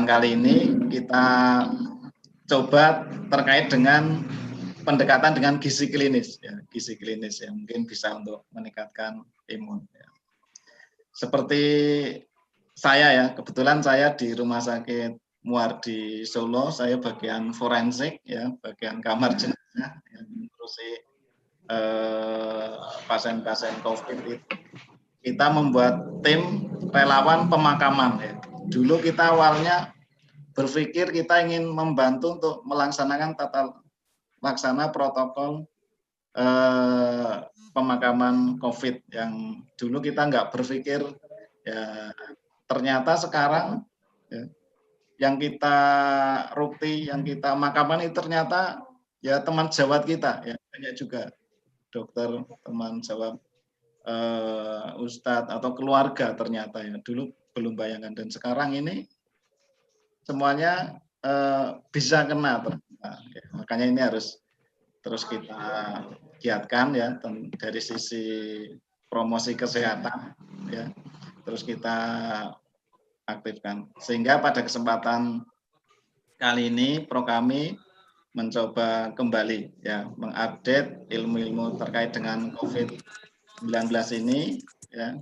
kali ini kita coba terkait dengan pendekatan dengan gizi klinis, ya, gizi klinis yang mungkin bisa untuk meningkatkan imun. Ya. Seperti saya ya, kebetulan saya di Rumah Sakit Muar di Solo, saya bagian forensik, ya, bagian kamar jenazah yang mengurusi pasien-pasien COVID itu. Kita membuat tim relawan pemakaman. Ya. Dulu kita awalnya berpikir kita ingin membantu untuk melaksanakan tata laksana protokol pemakaman COVID yang dulu kita nggak berpikir, ya ternyata sekarang ya, yang kita rukti, yang kita makaman itu ternyata ya teman sejawat kita, ya banyak juga dokter, teman sejawat, ustadz atau keluarga ternyata ya dulu belum bayangkan dan sekarang ini semuanya bisa kena ternyata. Ya, makanya ini harus terus kita giatkan ya dari sisi promosi kesehatan ya terus kita aktifkan sehingga pada kesempatan kali ini kami mencoba kembali ya mengupdate ilmu-ilmu terkait dengan COVID-19 ini ya.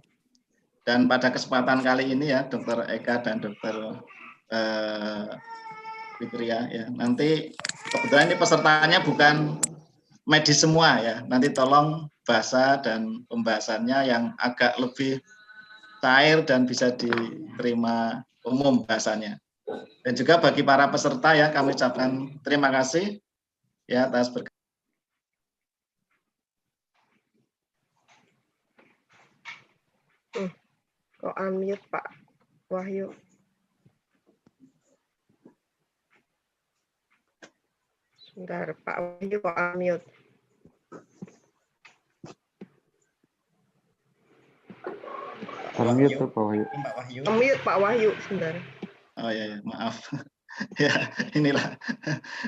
Dan pada kesempatan kali ini ya Dr. Eka dan Dr. Fitria ya. Nanti kebetulan ini pesertanya bukan medis semua ya. Nanti tolong bahasa dan pembahasannya yang agak lebih cair dan bisa diterima umum bahasanya. Dan juga bagi para peserta ya kami ucapkan terima kasih ya atas berkenan. Kok unmute Pak Wahyu? Sebentar Pak Wahyu kok unmute? Unmute Pak Wahyu. Unmute Pak Wahyu sebentar. Oh ya, maaf. Ya inilah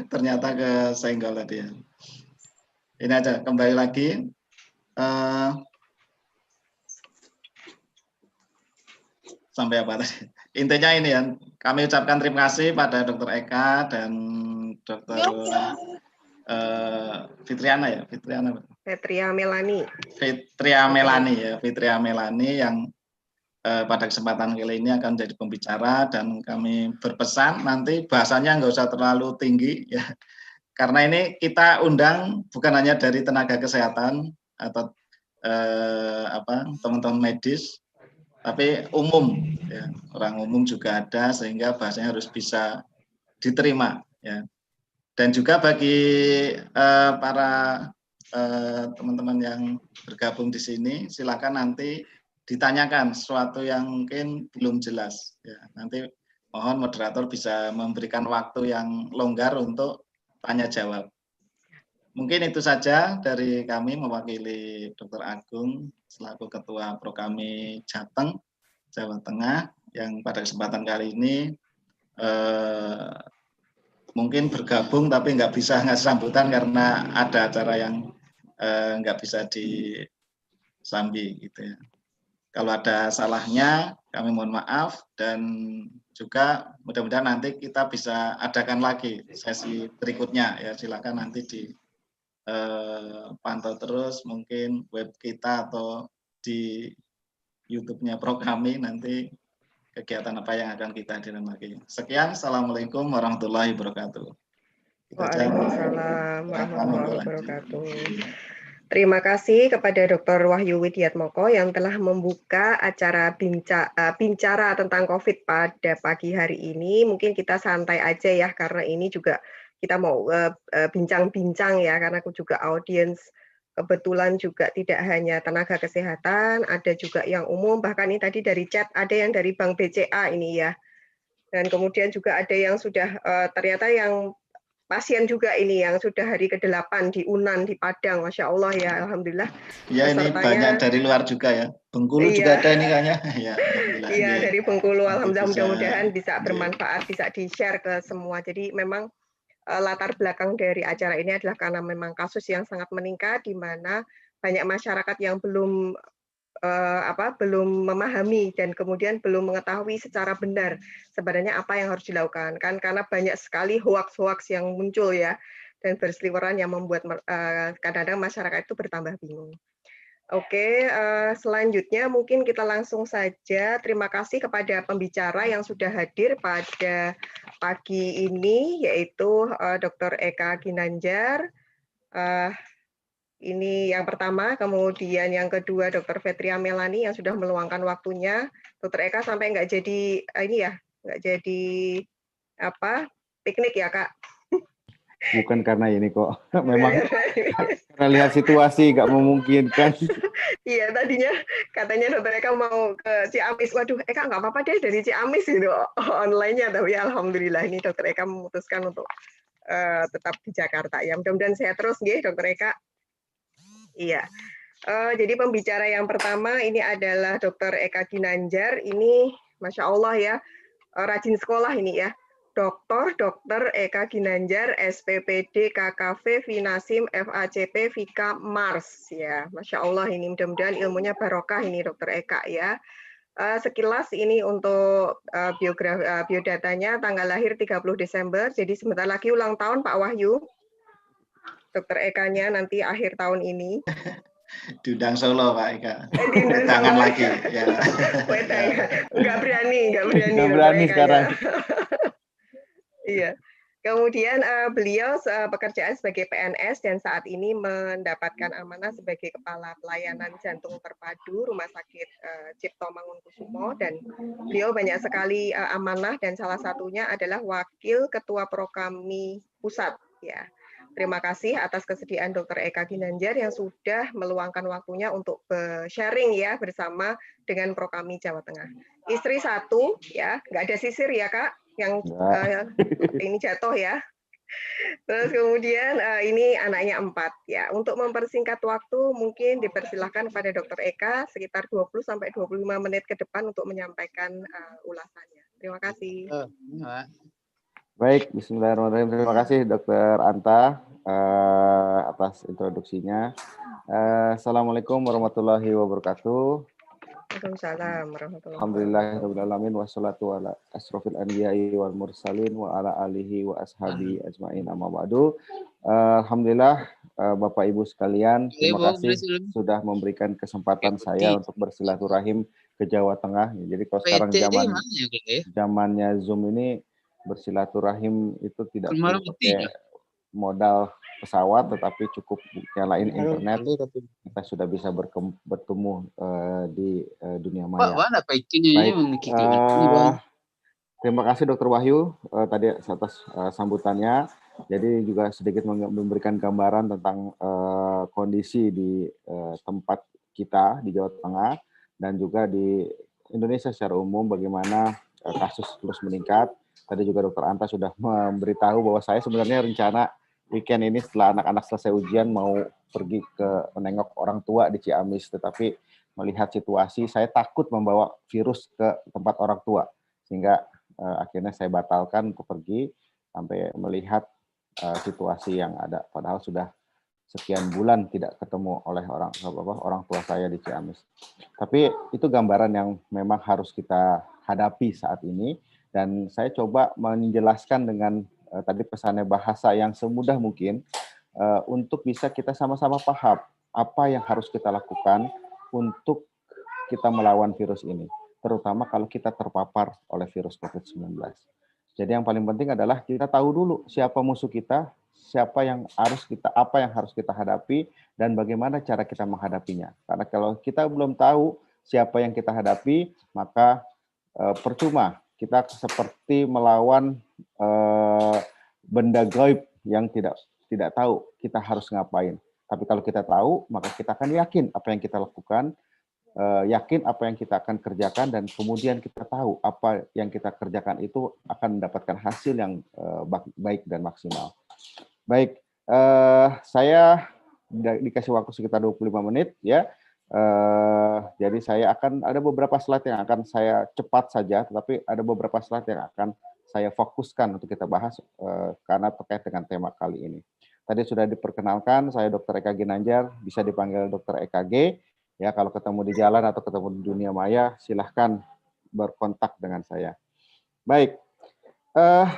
ternyata kesenggol tadi ya. Ini aja kembali lagi. Sampai apa tadi? Intinya ini ya, kami ucapkan terima kasih pada Dr. Eka dan Dr. Fitriana ya, Fitria Melani. Fitria Melani ya, Fitria Melani yang pada kesempatan kali ini akan jadi pembicara dan kami berpesan nanti bahasanya nggak usah terlalu tinggi ya, karena ini kita undang bukan hanya dari tenaga kesehatan atau teman-teman medis, tapi umum ya, orang umum juga ada sehingga bahasanya harus bisa diterima ya. Dan juga bagi para teman-teman yang bergabung di sini silakan nanti ditanyakan sesuatu yang mungkin belum jelas ya. Nanti mohon moderator bisa memberikan waktu yang longgar untuk tanya jawab. Mungkin itu saja dari kami mewakili Dr. Agung selaku Ketua Prokami Jateng, Jawa Tengah, yang pada kesempatan kali ini mungkin bergabung tapi nggak bisa ngasih sambutan karena ada acara yang nggak bisa disambi gitu ya. Kalau ada salahnya kami mohon maaf dan juga mudah-mudahan nanti kita bisa adakan lagi sesi berikutnya ya. Silakan nanti di pantau terus mungkin web kita atau di YouTube-nya Prokami nanti kegiatan apa yang akan kita hadirin lagi. Sekian, Assalamualaikum warahmatullahi wabarakatuh. Waalaikumsalam warahmatullahi wabarakatuh. Terima kasih kepada Dr. Wahyu Widiatmoko yang telah membuka acara bicara tentang COVID pada pagi hari ini. Mungkin kita santai aja ya, karena ini juga kita mau bincang-bincang ya, karena aku juga audiens kebetulan juga tidak hanya tenaga kesehatan, ada juga yang umum, bahkan ini tadi dari chat ada yang dari Bank BCA ini ya. Dan kemudian juga ada yang sudah ternyata yang pasien juga ini yang sudah hari ke-8 di Unan, di Padang, Masya Allah ya, Alhamdulillah. Ya ini banyak dari luar juga ya, Bengkulu juga ada ini kayaknya. Ya, iya dari Bengkulu, Alhamdulillah mudah-mudahan bisa ya. bermanfaat, bisa di-share ke semua. Jadi memang latar belakang dari acara ini adalah karena memang kasus yang sangat meningkat, di mana banyak masyarakat yang belum belum memahami dan kemudian belum mengetahui secara benar sebenarnya apa yang harus dilakukan kan karena banyak sekali hoaks-hoaks yang muncul ya dan berseliweran yang membuat kadang-kadang masyarakat itu bertambah bingung. Oke, selanjutnya mungkin kita langsung saja terima kasih kepada pembicara yang sudah hadir pada pagi ini, yaitu Dr. Eka Ginanjar. Ini yang pertama, kemudian yang kedua Dr. Fetria Melani yang sudah meluangkan waktunya. Dr. Eka sampai nggak jadi nggak jadi piknik ya Kak? Bukan karena ini kok, memang karena lihat situasi nggak memungkinkan. Iya, tadinya katanya Dokter Eka mau ke Ciamis. Waduh, Eka nggak apa-apa deh dari Ciamis gitu online-nya. Tapi alhamdulillah ini Dokter Eka memutuskan untuk tetap di Jakarta. Ya, mudah-mudahan sehat terus nggih, Dokter Eka. Iya. Jadi pembicara yang pertama ini adalah Dokter Eka Ginanjar. Ini Masya Allah ya, rajin sekolah ini ya. Dr. Eka Ginanjar, SPPD, KKV, Finasim, FACP, Vika, Mars. Ya, Masya Allah ini mudah-mudahan ilmunya barokah ini Dr. Eka ya. Sekilas ini untuk biodatanya tanggal lahir 30 Desember, jadi sebentar lagi ulang tahun Pak Wahyu. Dr. Eka-nya nanti akhir tahun ini. Diundang Solo Pak Eka. Jangan lagi ya. Nggak berani sekarang. Iya. Kemudian beliau pekerjaan sebagai PNS dan saat ini mendapatkan amanah sebagai Kepala Pelayanan Jantung Terpadu Rumah Sakit Cipto Mangunkusumo dan beliau banyak sekali amanah dan salah satunya adalah Wakil Ketua Prokami Pusat ya. Terima kasih atas kesediaan Dr. Eka Ginanjar yang sudah meluangkan waktunya untuk sharing ya bersama dengan Prokami Jawa Tengah. Istri satu ya, nggak ada sisir ya Kak, yang ini jatuh ya. Terus kemudian ini anaknya 4 ya. Untuk mempersingkat waktu mungkin dipersilahkan kepada Dr. Eka sekitar 20-25 menit ke depan untuk menyampaikan ulasannya. Terima kasih. Baik, bismillahirrahmanirrahim. Terima kasih Dr. Anta atas introduksinya. Assalamualaikum warahmatullahi wabarakatuh. Waalaikumsalam warahmatullahi wabarakatuh. Alhamdulillahirrahmanirrahim. Wassalatu ala asrofil anbiya'i wal mursalin wa ala alihi wa ashabi ajma'in amma ba'du. Alhamdulillah Bapak Ibu sekalian, terima kasih sudah memberikan kesempatan saya untuk bersilaturahim ke Jawa Tengah. Jadi kalau sekarang zamannya Zoom ini bersilaturahim itu tidak perlu pakai modal pesawat, tetapi cukup nyalain internet, kita sudah bisa bertemu di dunia maya. Baik, terima kasih Dr. Wahyu tadi atas sambutannya. Jadi juga sedikit memberikan gambaran tentang kondisi di tempat kita di Jawa Tengah dan juga di Indonesia secara umum bagaimana kasus terus meningkat. Tadi juga Dr. Anta sudah memberitahu bahwa saya sebenarnya rencana weekend ini setelah anak-anak selesai ujian mau pergi ke menengok orang tua di Ciamis, tetapi melihat situasi saya takut membawa virus ke tempat orang tua, sehingga akhirnya saya batalkan untuk pergi sampai melihat situasi yang ada. Padahal sudah sekian bulan tidak ketemu oleh orang tua saya di Ciamis. Tapi itu gambaran yang memang harus kita hadapi saat ini, dan saya coba menjelaskan dengan tadi pesannya bahasa yang semudah mungkin untuk bisa kita sama-sama paham apa yang harus kita lakukan untuk kita melawan virus ini, terutama kalau kita terpapar oleh virus COVID-19. Jadi yang paling penting adalah kita tahu dulu siapa musuh kita, apa yang harus kita hadapi, dan bagaimana cara kita menghadapinya. Karena kalau kita belum tahu siapa yang kita hadapi, maka percuma kita seperti melawan benda gaib yang tidak tahu kita harus ngapain. Tapi kalau kita tahu, maka kita akan yakin apa yang kita lakukan, yakin apa yang kita akan kerjakan, dan kemudian kita tahu apa yang kita kerjakan itu akan mendapatkan hasil yang baik dan maksimal. Baik, saya dikasih waktu sekitar 25 menit ya. Jadi saya akan ada beberapa slide yang akan saya cepat saja, tetapi ada beberapa slide yang akan saya fokuskan untuk kita bahas karena terkait dengan tema kali ini. Tadi sudah diperkenalkan, saya Dr. Eka Ginanjar, bisa dipanggil Dr. EKG. Ya, kalau ketemu di jalan atau ketemu di dunia maya, silahkan berkontak dengan saya. Baik,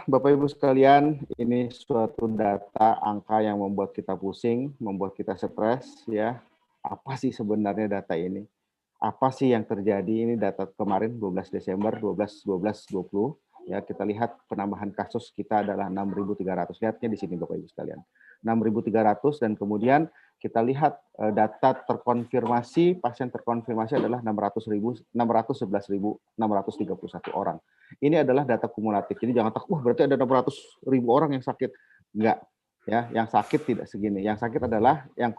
Bapak Ibu sekalian, ini suatu data angka yang membuat kita pusing, membuat kita stres, ya. Apa sih sebenarnya data ini? Apa sih yang terjadi? Ini data kemarin 12 Desember 20. Ya, kita lihat penambahan kasus kita adalah 6.300. Lihatnya di sini Bapak Ibu sekalian. 6.300 dan kemudian kita lihat data terkonfirmasi, pasien terkonfirmasi adalah 611.631 orang. Ini adalah data kumulatif. Jadi jangan takut, berarti ada 600.000 orang yang sakit. Enggak. Ya, yang sakit tidak segini. Yang sakit adalah yang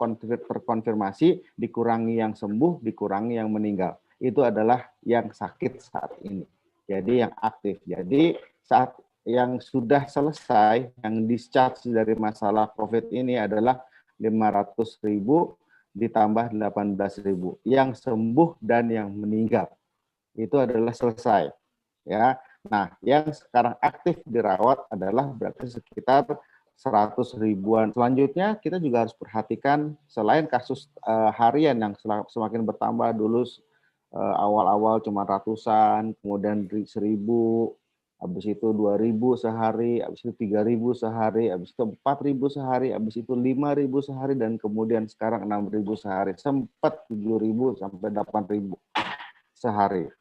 terkonfirmasi dikurangi yang sembuh, dikurangi yang meninggal. Itu adalah yang sakit saat ini. Jadi yang aktif. Jadi saat yang sudah selesai, yang discharge dari masalah COVID ini adalah 500.000 ditambah 18.000. Yang sembuh dan yang meninggal. Itu adalah selesai. Ya. Nah, yang sekarang aktif dirawat adalah berarti sekitar 100 ribuan. Selanjutnya kita juga harus perhatikan selain kasus harian yang semakin bertambah, dulu awal-awal cuma ratusan, kemudian 1.000, habis itu 2.000 sehari, habis itu 3.000 sehari, habis itu 4.000 sehari, habis itu 5.000 sehari, dan kemudian sekarang 6.000 sehari. Sempat 7.000 sampai 8.000 sehari.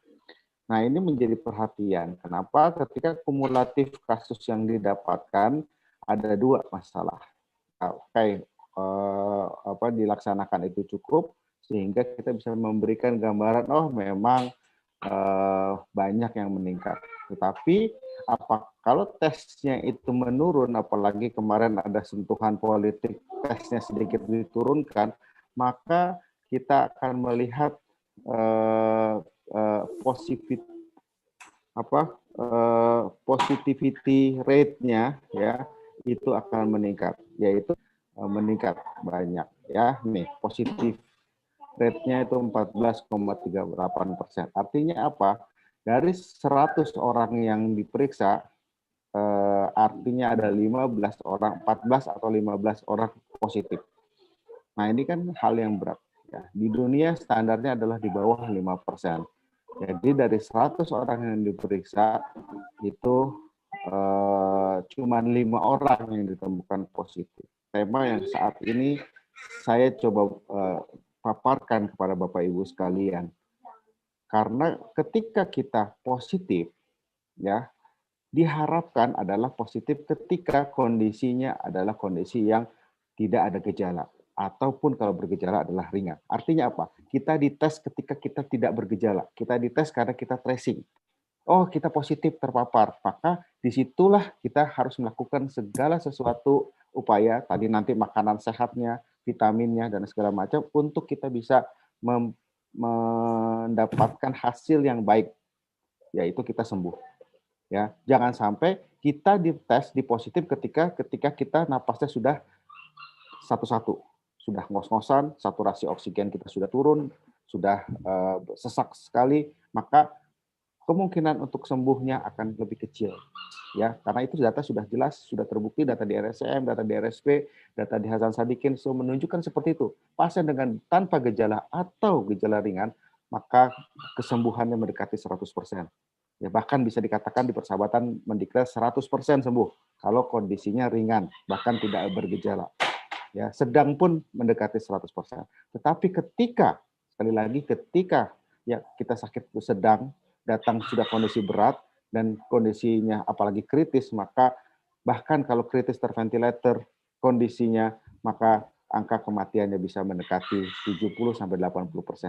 Nah, ini menjadi perhatian. Kenapa? Ketika kumulatif kasus yang didapatkan, ada dua masalah. Oke, dilaksanakan itu cukup sehingga kita bisa memberikan gambaran, oh memang banyak yang meningkat. Tetapi kalau tesnya itu menurun, apalagi kemarin ada sentuhan politik, tesnya sedikit diturunkan, maka kita akan melihat positivity rate-nya ya itu akan meningkat, yaitu meningkat banyak ya. Nih, positif rate-nya itu 14,38%. Artinya apa? Dari 100 orang yang diperiksa, artinya ada 15 orang, 14 atau 15 orang positif. Nah, ini kan hal yang berat. Ya. Di dunia standarnya adalah di bawah 5%. Jadi dari 100 orang yang diperiksa, itu cuma 5 orang yang ditemukan positif. Tema yang saat ini saya coba paparkan kepada Bapak Ibu sekalian. Karena ketika kita positif, ya, diharapkan adalah positif ketika kondisinya adalah kondisi yang tidak ada gejala. Ataupun kalau bergejala adalah ringan. Artinya apa? Kita dites ketika kita tidak bergejala. Kita dites karena kita tracing. Oh, kita positif terpapar, maka disitulah kita harus melakukan segala sesuatu upaya, tadi nanti makanan sehatnya, vitaminnya, dan segala macam, untuk kita bisa mendapatkan hasil yang baik, yaitu kita sembuh. Ya, jangan sampai kita dites di positif ketika kita napasnya sudah satu-satu, sudah ngos-ngosan, saturasi oksigen kita sudah turun, sudah sesak sekali, maka kemungkinan untuk sembuhnya akan lebih kecil, ya, karena itu data sudah jelas, sudah terbukti, data di RSCM, data di RSP, data di Hasan Sadikin, so menunjukkan seperti itu. Pasien dengan tanpa gejala atau gejala ringan, maka kesembuhannya mendekati 100%. Ya, bahkan bisa dikatakan di persahabatan mendeklar 100% sembuh kalau kondisinya ringan, bahkan tidak bergejala. Ya, sedang pun mendekati 100%. Tetapi ketika, sekali lagi, ketika ya kita sakit sedang, datang sudah kondisi berat dan kondisinya apalagi kritis, maka bahkan kalau kritis terventilator kondisinya, maka angka kematiannya bisa mendekati 70-80%.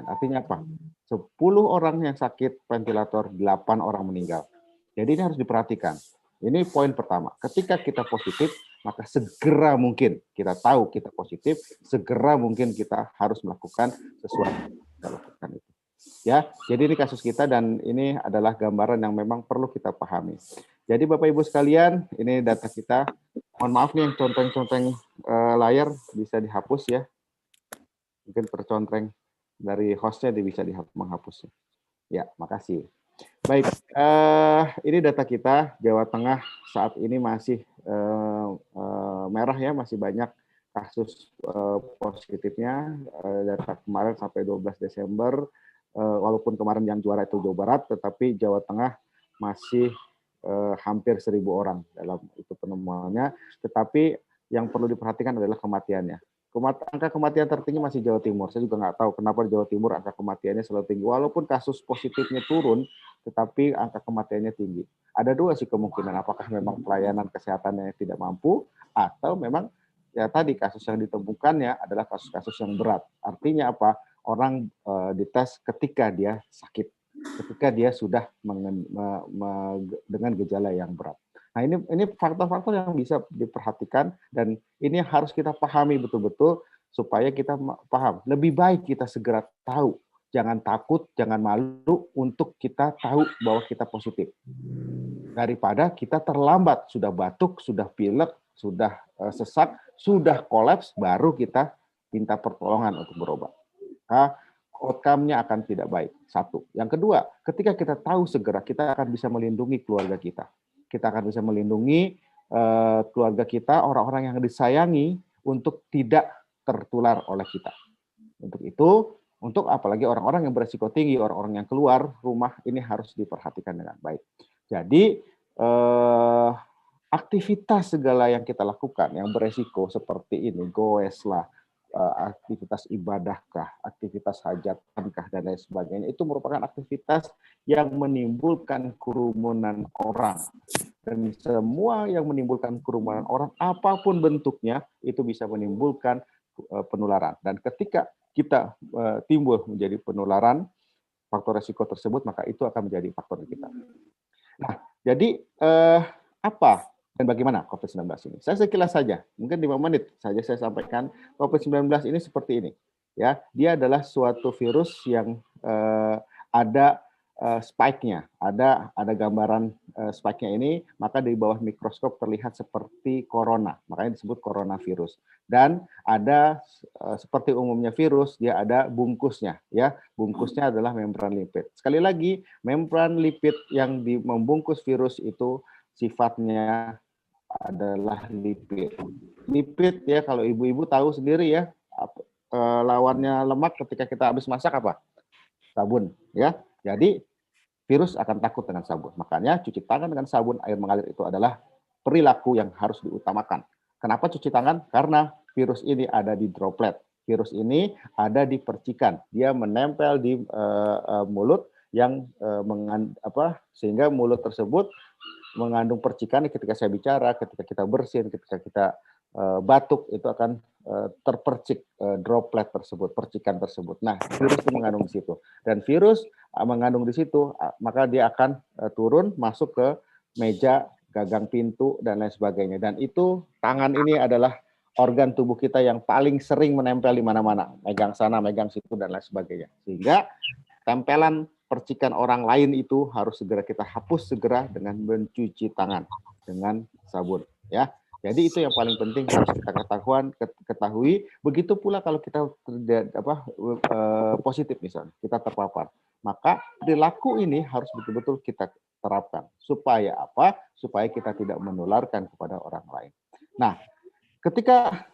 Artinya apa? 10 orang yang sakit ventilator, 8 orang meninggal. Jadi ini harus diperhatikan. Ini poin pertama. Ketika kita positif, maka segera mungkin kita tahu kita positif, segera mungkin kita harus melakukan sesuatu. Kita lakukan itu. Ya, jadi ini kasus kita dan ini adalah gambaran yang memang perlu kita pahami. Jadi Bapak Ibu sekalian, ini data kita. Mohon maaf nih, contreng-contreng layar bisa dihapus ya. Mungkin tercontreng dari hostnya bisa menghapus. Ya, makasih. Baik, ini data kita. Jawa Tengah saat ini masih merah ya, masih banyak kasus positifnya data kemarin sampai 12 Desember, walaupun kemarin yang juara itu Jawa Barat, tetapi Jawa Tengah masih hampir 1.000 orang dalam itu penemuannya. Tetapi yang perlu diperhatikan adalah kematiannya. Angka kematian tertinggi masih Jawa Timur. Saya juga nggak tahu kenapa di Jawa Timur angka kematiannya selalu tinggi. Walaupun kasus positifnya turun, tetapi angka kematiannya tinggi. Ada dua sih kemungkinan, apakah memang pelayanan kesehatannya tidak mampu, atau memang ya tadi kasus yang ditemukannya adalah kasus-kasus yang berat. Artinya apa? Orang dites ketika dia sakit, ketika dia sudah dengan gejala yang berat. Nah, ini faktor-faktor yang bisa diperhatikan, dan ini yang harus kita pahami betul-betul supaya kita paham. Lebih baik kita segera tahu, jangan takut, jangan malu untuk kita tahu bahwa kita positif. Daripada kita terlambat, sudah batuk, sudah pilek, sudah sesak, sudah kolaps, baru kita minta pertolongan untuk berobat. Nah, outcome-nya akan tidak baik. Satu. Yang kedua, ketika kita tahu segera, kita akan bisa melindungi keluarga kita. Kita akan bisa melindungi keluarga kita, orang-orang yang disayangi, untuk tidak tertular oleh kita. Untuk itu, untuk apalagi orang-orang yang berisiko tinggi, orang-orang yang keluar rumah, ini harus diperhatikan dengan baik. Jadi, aktivitas segala yang kita lakukan, yang beresiko seperti ini, goeslah, aktivitas ibadahkah, aktivitas hajatankah, dan lain sebagainya, itu merupakan aktivitas yang menimbulkan kerumunan orang. Dan semua yang menimbulkan kerumunan orang, apapun bentuknya, itu bisa menimbulkan penularan. Dan ketika kita timbul menjadi penularan, faktor resiko tersebut, maka itu akan menjadi faktor kita. Nah, jadi apa dan bagaimana COVID-19 ini? Saya sekilas saja, mungkin 5 menit saja saya sampaikan. COVID-19 ini seperti ini, ya. Dia adalah suatu virus yang ada spike-nya, ada gambaran spike-nya ini, maka di bawah mikroskop terlihat seperti corona, makanya disebut coronavirus. Dan ada seperti umumnya virus, dia ada bungkusnya, ya. Bungkusnya adalah membran lipid. Sekali lagi, membran lipid yang membungkus virus itu sifatnya adalah lipid. Lipid, ya, kalau ibu-ibu tahu sendiri, ya, lawannya lemak ketika kita habis masak apa? Sabun, ya. Jadi virus akan takut dengan sabun. Makanya cuci tangan dengan sabun air mengalir itu adalah perilaku yang harus diutamakan. Kenapa cuci tangan? Karena virus ini ada di droplet. Virus ini ada di percikan. Dia menempel di mulut yang sehingga mulut tersebut mengandung percikan. Ketika saya bicara, ketika kita bersin, ketika kita batuk, itu akan terpercik droplet tersebut, percikan tersebut. Nah, virus itu mengandung di situ. Dan virus mengandung di situ, maka dia akan turun masuk ke meja, gagang pintu, dan lain sebagainya. Dan itu, tangan ini adalah organ tubuh kita yang paling sering menempel di mana-mana. Megang sana, megang situ, dan lain sebagainya. Sehingga tempelan percikan orang lain itu harus segera kita hapus segera dengan mencuci tangan dengan sabun, ya. Jadi itu yang paling penting harus kita ketahui. Begitu pula kalau kita positif misalnya, kita terpapar, maka perilaku ini harus betul-betul kita terapkan. Supaya apa? Supaya kita tidak menularkan kepada orang lain. Nah, ketika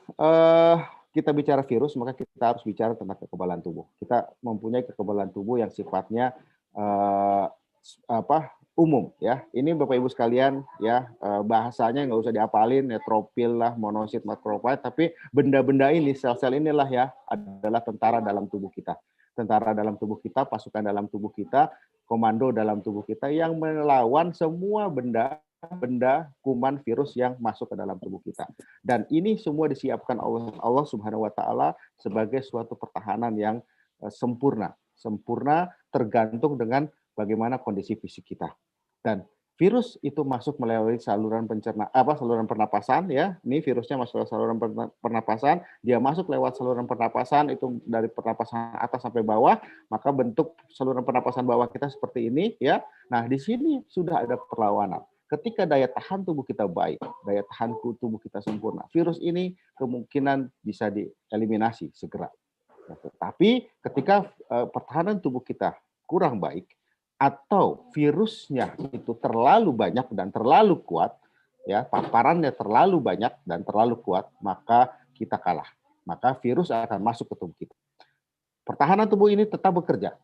kita bicara virus, maka kita harus bicara tentang kekebalan tubuh. Kita mempunyai kekebalan tubuh yang sifatnya umum, ya. Ini Bapak Ibu sekalian, ya, bahasanya nggak usah diapalin, neutrofil lah, monosit, makrofag, tapi benda-benda ini, sel-sel inilah, ya, adalah tentara dalam tubuh kita. Tentara dalam tubuh kita, pasukan dalam tubuh kita, komando dalam tubuh kita yang melawan semua benda kuman virus yang masuk ke dalam tubuh kita. Dan ini semua disiapkan Allah Subhanahu wa taala sebagai suatu pertahanan yang sempurna tergantung dengan bagaimana kondisi fisik kita. Dan virus itu masuk melalui saluran pernapasan, ya. Ini virusnya masuk ke saluran pernapasan, dia masuk lewat saluran pernapasan itu dari pernapasan atas sampai bawah, maka bentuk saluran pernapasan bawah kita seperti ini, ya. Nah, di sini sudah ada perlawanan. Ketika daya tahan tubuh kita baik, daya tahan tubuh kita sempurna, virus ini kemungkinan bisa dieliminasi segera. Tetapi ketika pertahanan tubuh kita kurang baik, atau virusnya itu terlalu banyak dan terlalu kuat, ya, paparannya terlalu banyak dan terlalu kuat, maka kita kalah. Maka virus akan masuk ke tubuh kita. Pertahanan tubuh ini tetap bekerja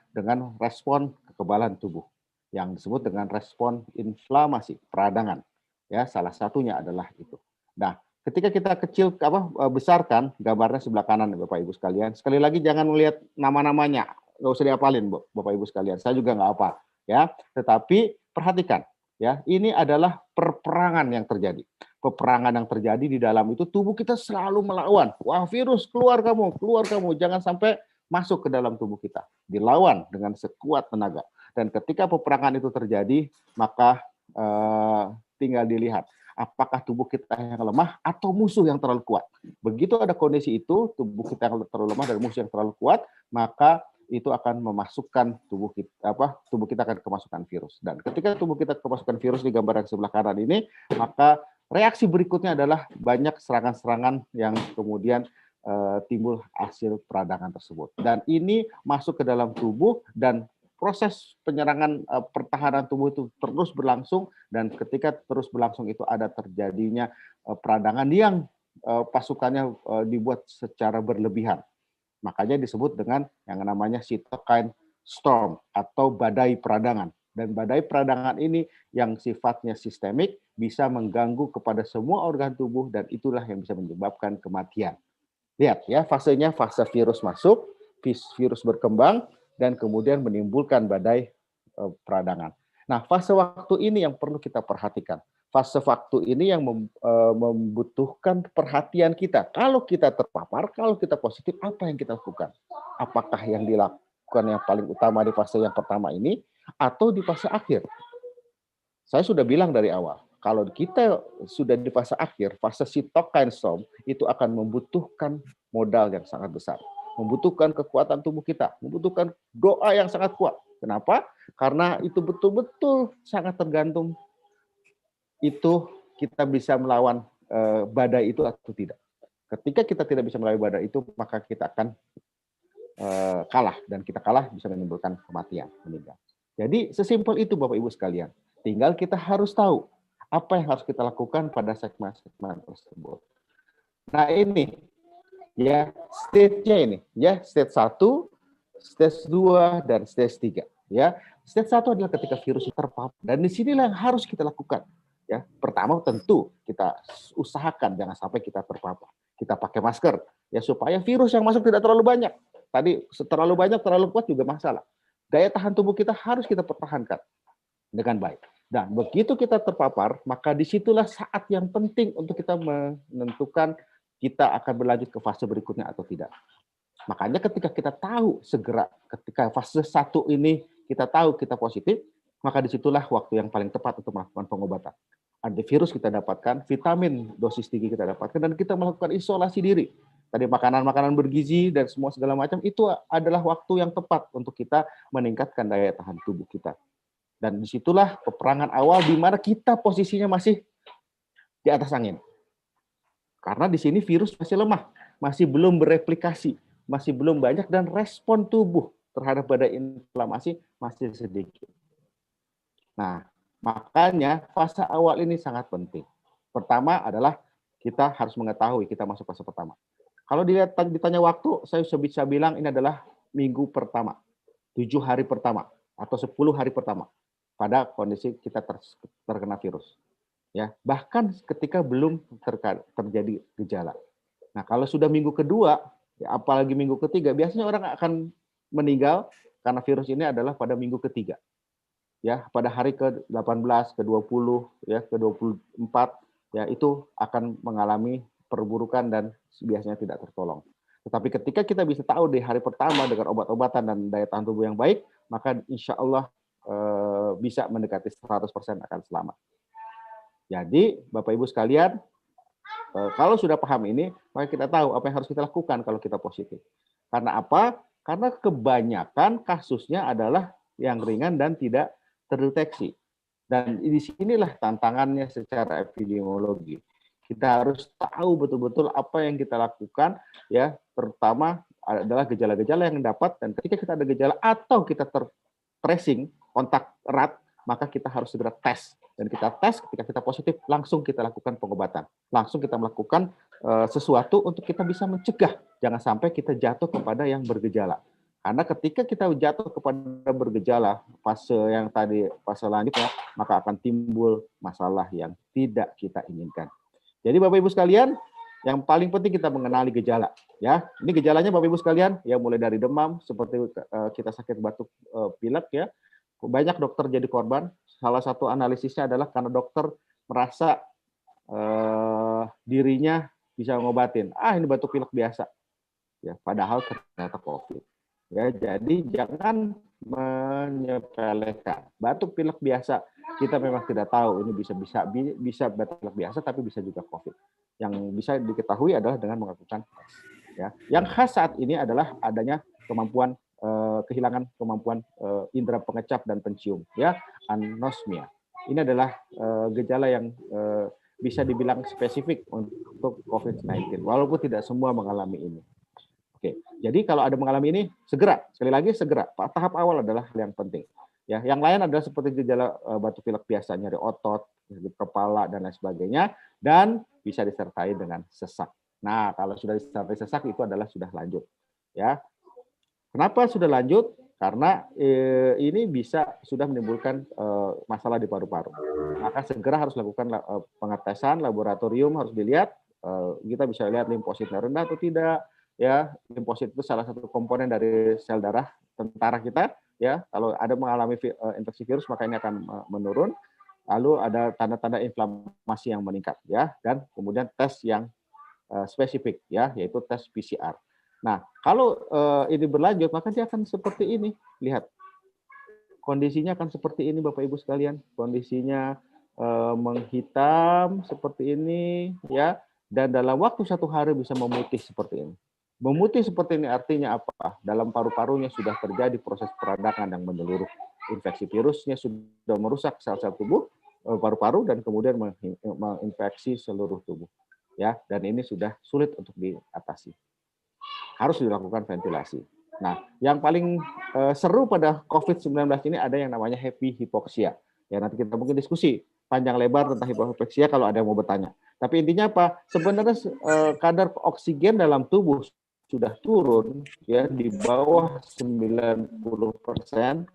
dengan respon kekebalan tubuh yang disebut dengan respon inflamasi, peradangan. Ya, salah satunya adalah itu. Nah, ketika kita besarkan gambarnya sebelah kanan, Bapak Ibu sekalian. Sekali lagi jangan melihat nama-namanya, nggak usah diapalin, Bapak Ibu sekalian. Saya juga nggak apa, ya. Tetapi perhatikan, ya, ini adalah perperangan yang terjadi. Peperangan yang terjadi di dalam itu tubuh kita selalu melawan. Wah, virus keluar kamu, jangan sampai masuk ke dalam tubuh kita. Dilawan dengan sekuat tenaga. Dan ketika peperangan itu terjadi, maka tinggal dilihat apakah tubuh kita yang lemah atau musuh yang terlalu kuat. Begitu ada kondisi itu, tubuh kita yang terlalu lemah dan musuh yang terlalu kuat, maka itu akan memasukkan tubuh kita akan kemasukan virus. Dan ketika tubuh kita kemasukan virus di gambar yang sebelah kanan ini, maka reaksi berikutnya adalah banyak serangan-serangan yang kemudian timbul hasil peradangan tersebut. Dan ini masuk ke dalam tubuh dan proses penyerangan pertahanan tubuh itu terus berlangsung, dan ketika terus berlangsung itu ada terjadinya peradangan yang pasukannya dibuat secara berlebihan. Makanya disebut dengan yang namanya cytokine storm atau badai peradangan. Dan badai peradangan ini yang sifatnya sistemik bisa mengganggu kepada semua organ tubuh dan itulah yang bisa menyebabkan kematian. Lihat ya, fasenya fase virus masuk, virus berkembang dan kemudian menimbulkan badai peradangan. Nah, fase waktu ini yang perlu kita perhatikan. Fase waktu ini yang membutuhkan perhatian kita. Kalau kita terpapar, kalau kita positif, apa yang kita lakukan? Apakah yang dilakukan yang paling utama di fase yang pertama ini atau di fase akhir? Saya sudah bilang dari awal, kalau kita sudah di fase akhir, fase cytokine storm, itu akan membutuhkan modal yang sangat besar. Membutuhkan kekuatan tubuh kita, membutuhkan doa yang sangat kuat. Kenapa? Karena itu betul-betul sangat tergantung itu kita bisa melawan badai itu atau tidak. Ketika kita tidak bisa melawan badai itu, maka kita akan kalah, dan kita kalah bisa menimbulkan kematian, meninggal. Jadi sesimpel itu Bapak Ibu sekalian. Tinggal kita harus tahu apa yang harus kita lakukan pada segmen-segmen tersebut. Nah ini ya stage-nya ini ya, stage 1, stage 2 dan stage 3 ya. Stage 1 adalah ketika virus terpapar, dan disinilah yang harus kita lakukan. Ya, pertama tentu kita usahakan jangan sampai kita terpapar. Kita pakai masker ya supaya virus yang masuk tidak terlalu banyak. Tadi terlalu banyak, terlalu kuat juga masalah. Daya tahan tubuh kita harus kita pertahankan dengan baik. Dan begitu kita terpapar, maka disitulah saat yang penting untuk kita menentukan kita akan berlanjut ke fase berikutnya atau tidak. Makanya ketika kita tahu segera, ketika fase 1 ini kita tahu kita positif, maka disitulah waktu yang paling tepat untuk melakukan pengobatan. Antivirus kita dapatkan, vitamin dosis tinggi kita dapatkan, dan kita melakukan isolasi diri. Tadi makanan-makanan bergizi dan semua segala macam, itu adalah waktu yang tepat untuk kita meningkatkan daya tahan tubuh kita. Dan disitulah peperangan awal di mana kita posisinya masih di atas angin. Karena di sini virus masih lemah, masih belum bereplikasi, masih belum banyak, dan respon tubuh terhadap badai inflamasi masih sedikit. Nah, makanya fase awal ini sangat penting. Pertama adalah kita harus mengetahui kita masuk fase pertama. Kalau ditanya waktu, saya bisa bilang ini adalah minggu pertama, 7 hari pertama, atau 10 hari pertama pada kondisi kita terkena virus. Ya, bahkan ketika belum terjadi gejala. Nah, kalau sudah minggu kedua, ya, apalagi minggu ketiga, biasanya orang akan meninggal karena virus ini adalah pada minggu ketiga. Ya, pada hari ke-18, ke-20, ya, ke-24, ya, itu akan mengalami perburukan dan biasanya tidak tertolong. Tetapi ketika kita bisa tahu di hari pertama dengan obat-obatan dan daya tahan tubuh yang baik, maka insya Allah bisa mendekati 100% akan selamat. Jadi, Bapak Ibu sekalian, kalau sudah paham ini, maka kita tahu apa yang harus kita lakukan kalau kita positif. Karena apa? Karena kebanyakan kasusnya adalah yang ringan dan tidak terdeteksi. Dan di sinilah tantangannya secara epidemiologi. Kita harus tahu betul-betul apa yang kita lakukan, ya, terutama adalah gejala-gejala yang dapat, dan ketika kita ada gejala atau kita tracing kontak erat, maka kita harus segera tes. Dan kita tes, ketika kita positif, langsung kita lakukan pengobatan. Langsung kita melakukan sesuatu untuk kita bisa mencegah jangan sampai kita jatuh kepada yang bergejala. Karena ketika kita jatuh kepada bergejala fase yang tadi fase lanjutnya, maka akan timbul masalah yang tidak kita inginkan. Jadi Bapak Ibu sekalian, yang paling penting kita mengenali gejala. Ya, ini gejalanya Bapak Ibu sekalian, ya mulai dari demam seperti kita sakit batuk pilek ya. Banyak dokter jadi korban. Salah satu analisisnya adalah karena dokter merasa dirinya bisa ngobatin. Ini batuk pilek biasa. Ya, padahal ternyata COVID. Ya, jadi jangan menyepelekan. Batuk pilek biasa kita memang tidak tahu ini bisa batuk pilek biasa tapi bisa juga COVID. Yang bisa diketahui adalah dengan melakukan tes. Ya, yang khas saat ini adalah adanya kemampuan kehilangan kemampuan indera pengecap dan pencium, ya, anosmia. Ini adalah gejala yang bisa dibilang spesifik untuk COVID-19, walaupun tidak semua mengalami ini. Oke, jadi kalau ada mengalami ini, segera, sekali lagi segera. Tahap awal adalah hal yang penting. Ya, yang lain adalah seperti gejala batuk pilek biasa, nyeri otot, kepala dan lain sebagainya, dan bisa disertai dengan sesak. Nah, kalau sudah disertai sesak itu adalah sudah lanjut. Ya, kenapa sudah lanjut? Karena ini bisa sudah menimbulkan masalah di paru-paru. Maka segera harus lakukan pengetesan laboratorium, harus dilihat. Kita bisa lihat limfositnya rendah atau tidak. Ya, limfosit itu salah satu komponen dari sel darah tentara kita. Ya, kalau ada mengalami infeksi virus maka ini akan menurun. Lalu ada tanda-tanda inflamasi yang meningkat, ya, dan kemudian tes yang spesifik, ya, yaitu tes PCR. Nah, kalau ini berlanjut maka dia akan seperti ini. Lihat, kondisinya akan seperti ini, Bapak Ibu sekalian. Kondisinya menghitam seperti ini, ya, dan dalam waktu 1 hari bisa memutih seperti ini. Memutih seperti ini artinya apa? Dalam paru-parunya sudah terjadi proses peradangan yang menyeluruh. Infeksi virusnya sudah merusak sel-sel tubuh paru-paru dan kemudian menginfeksi seluruh tubuh. Ya, dan ini sudah sulit untuk diatasi. Harus dilakukan ventilasi. Nah, yang paling seru pada COVID-19 ini ada yang namanya happy hypoxia. Ya, nanti kita mungkin diskusi panjang lebar tentang hypoxia kalau ada yang mau bertanya. Tapi intinya apa? Sebenarnya kadar oksigen dalam tubuh sudah turun ya di bawah 90%,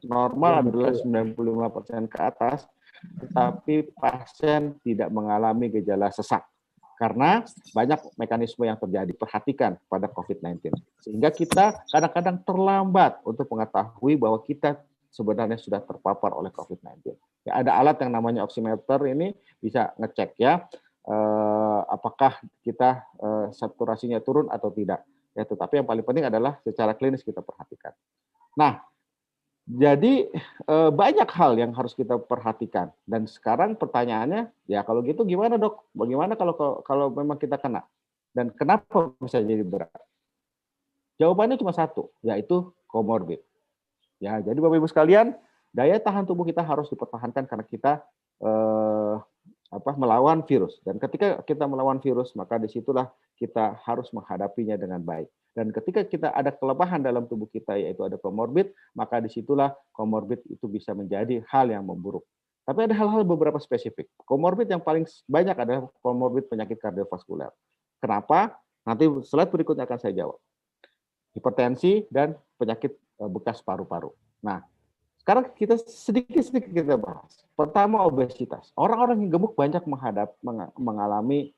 normal adalah 95% ke atas, tetapi pasien tidak mengalami gejala sesak karena banyak mekanisme yang terjadi. Perhatikan pada COVID-19. Sehingga kita kadang-kadang terlambat untuk mengetahui bahwa kita sebenarnya sudah terpapar oleh COVID-19. Ya, ada alat yang namanya oximeter ini bisa ngecek ya apakah kita saturasinya turun atau tidak. Ya, tetapi yang paling penting adalah secara klinis kita perhatikan. Nah, jadi banyak hal yang harus kita perhatikan. Dan sekarang pertanyaannya, ya kalau gitu gimana dok? Bagaimana kalau memang kita kena? Dan kenapa bisa jadi berat? Jawabannya cuma satu, yaitu komorbid. Ya, jadi Bapak Ibu sekalian, daya tahan tubuh kita harus dipertahankan karena kita melawan virus. Dan ketika kita melawan virus, maka disitulah kita harus menghadapinya dengan baik. Dan ketika kita ada kelemahan dalam tubuh kita, yaitu ada komorbid, maka disitulah komorbid itu bisa menjadi hal yang memburuk. Tapi ada hal-hal beberapa spesifik. Komorbid yang paling banyak adalah komorbid penyakit kardiovaskuler. Kenapa? Nanti slide berikutnya akan saya jawab. Hipertensi dan penyakit bekas paru-paru. Nah, sekarang kita sedikit-sedikit kita bahas. Pertama, obesitas. Orang-orang yang gemuk banyak mengalami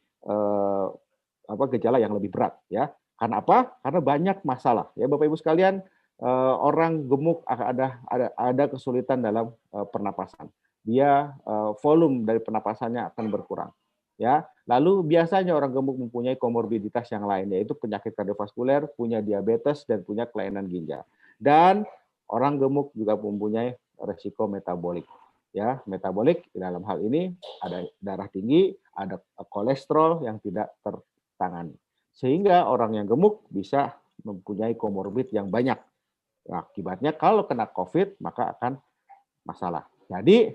gejala yang lebih berat, ya. Karena apa? Karena banyak masalah. Ya, Bapak Ibu sekalian, orang gemuk ada kesulitan dalam pernapasan. Dia volume dari pernapasannya akan berkurang. Ya, lalu biasanya orang gemuk mempunyai komorbiditas yang lain, yaitu penyakit kardiovaskuler, punya diabetes dan punya kelainan ginjal. Dan orang gemuk juga mempunyai resiko metabolik. Ya, metabolik dalam hal ini ada darah tinggi, ada kolesterol yang tidak tertangani. Sehingga orang yang gemuk bisa mempunyai komorbid yang banyak. Nah, akibatnya kalau kena COVID maka akan masalah. Jadi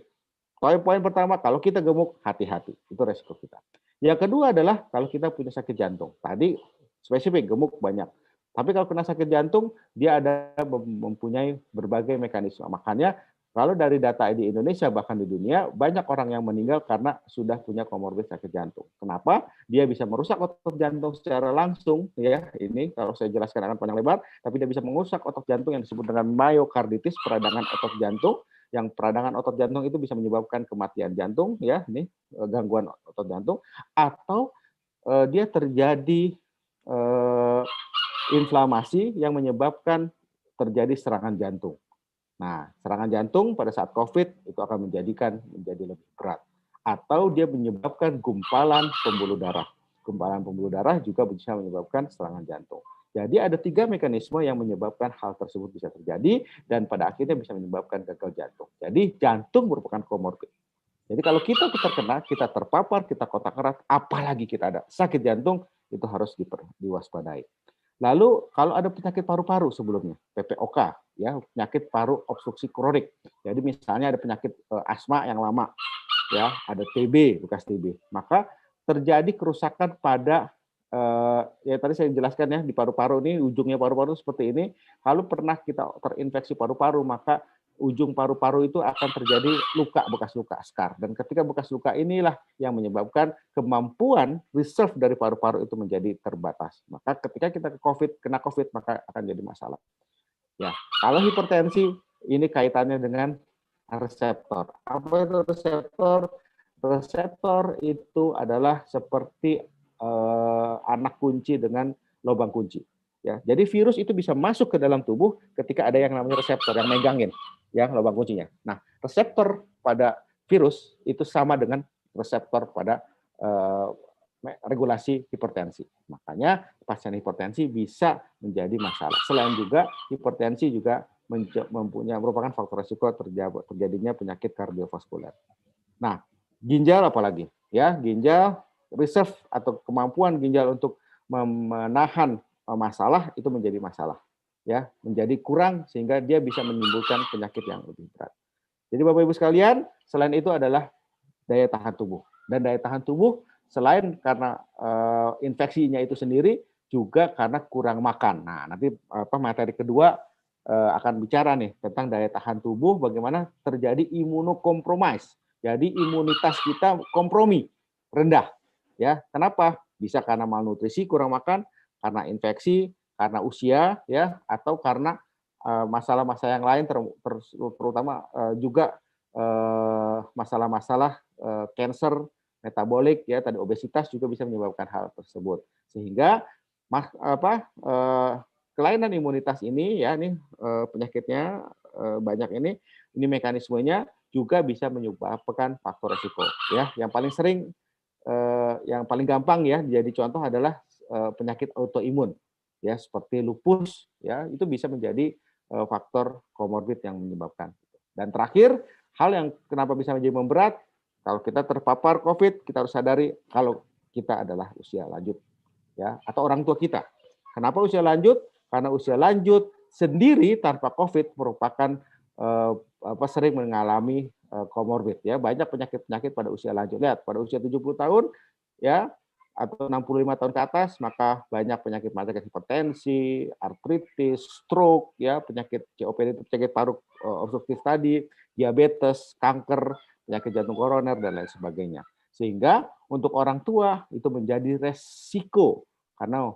poin pertama, kalau kita gemuk, hati-hati. Itu resiko kita. Yang kedua adalah kalau kita punya sakit jantung. Tadi spesifik, gemuk banyak. Tapi kalau kena sakit jantung, dia ada mempunyai berbagai mekanisme. Makanya Kalau dari data di Indonesia bahkan di dunia, banyak orang yang meninggal karena sudah punya komorbid sakit jantung. Kenapa? Dia bisa merusak otot jantung secara langsung, ya. Ini kalau saya jelaskan akan panjang lebar, tapi dia bisa merusak otot jantung yang disebut dengan myokarditis, peradangan otot jantung. Yang peradangan otot jantung itu bisa menyebabkan kematian jantung, ya. Ini gangguan otot jantung, atau dia terjadi inflamasi yang menyebabkan terjadi serangan jantung. Nah, serangan jantung pada saat COVID itu akan menjadi lebih berat. Atau dia menyebabkan gumpalan pembuluh darah. Gumpalan pembuluh darah juga bisa menyebabkan serangan jantung. Jadi ada 3 mekanisme yang menyebabkan hal tersebut bisa terjadi dan pada akhirnya bisa menyebabkan gagal jantung. Jadi jantung merupakan komorbid. Jadi kalau kita terkena, kita terpapar, kita kontak erat, apalagi kita ada sakit jantung, itu harus diwaspadai. Lalu kalau ada penyakit paru-paru sebelumnya, PPOK, ya, penyakit paru obstruksi kronik. Jadi misalnya ada penyakit asma yang lama, ya, ada TB, bekas TB, maka terjadi kerusakan pada ya tadi saya jelaskan ya di paru-paru ini, ujungnya paru-paru seperti ini. Kalau pernah kita terinfeksi paru-paru, maka ujung paru-paru itu akan terjadi luka, bekas luka, skar. Dan ketika bekas luka inilah yang menyebabkan kemampuan reserve dari paru-paru itu menjadi terbatas. Maka ketika kita kena COVID, maka akan jadi masalah. Ya, kalau hipertensi ini kaitannya dengan reseptor. Apa itu reseptor? Reseptor itu adalah seperti anak kunci dengan lubang kunci. Ya, jadi virus itu bisa masuk ke dalam tubuh ketika ada yang namanya reseptor yang megangin, yang lubang kuncinya. Nah, reseptor pada virus itu sama dengan reseptor pada regulasi hipertensi. Makanya pasien hipertensi bisa menjadi masalah. Selain juga hipertensi juga merupakan faktor risiko terjadinya penyakit kardiovaskuler. Nah, ginjal apalagi? Ya, ginjal reserve atau kemampuan ginjal untuk menahan masalah itu menjadi masalah, ya, menjadi kurang sehingga dia bisa menimbulkan penyakit yang lebih berat. Jadi Bapak Ibu sekalian, selain itu adalah daya tahan tubuh. Dan daya tahan tubuh selain karena infeksinya itu sendiri juga karena kurang makan. Nah, nanti materi kedua akan bicara nih tentang daya tahan tubuh, bagaimana terjadi imunokompromis. Jadi imunitas kita kompromi, rendah. Ya, kenapa? Bisa karena malnutrisi, kurang makan, karena infeksi, karena usia, ya, atau karena masalah-masalah yang lain, terutama juga masalah-masalah cancer, metabolik, ya, tadi obesitas juga bisa menyebabkan hal tersebut. Sehingga kelainan imunitas ini, ya, ini penyakitnya banyak ini mekanismenya juga bisa menyebabkan faktor resiko. Ya, yang paling sering, yang paling gampang ya jadi contoh adalah penyakit autoimun, ya, seperti lupus, ya, itu bisa menjadi faktor komorbid yang menyebabkan. Dan terakhir, hal yang kenapa bisa menjadi memberat, kalau kita terpapar COVID, kita harus sadari kalau kita adalah usia lanjut, ya, atau orang tua kita. Kenapa usia lanjut? Karena usia lanjut sendiri tanpa COVID merupakan sering mengalami komorbid, ya, banyak penyakit-penyakit pada usia lanjut. Lihat, pada usia 70 tahun, ya, atau 65 tahun ke atas, maka banyak penyakit hipertensi, artritis, stroke, ya, penyakit COPD, penyakit paru obstruktif tadi, diabetes, kanker, penyakit jantung koroner, dan lain sebagainya. Sehingga untuk orang tua itu menjadi resiko karena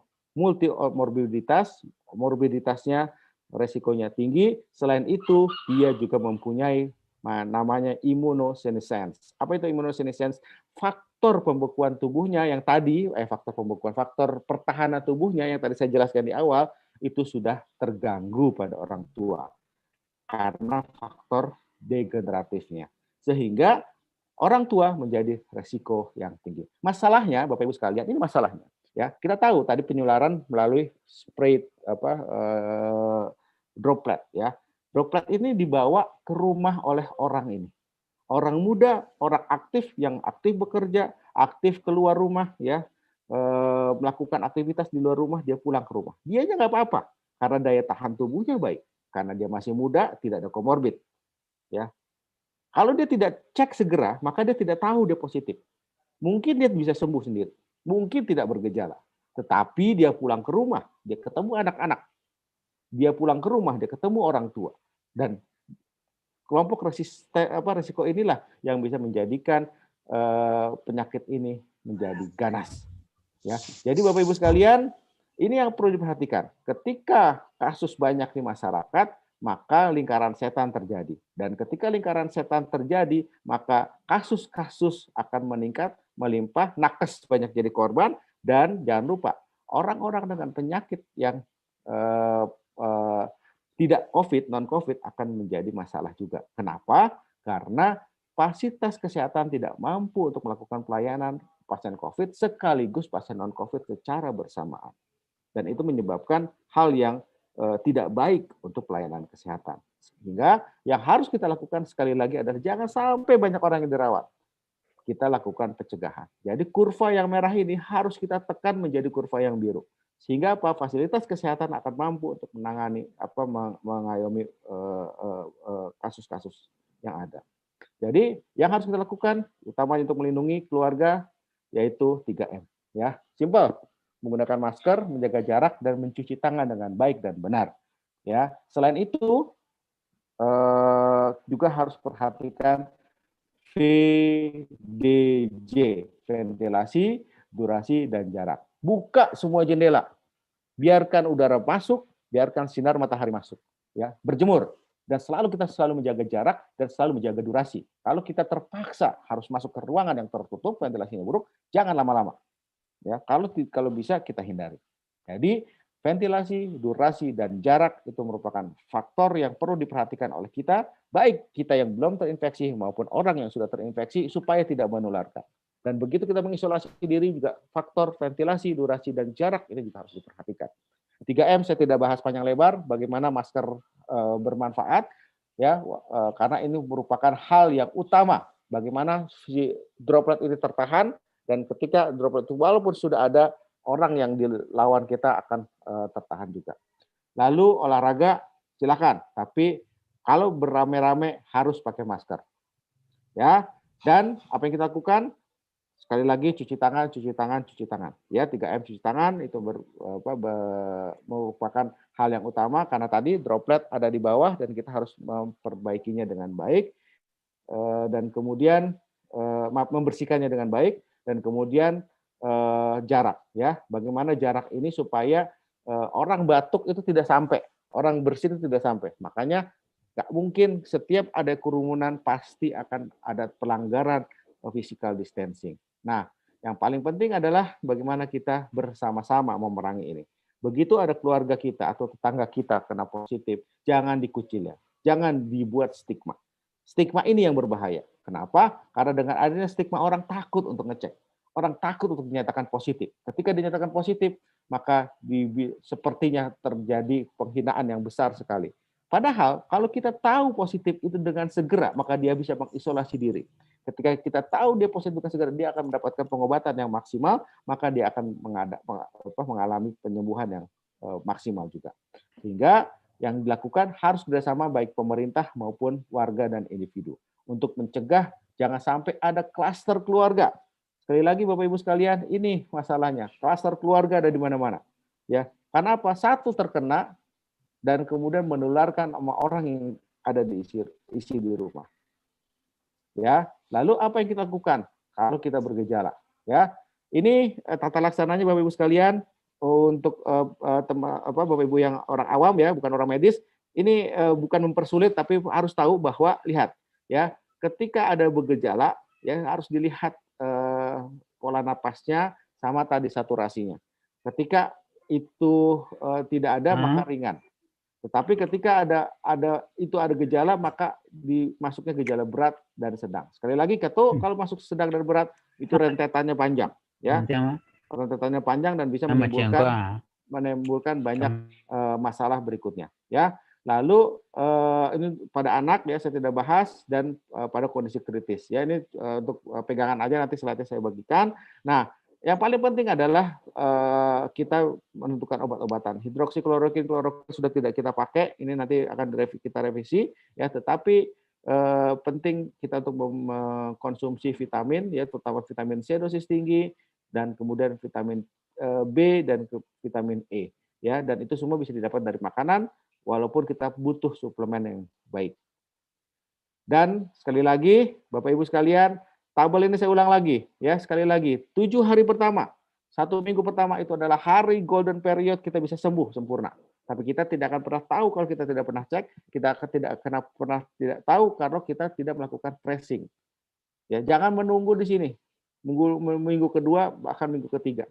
morbiditasnya resikonya tinggi. Selain itu, dia juga mempunyai namanya immunosenescence. Apa itu immunosenescence? Faktor pembekuan tubuhnya yang tadi, faktor pertahanan tubuhnya yang tadi saya jelaskan di awal, itu sudah terganggu pada orang tua karena faktor degeneratifnya. Sehingga orang tua menjadi resiko yang tinggi. Masalahnya, Bapak Ibu sekalian, ini masalahnya. Ya, kita tahu tadi penularan melalui spray droplet, ya. Droplet ini dibawa ke rumah oleh orang ini. Orang muda, orang aktif yang aktif bekerja, aktif keluar rumah, ya, melakukan aktivitas di luar rumah, dia pulang ke rumah. Dianya nggak apa-apa karena daya tahan tubuhnya baik, karena dia masih muda, tidak ada komorbid, ya. Kalau dia tidak cek segera, maka dia tidak tahu dia positif. Mungkin dia bisa sembuh sendiri, mungkin tidak bergejala, tetapi dia pulang ke rumah, dia ketemu anak-anak, dia pulang ke rumah, dia ketemu orang tua, dan kelompok risiko inilah yang bisa menjadikan penyakit ini menjadi ganas. Ya, jadi Bapak Ibu sekalian, ini yang perlu diperhatikan. Ketika kasus banyak di masyarakat, maka lingkaran setan terjadi. Dan ketika lingkaran setan terjadi, maka kasus-kasus akan meningkat, melimpah, nakes banyak jadi korban, dan jangan lupa, orang-orang dengan penyakit yang tidak COVID, non-COVID akan menjadi masalah juga. Kenapa? Karena fasilitas kesehatan tidak mampu untuk melakukan pelayanan pasien COVID sekaligus pasien non-COVID secara bersamaan. Dan itu menyebabkan hal yang tidak baik untuk pelayanan kesehatan. Sehingga yang harus kita lakukan sekali lagi adalah jangan sampai banyak orang yang dirawat. Kita lakukan pencegahan. Jadi kurva yang merah ini harus kita tekan menjadi kurva yang biru. Sehingga apa? Fasilitas kesehatan akan mampu untuk menangani mengayomi kasus-kasus yang ada. Jadi yang harus kita lakukan utamanya untuk melindungi keluarga yaitu 3M, ya. Simple. Menggunakan masker, menjaga jarak dan mencuci tangan dengan baik dan benar. Ya. Selain itu juga harus perhatikan VDJ, ventilasi, durasi dan jarak. Buka semua jendela. Biarkan udara masuk, biarkan sinar matahari masuk, ya. Berjemur. Dan kita selalu menjaga jarak dan selalu menjaga durasi. Kalau kita terpaksa harus masuk ke ruangan yang tertutup, ventilasinya buruk, jangan lama-lama. Ya, kalau bisa kita hindari. Jadi ventilasi, durasi, dan jarak itu merupakan faktor yang perlu diperhatikan oleh kita, baik kita yang belum terinfeksi maupun orang yang sudah terinfeksi supaya tidak menularkan. Dan begitu kita mengisolasi diri juga faktor ventilasi, durasi, dan jarak ini juga harus diperhatikan. 3M saya tidak bahas panjang lebar bagaimana masker bermanfaat ya karena ini merupakan hal yang utama bagaimana si droplet ini tertahan dan ketika droplet itu walaupun sudah ada orang yang dilawan kita akan tertahan juga. Lalu olahraga silakan tapi kalau beramai-ramai harus pakai masker. Ya, dan apa yang kita lakukan? Sekali lagi cuci tangan, cuci tangan, cuci tangan. Ya, 3M cuci tangan itu merupakan hal yang utama karena tadi droplet ada di bawah dan kita harus memperbaikinya dengan baik dan kemudian membersihkannya dengan baik dan kemudian jarak ya. Bagaimana jarak ini supaya orang batuk itu tidak sampai, orang bersin itu tidak sampai. Makanya nggak mungkin setiap ada kerumunan pasti akan ada pelanggaran physical distancing. Nah, yang paling penting adalah bagaimana kita bersama-sama memerangi ini. Begitu ada keluarga kita atau tetangga kita kena positif, jangan dikucilkan, jangan dibuat stigma. Stigma ini yang berbahaya. Kenapa? Karena dengan adanya stigma orang takut untuk ngecek. Orang takut untuk dinyatakan positif. Ketika dinyatakan positif, maka sepertinya terjadi penghinaan yang besar sekali. Padahal kalau kita tahu positif itu dengan segera, maka dia bisa mengisolasi diri. Ketika kita tahu dia positif dengan segera, dia akan mendapatkan pengobatan yang maksimal, maka dia akan mengalami penyembuhan yang maksimal juga. Sehingga yang dilakukan harus bersama baik pemerintah maupun warga dan individu. Untuk mencegah jangan sampai ada klaster keluarga. Sekali lagi Bapak Ibu sekalian, ini masalahnya. Klaster keluarga ada di mana-mana. Ya, karena apa? Satu terkena dan kemudian menularkan sama orang yang ada di isi di rumah. Ya, lalu apa yang kita lakukan kalau kita bergejala? Ya, ini tata laksananya Bapak Ibu sekalian untuk Bapak Ibu yang orang awam ya, bukan orang medis. Ini bukan mempersulit, tapi harus tahu bahwa lihat ya, ketika ada bergejala ya harus dilihat pola napasnya sama tadi saturasinya. Ketika itu tidak ada maka ringan. Tetapi ketika ada gejala maka dimasuknya gejala berat dan sedang. Sekali lagi kalau masuk sedang dan berat itu rentetannya panjang ya. Rentetannya panjang dan bisa menimbulkan banyak masalah berikutnya ya. Lalu ini pada anak ya saya tidak bahas dan pada kondisi kritis ya ini untuk pegangan aja nanti slide-nya saya bagikan. Nah, yang paling penting adalah kita menentukan obat-obatan. Hidroksikloroquine, kloroquine sudah tidak kita pakai, ini nanti akan kita revisi ya, tetapi penting kita untuk mengkonsumsi vitamin ya, terutama vitamin C dosis tinggi dan kemudian vitamin B dan vitamin E ya, dan itu semua bisa didapat dari makanan walaupun kita butuh suplemen yang baik. Dan sekali lagi, Bapak Ibu sekalian, tabel ini saya ulang lagi, ya sekali lagi, 7 hari pertama, 1 minggu pertama itu adalah hari golden period kita bisa sembuh sempurna. Tapi kita tidak akan pernah tahu kalau kita tidak pernah cek, kita akan tidak tahu kalau kita tidak melakukan tracing. Ya, jangan menunggu di sini, minggu kedua bahkan minggu ketiga.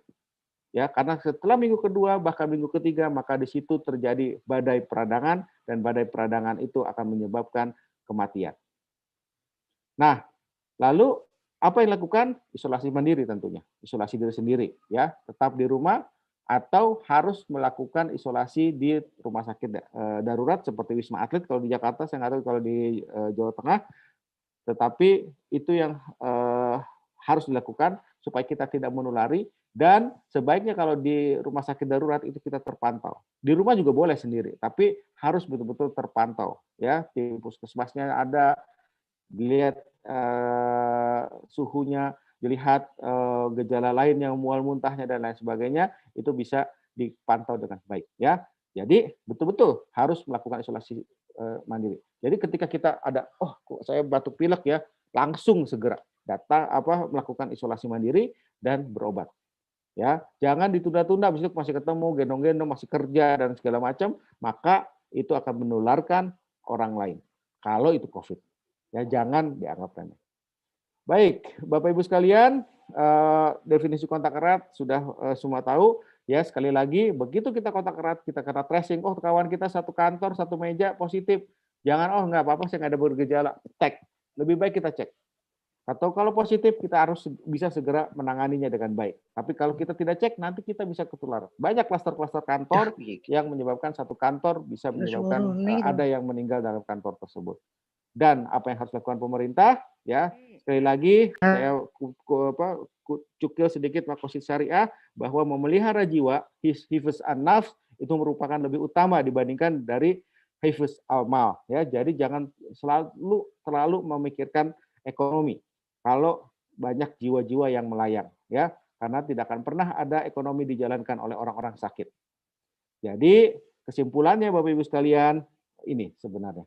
Ya, karena setelah minggu kedua bahkan minggu ketiga maka di situ terjadi badai peradangan dan badai peradangan itu akan menyebabkan kematian. Nah, lalu apa yang dilakukan? Isolasi mandiri tentunya, isolasi diri sendiri, ya, tetap di rumah atau harus melakukan isolasi di rumah sakit darurat seperti Wisma Atlet kalau di Jakarta, saya nggak tahu kalau di Jawa Tengah, tetapi itu yang harus dilakukan supaya kita tidak menulari. Dan sebaiknya kalau di rumah sakit darurat itu kita terpantau. Di rumah juga boleh sendiri, tapi harus betul-betul terpantau, ya, tim puskesmasnya ada, dilihat suhunya, dilihat gejala lain yang mual muntahnya dan lain sebagainya, itu bisa dipantau dengan baik, ya. Jadi betul-betul harus melakukan isolasi mandiri. Jadi ketika kita ada, oh kok saya batuk pilek ya, langsung segera melakukan isolasi mandiri dan berobat. Ya, jangan ditunda-tunda, besok masih ketemu, gendong-gendong, masih kerja dan segala macam, maka itu akan menularkan orang lain. Kalau itu COVID. Ya, jangan dianggap remeh. Baik, Bapak Ibu sekalian, definisi kontak erat sudah semua tahu. Ya, sekali lagi, begitu kita kontak erat, kita kena tracing, oh kawan kita satu kantor, satu meja positif. Jangan, oh nggak apa-apa, saya nggak ada bergejala. Cek, lebih baik kita cek. Atau kalau positif, kita harus bisa segera menanganinya dengan baik. Tapi kalau kita tidak cek, nanti kita bisa ketularan. Banyak klaster-klaster kantor yang menyebabkan satu kantor bisa menyebabkan ada yang meninggal dalam kantor tersebut. Dan apa yang harus dilakukan pemerintah, ya sekali lagi saya cukil sedikit makosid syariah bahwa memelihara jiwa, hifz an-nafs, itu merupakan lebih utama dibandingkan dari hifz al-mal. Ya, jadi jangan terlalu memikirkan ekonomi. Kalau banyak jiwa-jiwa yang melayang, ya, karena tidak akan pernah ada ekonomi dijalankan oleh orang-orang sakit. Jadi kesimpulannya Bapak Ibu sekalian ini sebenarnya,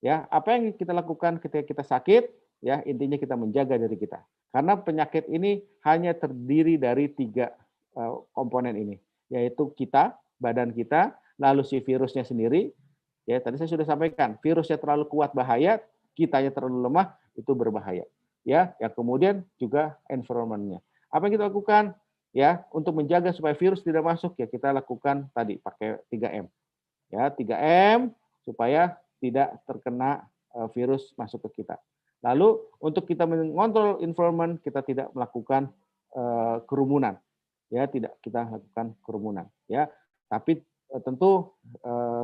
ya, apa yang kita lakukan ketika kita sakit, ya, intinya kita menjaga diri kita. Karena penyakit ini hanya terdiri dari 3 komponen ini, yaitu kita, badan kita, lalu si virusnya sendiri. Ya, tadi saya sudah sampaikan, virusnya terlalu kuat bahaya, kitanya terlalu lemah itu berbahaya. Ya, yang kemudian juga environment-nya. Apa yang kita lakukan? Ya, untuk menjaga supaya virus tidak masuk, ya kita lakukan tadi pakai 3M. Ya, 3M supaya tidak terkena virus masuk ke kita. Lalu untuk kita mengontrol environment, kita tidak melakukan kerumunan. Ya, tidak kita lakukan kerumunan, ya. Tapi tentu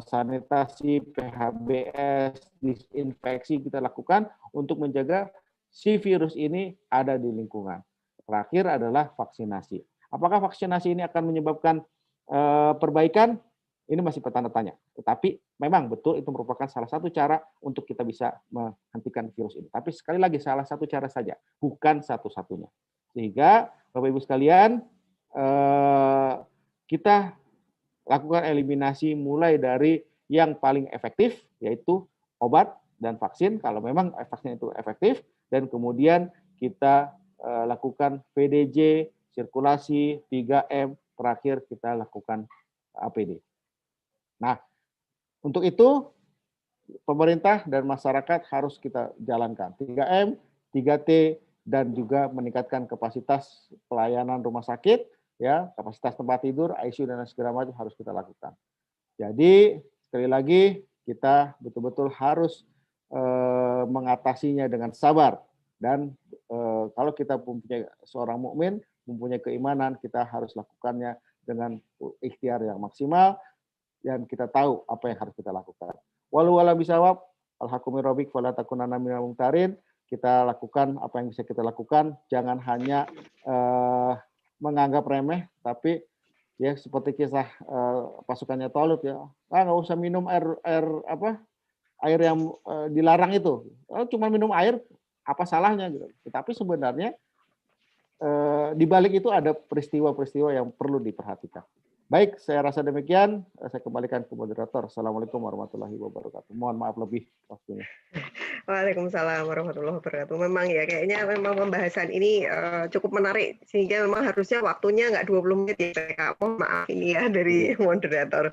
sanitasi, PHBS, disinfeksi kita lakukan untuk menjaga si virus ini ada di lingkungan. Terakhir adalah vaksinasi. Apakah vaksinasi ini akan menyebabkan perbaikan? Ini masih bertanda tanya. Tetapi memang betul itu merupakan salah satu cara untuk kita bisa menghentikan virus ini. Tapi sekali lagi salah satu cara saja, bukan satu-satunya. Sehingga Bapak Ibu sekalian, kita lakukan eliminasi mulai dari yang paling efektif, yaitu obat dan vaksin, kalau memang vaksin itu efektif, dan kemudian kita lakukan PDJ, sirkulasi, 3M, terakhir kita lakukan APD. Nah, untuk itu pemerintah dan masyarakat harus kita jalankan 3M, 3T, dan juga meningkatkan kapasitas pelayanan rumah sakit, ya, kapasitas tempat tidur, ICU dan segala macam harus kita lakukan. Jadi sekali lagi kita betul-betul harus mengatasinya dengan sabar, dan kalau kita mempunyai seorang mukmin, mempunyai keimanan, kita harus lakukannya dengan ikhtiar yang maksimal dan kita tahu apa yang harus kita lakukan. Walau alam bisawab, alhaqu min rabbik fala takunanna minal mumtarin. Kita lakukan apa yang bisa kita lakukan, jangan hanya menganggap remeh, tapi ya seperti kisah pasukannya Talut, ya, nggak usah minum air yang dilarang itu, cuma minum air, apa salahnya gitu. Tetapi sebenarnya di balik itu ada peristiwa-peristiwa yang perlu diperhatikan. Baik, saya rasa demikian. Saya kembalikan ke moderator. Assalamualaikum warahmatullahi wabarakatuh. Mohon maaf lebih waktunya. Waalaikumsalam warahmatullahi wabarakatuh. Memang ya, kayaknya memang pembahasan ini cukup menarik, sehingga memang harusnya waktunya nggak 20 menit ya, Kak. Mohon maaf ini ya dari moderator.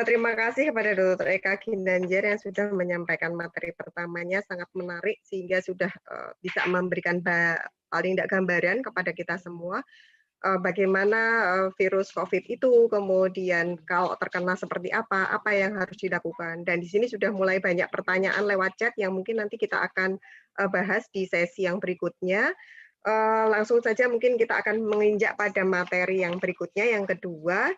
Terima kasih kepada Dr. Eka Ginanjar yang sudah menyampaikan materi pertamanya, sangat menarik, sehingga sudah bisa memberikan paling tidak gambaran kepada kita semua bagaimana virus COVID itu, kemudian kalau terkena seperti apa yang harus dilakukan. Dan di sini sudah mulai banyak pertanyaan lewat chat yang mungkin nanti kita akan bahas di sesi yang berikutnya. Langsung saja mungkin kita akan menginjak pada materi yang berikutnya, yang kedua.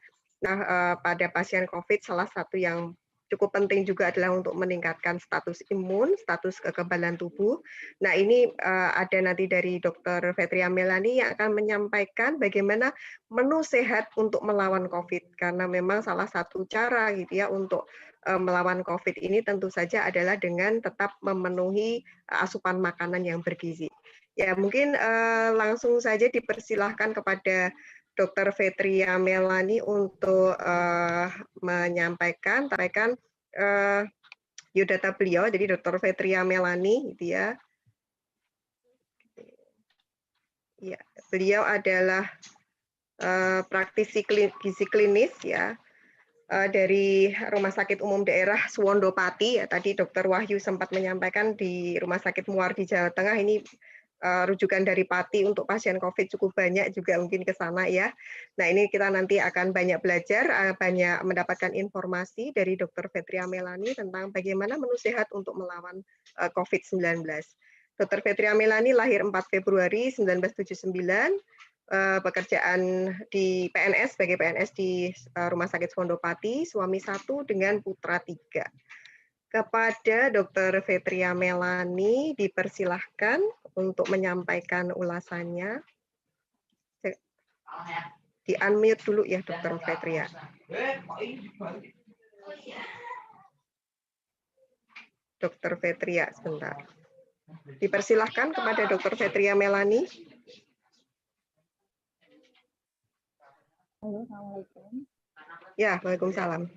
Nah, pada pasien COVID salah satu yang cukup penting juga adalah untuk meningkatkan status imun, status kekebalan tubuh. Nah, ini ada nanti dari Dr. Fetria Melani yang akan menyampaikan bagaimana menu sehat untuk melawan COVID. Karena memang salah satu cara gitu ya untuk melawan COVID ini tentu saja adalah dengan tetap memenuhi asupan makanan yang bergizi. Ya, mungkin langsung saja dipersilahkan kepada Dr. Fetria Melani untuk menyampaikan biodata beliau, jadi Dr. Fetria Melani, gitu ya. Ya, beliau adalah praktisi gizi klinis ya dari Rumah Sakit Umum Daerah Suwondopati. Ya, tadi Dr. Wahyu sempat menyampaikan di Rumah Sakit Muar di Jawa Tengah ini rujukan dari Pati untuk pasien COVID cukup banyak juga mungkin ke sana ya. Nah, ini kita nanti akan banyak belajar, banyak mendapatkan informasi dari Dr. Fetria Melani tentang bagaimana menu sehat untuk melawan COVID-19. Dr. Fetria Melani lahir 4 Februari 1979, pekerjaan di PNS sebagai PNS di Rumah Sakit Suwondopati, suami 1 dengan putra 3. Kepada Dr. Fetria Melani dipersilahkan untuk menyampaikan ulasannya. Di unmute dulu ya Dr. Fetria. Dr. Fetria sebentar. Dipersilahkan kepada Dr. Fetria Melani. Halo, Assalamualaikum. Ya, Waalaikumsalam.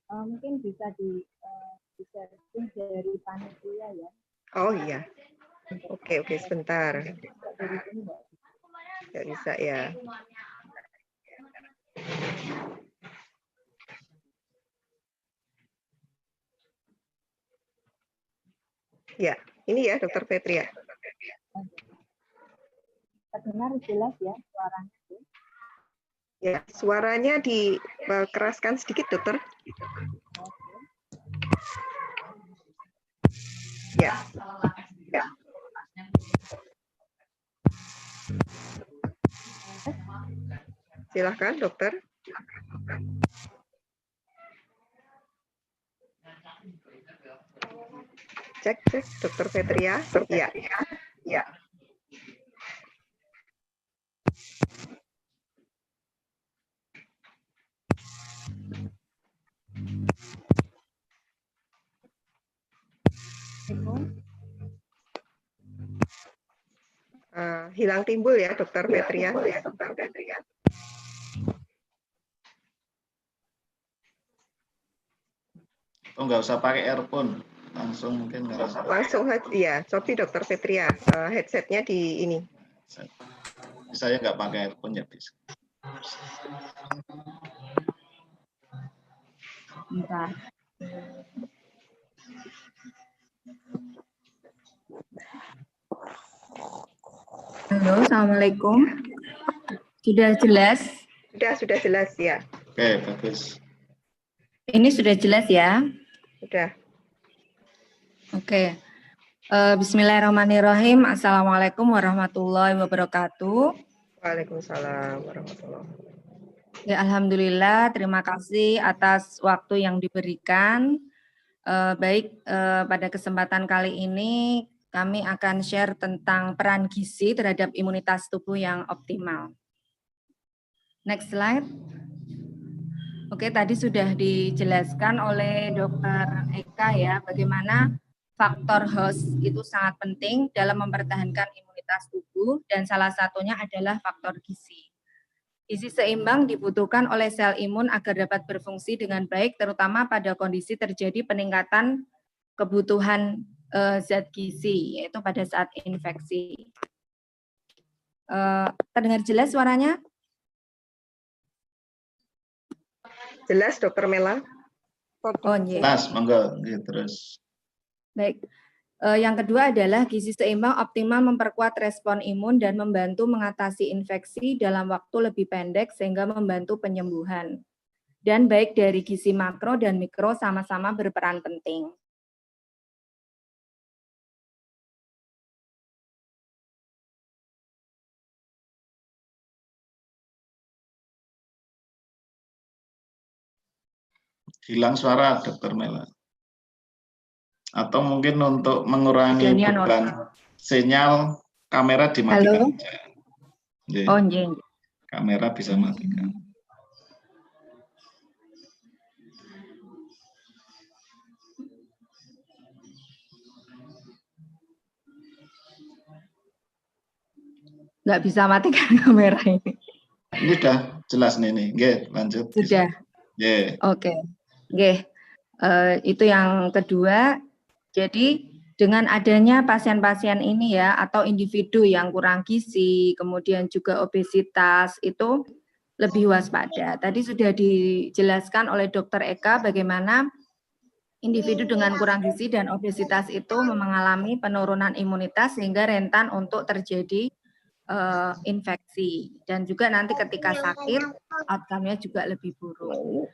Mungkin bisa di-sharing dari panitia ya. Oh iya. Oke, sebentar. Dari sini, Mbak. Nggak bisa ya. Ya, ini ya Dr. Fetria. Terdengar jelas ya suaranya? Ya, suaranya dikeraskan sedikit, Dokter. Ya. Silakan, Dokter. Cek, Dr. Fetria. Ya. Hilang timbul ya, Dr. Fetria. Oh, nggak usah pakai earphone, langsung mungkin nggak usah. Langsung ya, coba Dr. Fetria, headsetnya di ini. Saya nggak pakai earphone ya bisa. Bentar. Halo, Assalamualaikum. Sudah jelas? Sudah jelas ya. Oke, bagus. Ini sudah jelas ya? Sudah. Oke. Bismillahirrahmanirrahim. Assalamualaikum warahmatullahi wabarakatuh. Waalaikumsalam warahmatullahi wabarakatuh. Ya, alhamdulillah, terima kasih atas waktu yang diberikan. Pada kesempatan kali ini kami akan share tentang peran gizi terhadap imunitas tubuh yang optimal. Next slide. Oke, tadi sudah dijelaskan oleh Dr. Eka ya, bagaimana faktor host itu sangat penting dalam mempertahankan imunitas tubuh dan salah satunya adalah faktor gizi. Gizi seimbang dibutuhkan oleh sel imun agar dapat berfungsi dengan baik, terutama pada kondisi terjadi peningkatan kebutuhan zat gizi, yaitu pada saat infeksi. Terdengar jelas suaranya? Jelas, Dokter Mela? Oh, iya. Jelas, monggo terus. Baik. Yang kedua adalah gizi seimbang optimal memperkuat respon imun dan membantu mengatasi infeksi dalam waktu lebih pendek sehingga membantu penyembuhan. Dan baik dari gizi makro dan mikro sama-sama berperan penting. Hilang suara Dokter Mela. Atau mungkin untuk mengurangi beban sinyal kamera dimatikan. Halo? Oh, iya. Kamera bisa matikan. Nggak bisa matikan kamera ini. Ini sudah jelas nih. Nggih, lanjut. Sudah. Oke. Nggih. Itu yang kedua. Jadi dengan adanya pasien-pasien ini ya, atau individu yang kurang gizi, kemudian juga obesitas, itu lebih waspada. Tadi sudah dijelaskan oleh Dr. Eka bagaimana individu dengan kurang gizi dan obesitas itu mengalami penurunan imunitas sehingga rentan untuk terjadi infeksi. Dan juga nanti ketika sakit, outcome-nya juga lebih buruk.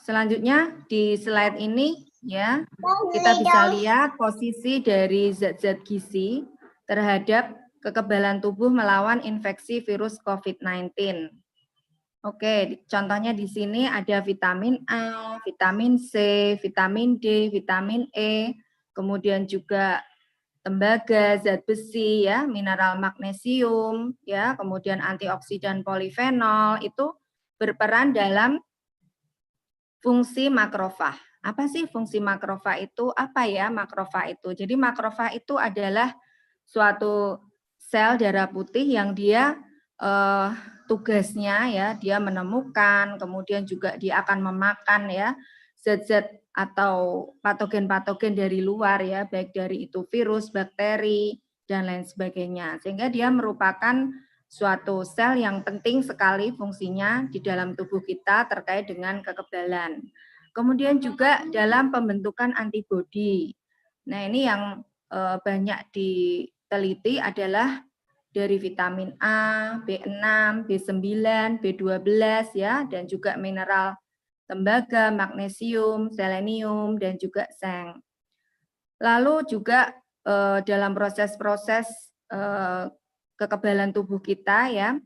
Selanjutnya di slide ini ya, kita bisa lihat posisi dari zat-zat gizi terhadap kekebalan tubuh melawan infeksi virus COVID-19. Oke, contohnya di sini ada vitamin A, vitamin C, vitamin D, vitamin E, kemudian juga tembaga, zat besi ya, mineral magnesium ya, kemudian antioksidan polifenol itu berperan dalam fungsi makrofag. Apa sih fungsi makrofag itu? Apa ya makrofag itu? Jadi makrofag itu adalah suatu sel darah putih yang dia tugasnya ya, dia menemukan, kemudian juga dia akan memakan ya zat-zat atau patogen-patogen dari luar ya, baik dari itu virus, bakteri dan lain sebagainya. Sehingga dia merupakan suatu sel yang penting sekali fungsinya di dalam tubuh kita terkait dengan kekebalan. Kemudian juga dalam pembentukan antibodi. Nah, ini yang banyak diteliti adalah dari vitamin A, B6, B9, B12 ya, dan juga mineral tembaga, magnesium, selenium, dan juga seng. Lalu juga dalam proses-proses kekebalan tubuh kita ya,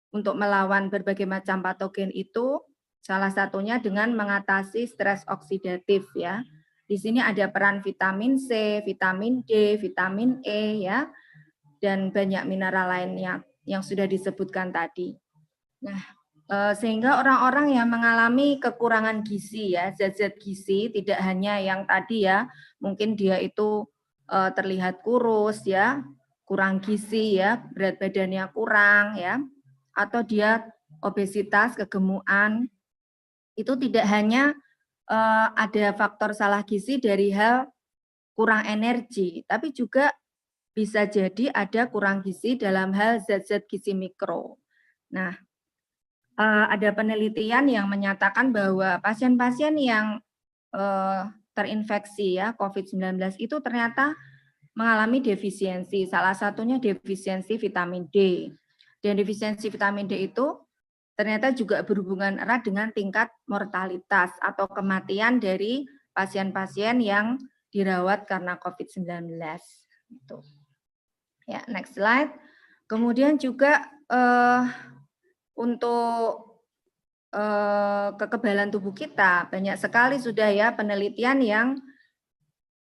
untuk melawan berbagai macam patogen itu, salah satunya dengan mengatasi stres oksidatif ya. Di sini ada peran vitamin C, vitamin D, vitamin E ya, dan banyak mineral lainnya yang sudah disebutkan tadi. Nah, sehingga orang-orang yang mengalami kekurangan gizi ya, zat-zat gizi tidak hanya yang tadi ya, mungkin dia itu terlihat kurus ya, kurang gizi ya, berat badannya kurang ya, atau dia obesitas, kegemukan, itu tidak hanya ada faktor salah gizi dari hal kurang energi, tapi juga bisa jadi ada kurang gizi dalam hal zat-zat gizi mikro. Nah, ada penelitian yang menyatakan bahwa pasien-pasien yang terinfeksi ya COVID-19 itu ternyata mengalami defisiensi, salah satunya defisiensi vitamin D. Dan defisiensi vitamin D itu ternyata juga berhubungan erat dengan tingkat mortalitas atau kematian dari pasien-pasien yang dirawat karena COVID-19. Gitu. Ya, next slide. Kemudian juga untuk kekebalan tubuh kita, banyak sekali sudah ya penelitian yang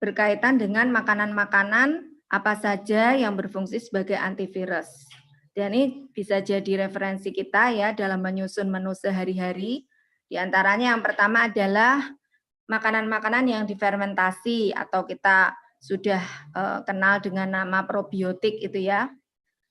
berkaitan dengan makanan-makanan apa saja yang berfungsi sebagai antivirus. Dan ini bisa jadi referensi kita ya dalam menyusun menu sehari-hari. Di antaranya yang pertama adalah makanan-makanan yang difermentasi atau kita sudah kenal dengan nama probiotik itu ya.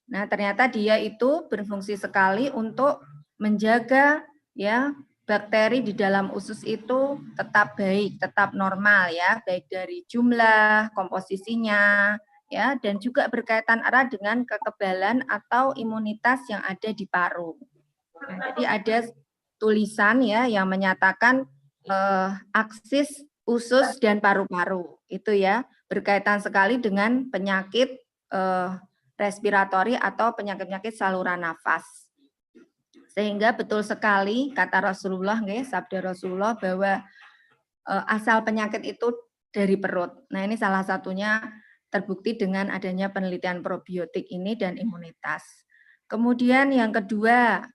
Nah, ternyata dia itu berfungsi sekali untuk menjaga ya bakteri di dalam usus itu tetap baik, tetap normal ya, baik dari jumlah, komposisinya, ya, dan juga berkaitan erat dengan kekebalan atau imunitas yang ada di paru. Nah, jadi ada tulisan ya yang menyatakan aksis usus dan paru-paru itu ya berkaitan sekali dengan penyakit respiratori atau penyakit-penyakit saluran nafas. Sehingga betul sekali kata Rasulullah, sabda Rasulullah bahwa asal penyakit itu dari perut. Nah, ini salah satunya terbukti dengan adanya penelitian probiotik ini dan imunitas. Kemudian yang kedua,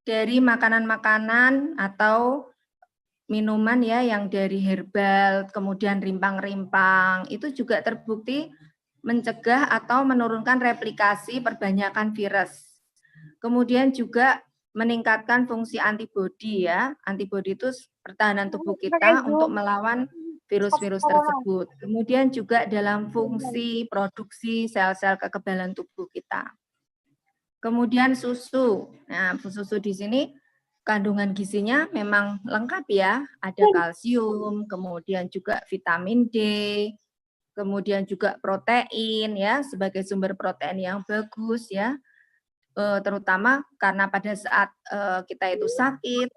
dari makanan-makanan atau minuman ya yang dari herbal, kemudian rimpang-rimpang, itu juga terbukti mencegah atau menurunkan replikasi perbanyakan virus. Kemudian juga meningkatkan fungsi antibodi ya. Antibodi itu pertahanan tubuh kita untuk melawan virus-virus tersebut. Kemudian juga dalam fungsi produksi sel-sel kekebalan tubuh kita. Kemudian susu. Nah, susu di sini kandungan gizinya memang lengkap ya. Ada kalsium, kemudian juga vitamin D, kemudian juga protein ya sebagai sumber protein yang bagus ya, terutama karena pada saat kita itu sakit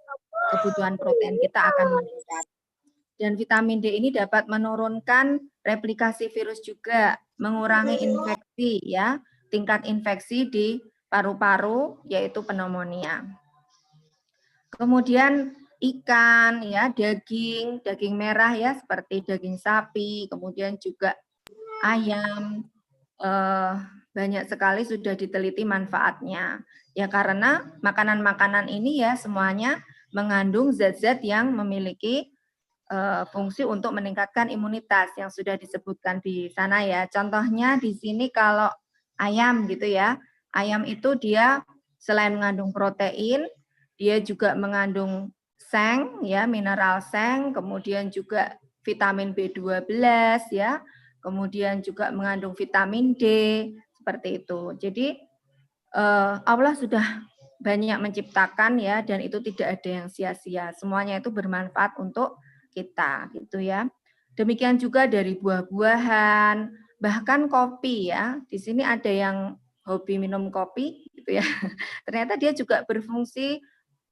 kebutuhan protein kita akan meningkat. Dan vitamin D ini dapat menurunkan replikasi virus juga, mengurangi infeksi ya, tingkat infeksi di paru-paru yaitu pneumonia. Kemudian ikan ya, daging merah ya seperti daging sapi, kemudian juga ayam, banyak sekali sudah diteliti manfaatnya. Ya karena makanan-makanan ini ya semuanya mengandung zat-zat yang memiliki fungsi untuk meningkatkan imunitas yang sudah disebutkan di sana ya. Contohnya di sini kalau ayam gitu ya. Ayam itu dia selain mengandung protein, dia juga mengandung seng ya, mineral seng, kemudian juga vitamin B12 ya. Kemudian juga mengandung vitamin D, seperti itu. Jadi Allah sudah banyak menciptakan ya, dan itu tidak ada yang sia-sia. Semuanya itu bermanfaat untuk kita, gitu ya. Demikian juga dari buah-buahan, bahkan kopi ya. Di sini ada yang hobi minum kopi, gitu ya. Ternyata dia juga berfungsi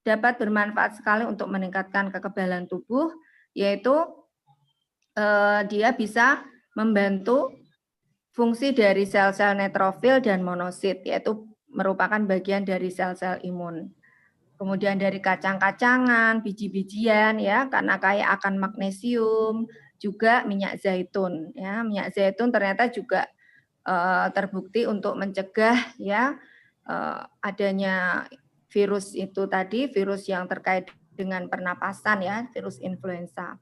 dapat bermanfaat sekali untuk meningkatkan kekebalan tubuh, yaitu dia bisa membantu fungsi dari sel-sel neutrofil dan monosit, yaitu merupakan bagian dari sel-sel imun. Kemudian dari kacang-kacangan, biji-bijian ya, karena kaya akan magnesium, juga minyak zaitun ya. Minyak zaitun ternyata juga terbukti untuk mencegah ya adanya virus itu tadi, virus yang terkait dengan pernapasan ya, virus influenza.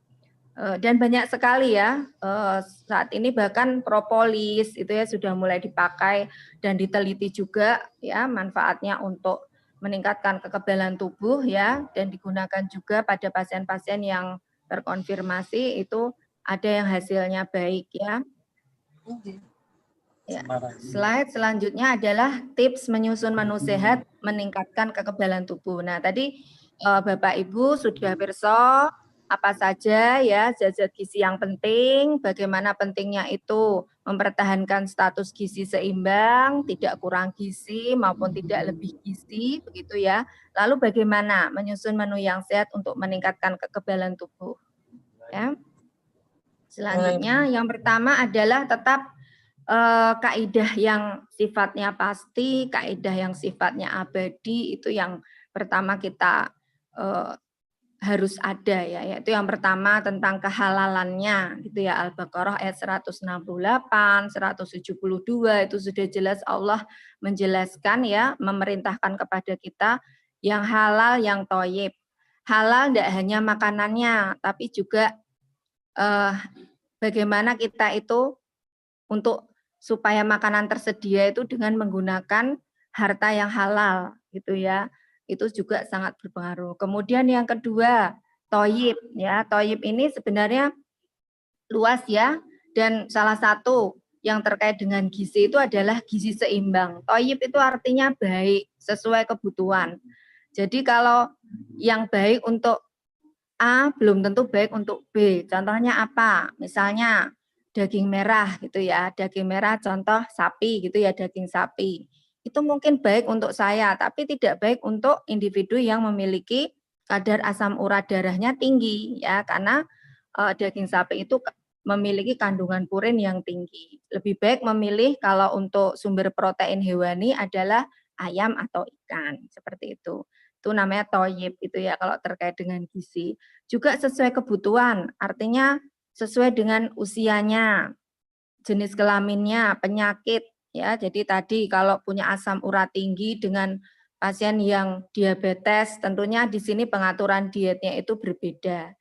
Dan banyak sekali ya, saat ini bahkan propolis itu ya sudah mulai dipakai dan diteliti juga ya manfaatnya untuk meningkatkan kekebalan tubuh ya, dan digunakan juga pada pasien-pasien yang terkonfirmasi itu ada yang hasilnya baik ya. Ya. Slide selanjutnya adalah tips menyusun menu sehat meningkatkan kekebalan tubuh. Nah, tadi Bapak Ibu sudah pirsa apa saja ya zat-zat gizi yang penting, bagaimana pentingnya itu mempertahankan status gizi seimbang, tidak kurang gizi maupun tidak lebih gizi, begitu ya. Lalu bagaimana menyusun menu yang sehat untuk meningkatkan kekebalan tubuh. Ya. Selanjutnya yang pertama adalah tetap kaidah yang sifatnya pasti, kaidah yang sifatnya abadi, itu yang pertama kita harus ada ya, yaitu yang pertama tentang kehalalannya gitu ya. Al-Baqarah ayat 168, 172 itu sudah jelas Allah menjelaskan ya, memerintahkan kepada kita yang halal, yang thayyib. Halal tidak hanya makanannya, tapi juga bagaimana kita itu untuk supaya makanan tersedia itu dengan menggunakan harta yang halal gitu ya. Itu juga sangat berpengaruh. Kemudian yang kedua, thayyib ya. Thayyib ini sebenarnya luas ya, dan salah satu yang terkait dengan gizi itu adalah gizi seimbang. Thayyib itu artinya baik, sesuai kebutuhan. Jadi kalau yang baik untuk A belum tentu baik untuk B. Contohnya apa? Misalnya daging merah gitu ya, daging merah contoh sapi gitu ya, daging sapi. Itu mungkin baik untuk saya, tapi tidak baik untuk individu yang memiliki kadar asam urat darahnya tinggi ya, karena daging sapi itu memiliki kandungan purin yang tinggi. Lebih baik memilih kalau untuk sumber protein hewani adalah ayam atau ikan, seperti itu. Itu namanya thayyib itu ya kalau terkait dengan gizi. Juga sesuai kebutuhan, artinya sesuai dengan usianya, jenis kelaminnya, penyakit ya. Jadi tadi kalau punya asam urat tinggi dengan pasien yang diabetes, tentunya di sini pengaturan dietnya itu berbeda.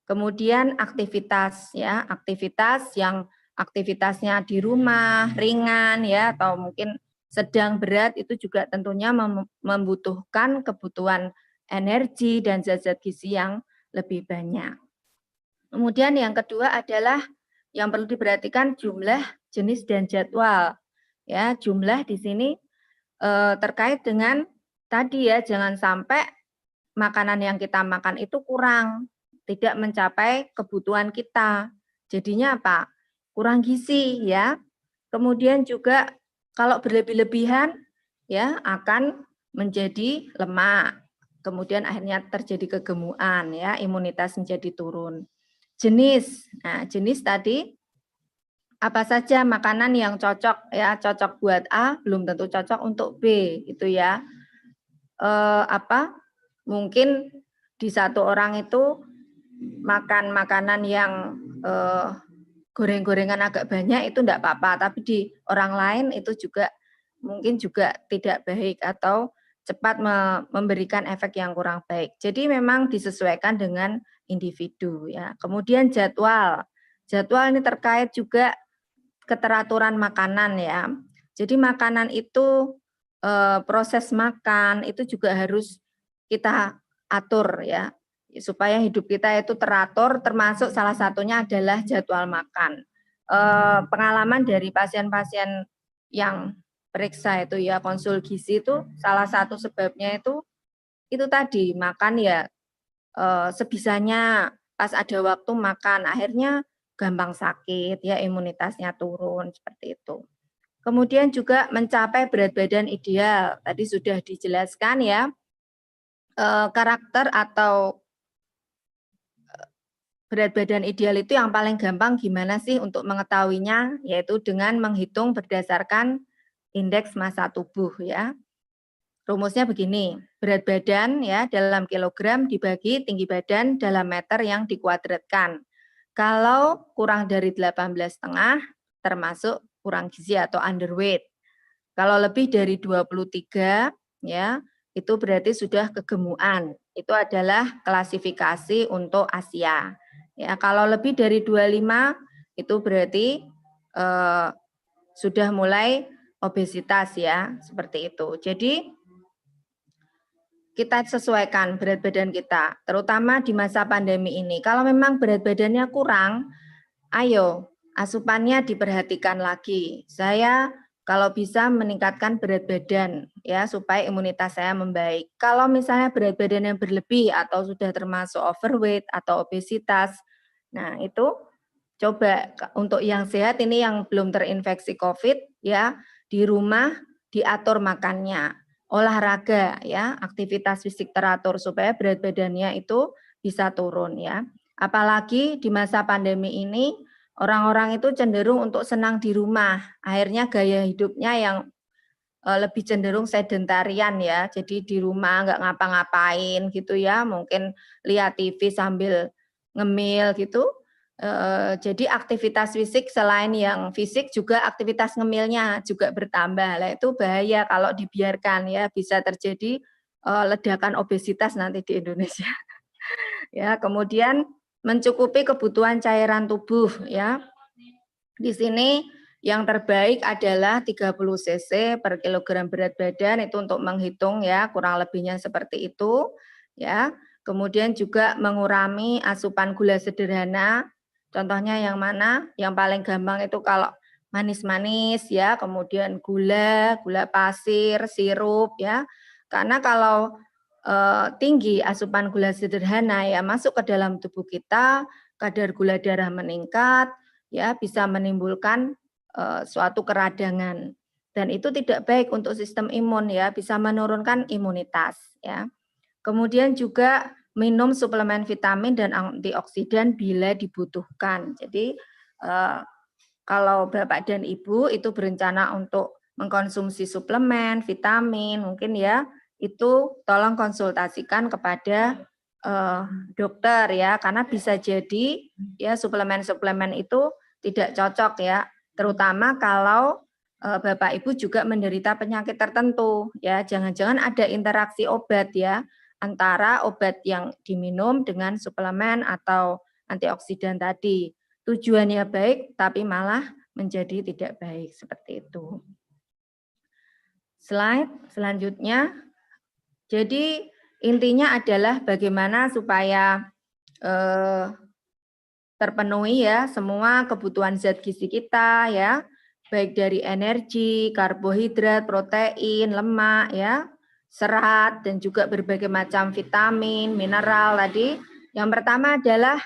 Kemudian aktivitas ya, aktivitas yang aktivitasnya di rumah, ringan ya, atau mungkin sedang berat itu juga tentunya membutuhkan kebutuhan energi dan zat-zat gizi yang lebih banyak. Kemudian yang kedua adalah yang perlu diperhatikan jumlah, jenis dan jadwal. Ya, jumlah di sini terkait dengan tadi ya, jangan sampai makanan yang kita makan itu kurang, tidak mencapai kebutuhan kita. Jadinya apa? Kurang gizi ya. Kemudian juga kalau berlebih-lebihan ya akan menjadi lemak. Kemudian akhirnya terjadi kegemukan ya, imunitas menjadi turun. Jenis. Nah, jenis tadi apa saja makanan yang cocok ya, cocok buat A belum tentu cocok untuk B gitu ya. Mungkin di satu orang itu makan makanan yang goreng-gorengan agak banyak itu enggak apa-apa, tapi di orang lain itu juga mungkin juga tidak baik atau cepat memberikan efek yang kurang baik. Jadi memang disesuaikan dengan individu ya. Kemudian jadwal. Jadwal ini terkait juga keteraturan makanan ya. Jadi makanan itu proses makan itu juga harus kita atur ya, supaya hidup kita itu teratur, termasuk salah satunya adalah jadwal makan. Pengalaman dari pasien-pasien yang periksa itu ya, konsul gizi itu salah satu sebabnya itu tadi makan ya sebisanya, pas ada waktu makan, akhirnya gampang sakit ya, imunitasnya turun seperti itu. Kemudian juga mencapai berat badan ideal. Tadi sudah dijelaskan ya, karakter atau berat badan ideal itu yang paling gampang gimana sih untuk mengetahuinya, yaitu dengan menghitung berdasarkan indeks massa tubuh ya. Rumusnya begini, berat badan ya dalam kilogram dibagi tinggi badan dalam meter yang dikuadratkan. Kalau kurang dari 18,5 termasuk kurang gizi atau underweight. Kalau lebih dari 23 ya, itu berarti sudah kegemukan. Itu adalah klasifikasi untuk Asia. Ya, kalau lebih dari 25 itu berarti sudah mulai obesitas ya, seperti itu. Jadi kita sesuaikan berat badan kita, terutama di masa pandemi ini. Kalau memang berat badannya kurang, ayo asupannya diperhatikan lagi. Saya kalau bisa meningkatkan berat badan ya supaya imunitas saya membaik. Kalau misalnya berat badan yang berlebih atau sudah termasuk overweight atau obesitas, nah itu coba untuk yang sehat ini yang belum terinfeksi COVID ya, di rumah diatur makannya, olahraga ya, aktivitas fisik teratur supaya berat badannya itu bisa turun ya. Apalagi di masa pandemi ini orang-orang itu cenderung untuk senang di rumah, akhirnya gaya hidupnya yang lebih cenderung sedentarian ya, jadi di rumah nggak ngapa-ngapain gitu ya, mungkin lihat TV sambil ngemil gitu. Jadi aktivitas fisik selain yang fisik juga aktivitas ngemilnya juga bertambah. Lah itu bahaya kalau dibiarkan ya, bisa terjadi ledakan obesitas nanti di Indonesia. Ya, kemudian mencukupi kebutuhan cairan tubuh ya. Di sini yang terbaik adalah 30 cc per kilogram berat badan, itu untuk menghitung ya, kurang lebihnya seperti itu ya. Kemudian juga mengurangi asupan gula sederhana. Contohnya yang mana? Yang paling gampang itu kalau manis-manis ya, kemudian gula, gula pasir, sirup ya. Karena kalau tinggi asupan gula sederhana ya masuk ke dalam tubuh kita, kadar gula darah meningkat ya, bisa menimbulkan suatu keradangan. Dan itu tidak baik untuk sistem imun ya, bisa menurunkan imunitas ya. Kemudian juga minum suplemen vitamin dan antioksidan bila dibutuhkan. Jadi kalau Bapak dan Ibu itu berencana untuk mengkonsumsi suplemen, vitamin, mungkin ya, itu tolong konsultasikan kepada dokter ya, karena bisa jadi ya suplemen-suplemen itu tidak cocok ya, terutama kalau Bapak Ibu juga menderita penyakit tertentu ya, jangan-jangan ada interaksi obat ya antara obat yang diminum dengan suplemen atau antioksidan tadi. Tujuannya baik tapi malah menjadi tidak baik seperti itu. Slide selanjutnya. Jadi intinya adalah bagaimana supaya terpenuhi ya semua kebutuhan zat gizi kita ya, baik dari energi, karbohidrat, protein, lemak ya, serat dan juga berbagai macam vitamin, mineral tadi. Yang pertama adalah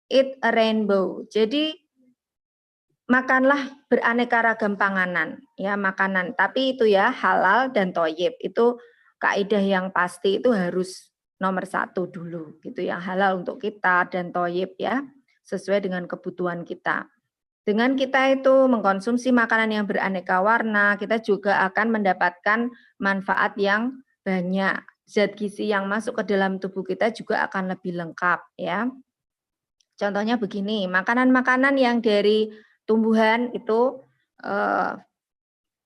eat a rainbow. Jadi makanlah beraneka ragam panganan ya, makanan. Tapi itu ya halal dan thayyib. Itu kaidah yang pasti itu harus nomor 1 dulu gitu ya, halal untuk kita dan thayyib ya, sesuai dengan kebutuhan kita. Dengan kita itu mengkonsumsi makanan yang beraneka warna, kita juga akan mendapatkan manfaat yang banyak. Zat gizi yang masuk ke dalam tubuh kita juga akan lebih lengkap ya. Contohnya begini, makanan-makanan yang dari tumbuhan itu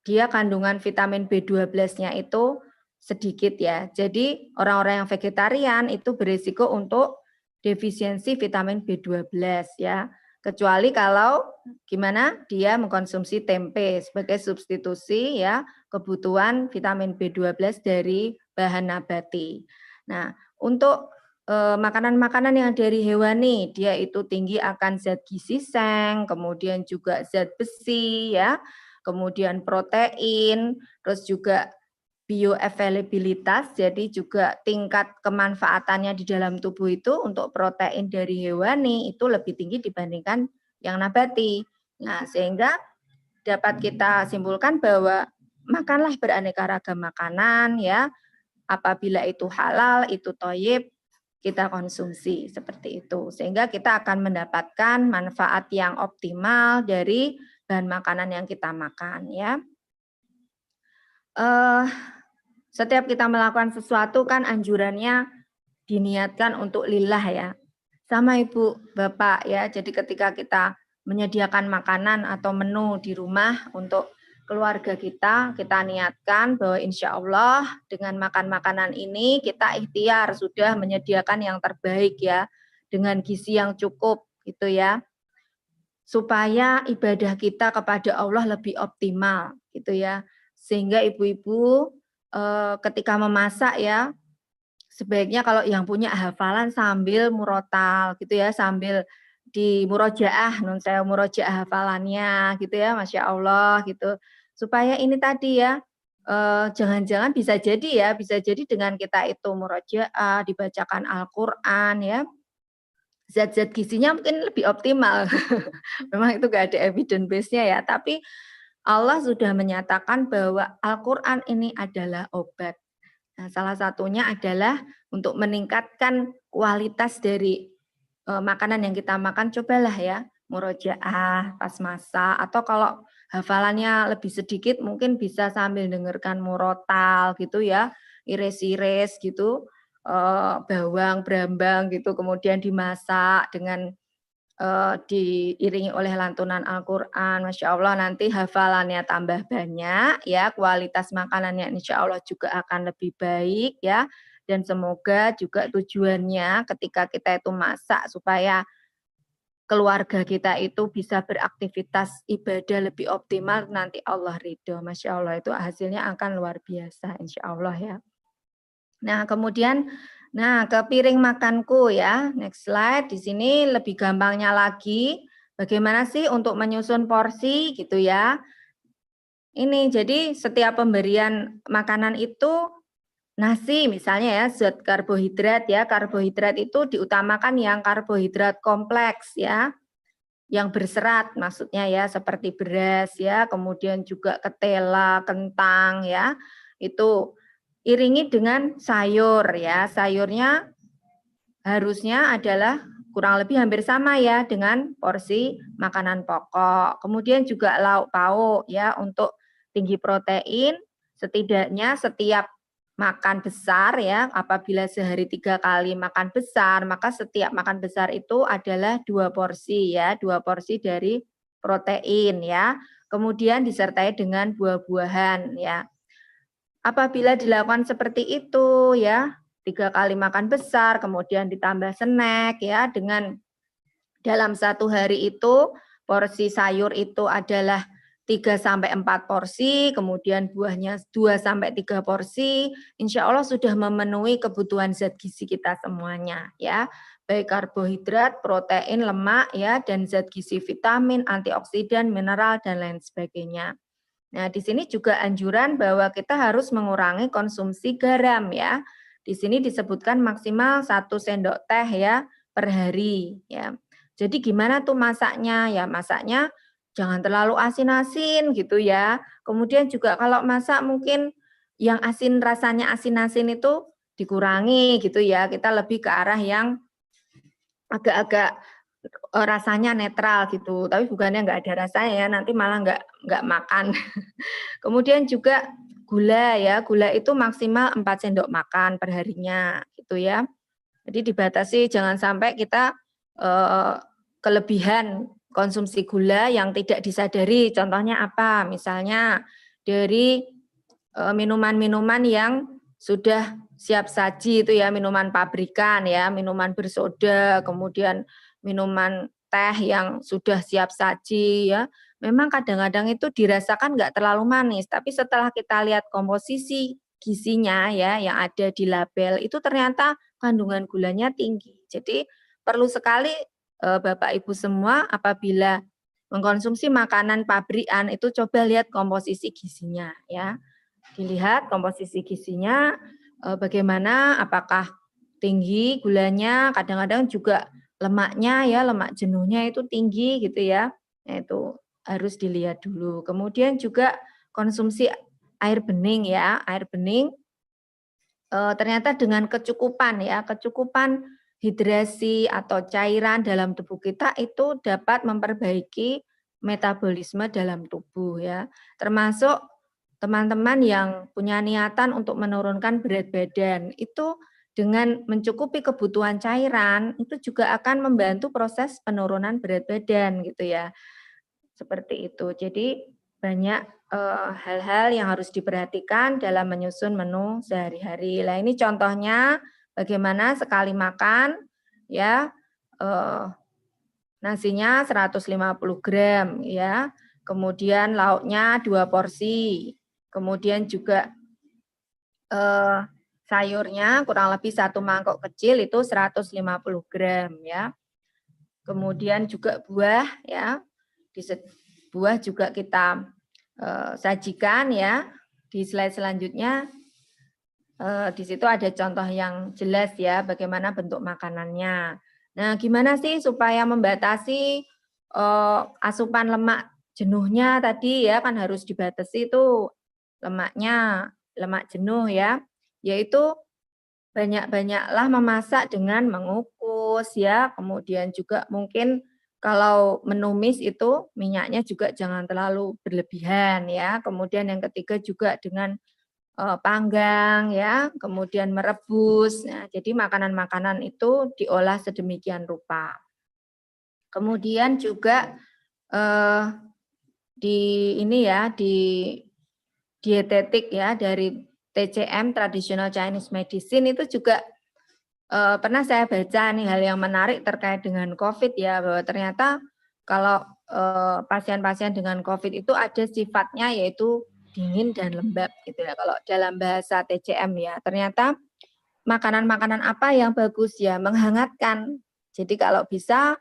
dia kandungan vitamin B12-nya itu sedikit ya. Jadi orang-orang yang vegetarian itu berisiko untuk defisiensi vitamin B12 ya. Kecuali kalau gimana dia mengkonsumsi tempe sebagai substitusi ya kebutuhan vitamin B12 dari bahan nabati. Nah, untuk makanan-makanan yang dari hewani dia itu tinggi akan zat gizi seng, kemudian juga zat besi ya, kemudian protein, terus juga bioavailabilitas, jadi juga tingkat kemanfaatannya di dalam tubuh itu untuk protein dari hewani itu lebih tinggi dibandingkan yang nabati. Nah, sehingga dapat kita simpulkan bahwa makanlah beraneka ragam makanan ya, apabila itu halal, itu thayyib, kita konsumsi seperti itu. Sehingga kita akan mendapatkan manfaat yang optimal dari bahan makanan yang kita makan ya. Setiap kita melakukan sesuatu kan anjurannya diniatkan untuk lillah ya. Sama Ibu, Bapak ya. Jadi ketika kita menyediakan makanan atau menu di rumah untuk keluarga kita niatkan bahwa insya Allah dengan makan makanan ini kita ikhtiar sudah menyediakan yang terbaik ya. Dengan gizi yang cukup gitu ya. Supaya ibadah kita kepada Allah lebih optimal gitu ya. Sehingga ibu-ibu ketika memasak ya, sebaiknya kalau yang punya hafalan sambil murotal gitu ya, sambil di murojaah, nun saya murojaah hafalannya gitu ya, Masya Allah gitu. Supaya ini tadi ya, jangan-jangan bisa jadi dengan kita itu murojaah, dibacakan Al-Quran ya, zat-zat gizinya mungkin lebih optimal. Memang itu gak ada evidence base-nya ya, tapi Allah sudah menyatakan bahwa Al-Quran ini adalah obat. Nah, salah satunya adalah untuk meningkatkan kualitas dari makanan yang kita makan, cobalah ya, murojaah pas masak, atau kalau hafalannya lebih sedikit mungkin bisa sambil dengarkan murotal gitu ya, iris-iris gitu, bawang, brambang gitu, kemudian dimasak dengan diiringi oleh lantunan Al-Quran, Masya Allah nanti hafalannya tambah banyak ya, kualitas makanannya insya Allah juga akan lebih baik ya, dan semoga juga tujuannya ketika kita itu masak supaya keluarga kita itu bisa beraktivitas ibadah lebih optimal, nanti Allah ridho, Masya Allah itu hasilnya akan luar biasa insya Allah ya. Nah kemudian ke piring makanku ya, next slide. Di sini lebih gampangnya lagi, bagaimana sih untuk menyusun porsi gitu ya. Ini jadi setiap pemberian makanan itu nasi misalnya ya, zat karbohidrat ya, karbohidrat itu diutamakan yang karbohidrat kompleks ya, yang berserat maksudnya ya, seperti beras ya, kemudian juga ketela, kentang ya, itu iringi dengan sayur ya, sayurnya harusnya adalah kurang lebih hampir sama ya dengan porsi makanan pokok. Kemudian juga lauk pauk ya, untuk tinggi protein setidaknya setiap makan besar ya, apabila sehari 3 kali makan besar, maka setiap makan besar itu adalah 2 porsi ya, 2 porsi dari protein ya. Kemudian disertai dengan buah-buahan ya. Apabila dilakukan seperti itu ya, 3 kali makan besar, kemudian ditambah snack ya, dengan dalam 1 hari itu porsi sayur itu adalah 3-4 porsi, kemudian buahnya 2-3 porsi, insya Allah sudah memenuhi kebutuhan zat gizi kita semuanya ya, baik karbohidrat, protein, lemak ya, dan zat gizi vitamin, antioksidan, mineral, dan lain sebagainya. Nah, di sini juga anjuran bahwa kita harus mengurangi konsumsi garam ya. Di sini disebutkan maksimal 1 sendok teh ya per hari ya. Jadi gimana tuh masaknya? Ya masaknya jangan terlalu asin-asin gitu ya. Kemudian juga kalau masak mungkin yang asin, rasanya asin-asin itu dikurangi gitu ya. Kita lebih ke arah yang agak-agak rasanya netral gitu. Tapi bukannya nggak ada rasanya ya, nanti malah nggak makan. Kemudian juga gula ya, gula itu maksimal 4 sendok makan per harinya gitu ya. Jadi dibatasi jangan sampai kita kelebihan konsumsi gula yang tidak disadari. Contohnya apa? Misalnya dari minuman-minuman yang sudah siap saji itu ya, minuman pabrikan ya, minuman bersoda, kemudian minuman teh yang sudah siap saji ya. Memang kadang-kadang itu dirasakan nggak terlalu manis, tapi setelah kita lihat komposisi gizinya ya yang ada di label itu ternyata kandungan gulanya tinggi. Jadi perlu sekali Bapak Ibu semua apabila mengkonsumsi makanan pabrikan itu coba lihat komposisi gizinya ya. Dilihat komposisi gizinya bagaimana, apakah tinggi gulanya, kadang-kadang juga lemaknya ya, lemak jenuhnya itu tinggi gitu ya. Nah, itu harus dilihat dulu. Kemudian juga konsumsi air bening ya, air bening ternyata dengan kecukupan ya, kecukupan hidrasi atau cairan dalam tubuh kita itu dapat memperbaiki metabolisme dalam tubuh ya. Termasuk teman-teman yang punya niatan untuk menurunkan berat badan, itu dengan mencukupi kebutuhan cairan itu juga akan membantu proses penurunan berat badan gitu ya. Seperti itu. Jadi banyak hal-hal yang harus diperhatikan dalam menyusun menu sehari-hari. Nah, ini contohnya bagaimana sekali makan ya nasinya 150 gram ya. Kemudian lauknya 2 porsi. Kemudian juga sayurnya kurang lebih 1 mangkok kecil itu 150 gram ya. Kemudian juga buah ya. Buah juga kita sajikan ya. Di slide selanjutnya di situ ada contoh yang jelas ya bagaimana bentuk makanannya. Nah, gimana sih supaya membatasi asupan lemak jenuhnya tadi ya, kan harus dibatasi itu lemaknya, lemak jenuh ya. Yaitu banyak-banyaklah memasak dengan mengukus ya, kemudian juga mungkin kalau menumis itu minyaknya juga jangan terlalu berlebihan ya. Kemudian yang ketiga juga dengan panggang ya, kemudian merebus. Nah, jadi makanan-makanan itu diolah sedemikian rupa. Kemudian juga di ini ya, di dietetik ya dari TCM Traditional Chinese Medicine itu juga pernah saya baca nih hal yang menarik terkait dengan COVID ya, bahwa ternyata kalau pasien-pasien dengan COVID itu ada sifatnya yaitu dingin dan lembab gitu ya. Kalau dalam bahasa TCM ya, ternyata makanan-makanan apa yang bagus ya menghangatkan. Jadi kalau bisa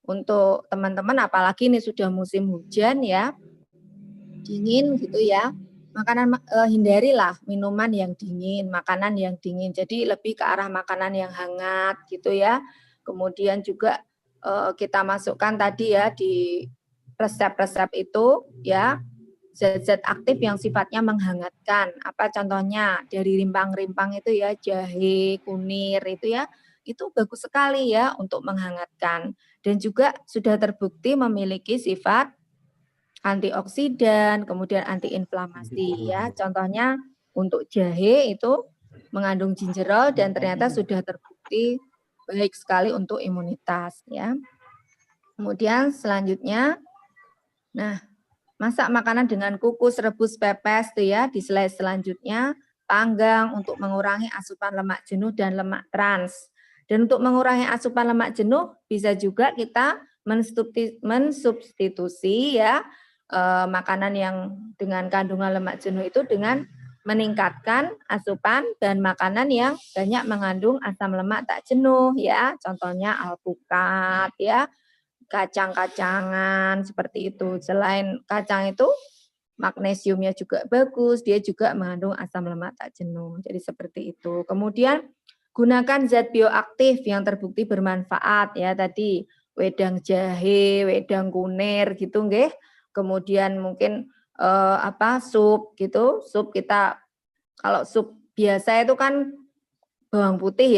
untuk teman-teman, apalagi ini sudah musim hujan ya, dingin gitu ya, hindarilah minuman yang dingin, makanan yang dingin. Jadi lebih ke arah makanan yang hangat gitu ya. Kemudian juga kita masukkan tadi ya di resep-resep itu ya, zat-zat aktif yang sifatnya menghangatkan. Apa contohnya? Dari rimpang-rimpang itu ya, jahe, kunir itu ya, itu bagus sekali ya untuk menghangatkan. Dan juga sudah terbukti memiliki sifat antioksidan, kemudian antiinflamasi ya. Contohnya untuk jahe itu mengandung gingerol dan ternyata sudah terbukti baik sekali untuk imunitas ya. Kemudian selanjutnya, nah, masak makanan dengan kukus, rebus, pepes tuh ya, di slide selanjutnya, panggang untuk mengurangi asupan lemak jenuh dan lemak trans. Dan untuk mengurangi asupan lemak jenuh bisa juga kita mensubstitusi ya makanan yang dengan kandungan lemak jenuh itu dengan meningkatkan asupan dan makanan yang banyak mengandung asam lemak tak jenuh ya. Contohnya alpukat ya, kacang-kacangan seperti itu. Selain kacang itu magnesiumnya juga bagus, dia juga mengandung asam lemak tak jenuh. Jadi seperti itu. Kemudian gunakan zat bioaktif yang terbukti bermanfaat ya tadi, wedang jahe, wedang kunir gitu nggih. Kemudian mungkin sup gitu. Sup kita kalau sup biasa itu kan bawang putih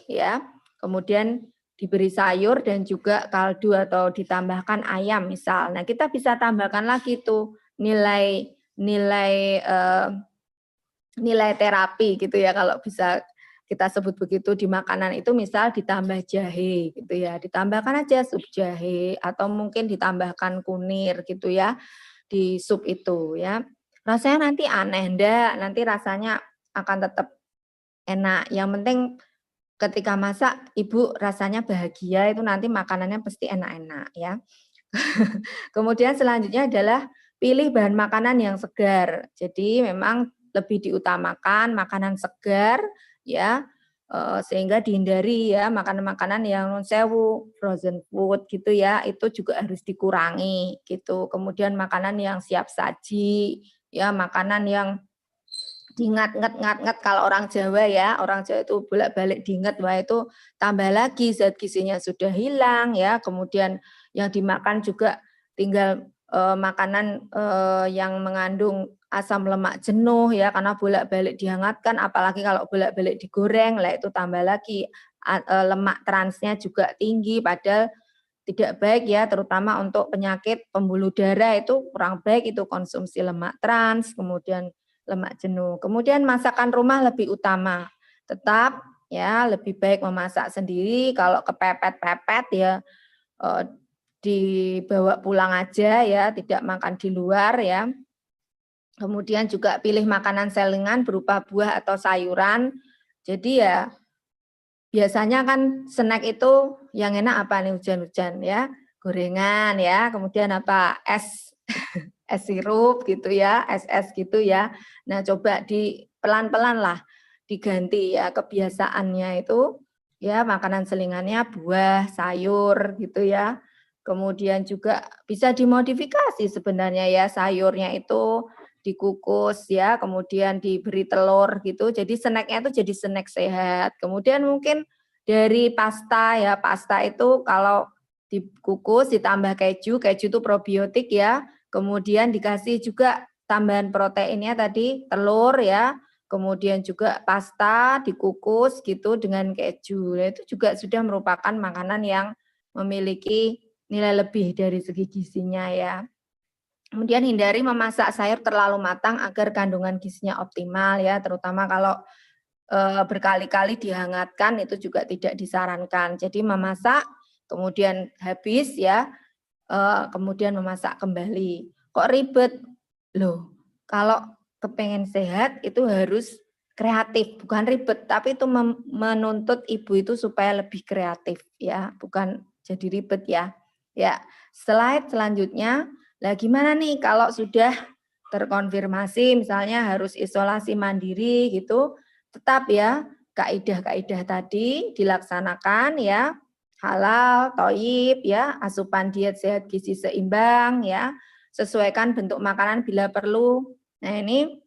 ya. Kemudian diberi sayur dan juga kaldu atau ditambahkan ayam misal. Nah, kita bisa tambahkan lagi tuh nilai terapi gitu ya kalau bisa kita sebut begitu di makanan itu, misal ditambah jahe gitu ya. Ditambahkan aja sup jahe atau mungkin ditambahkan kunir gitu ya di sup itu ya. Rasanya nanti aneh enggak, nanti rasanya akan tetap enak. Yang penting ketika masak, Ibu rasanya bahagia, itu nanti makanannya pasti enak-enak ya. Kemudian selanjutnya adalah pilih bahan makanan yang segar. Jadi memang lebih diutamakan makanan segar ya, sehingga dihindari ya makanan-makanan yang non sewu, frozen food gitu ya, itu juga harus dikurangi gitu. Kemudian makanan yang siap saji ya, makanan yang diingat-ngat kalau orang Jawa ya, orang Jawa itu bolak-balik diingat, wah itu tambah lagi zat gizinya sudah hilang ya, kemudian yang dimakan juga tinggal makanan yang mengandung asam lemak jenuh ya, karena bolak-balik dihangatkan, apalagi kalau bolak-balik digoreng, lah itu tambah lagi lemak transnya juga tinggi, padahal tidak baik ya, terutama untuk penyakit pembuluh darah itu kurang baik itu konsumsi lemak trans, kemudian lemak jenuh. Kemudian masakan rumah lebih utama. Tetap ya lebih baik memasak sendiri, kalau kepepet-pepet ya dibawa pulang aja ya, tidak makan di luar ya. Kemudian juga pilih makanan selingan berupa buah atau sayuran. Jadi ya biasanya kan snack itu yang enak apa nih hujan-hujan ya? Gorengan ya, kemudian apa? Es sirup gitu ya, es gitu ya. Nah, coba di pelan-pelan lah diganti ya kebiasaannya itu ya, makanan selingannya buah, sayur gitu ya. Kemudian juga bisa dimodifikasi sebenarnya ya, sayurnya itu dikukus ya, kemudian diberi telur gitu. Jadi snacknya itu jadi snack sehat. Kemudian mungkin dari pasta ya, pasta itu kalau dikukus ditambah keju itu probiotik ya. Kemudian dikasih juga tambahan proteinnya tadi telur ya, kemudian juga pasta dikukus gitu dengan keju. Nah, itu juga sudah merupakan makanan yang memiliki nilai lebih dari segi gizinya ya. Kemudian hindari memasak sayur terlalu matang agar kandungan gizinya optimal ya, terutama kalau berkali-kali dihangatkan itu juga tidak disarankan. Jadi memasak kemudian habis ya, kemudian memasak kembali. Kok ribet? Loh, kalau kepengen sehat itu harus kreatif, bukan ribet, tapi itu menuntut ibu itu supaya lebih kreatif ya, bukan jadi ribet ya. Ya, slide selanjutnya. Lah gimana nih kalau sudah terkonfirmasi misalnya harus isolasi mandiri gitu, tetap ya kaidah-kaidah tadi dilaksanakan ya. halal, thayyib ya, asupan diet sehat gizi seimbang ya, sesuaikan bentuk makanan bila perlu. Nah, ini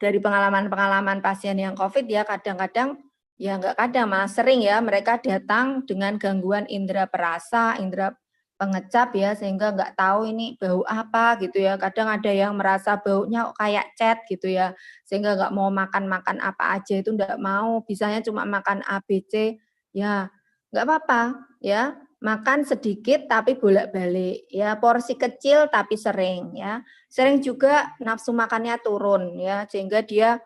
dari pengalaman-pengalaman pasien yang COVID ya, kadang-kadang ya nggak kadang, malah sering ya mereka datang dengan gangguan indera perasa, indera pengecap ya, sehingga nggak tahu ini bau apa gitu ya. Kadang ada yang merasa baunya kayak cat gitu ya, sehingga nggak mau makan apa aja itu nggak mau, bisanya cuma makan A, B, C, ya nggak apa-apa ya, makan sedikit tapi bolak-balik ya, porsi kecil tapi sering ya. Sering juga nafsu makannya turun ya, sehingga dia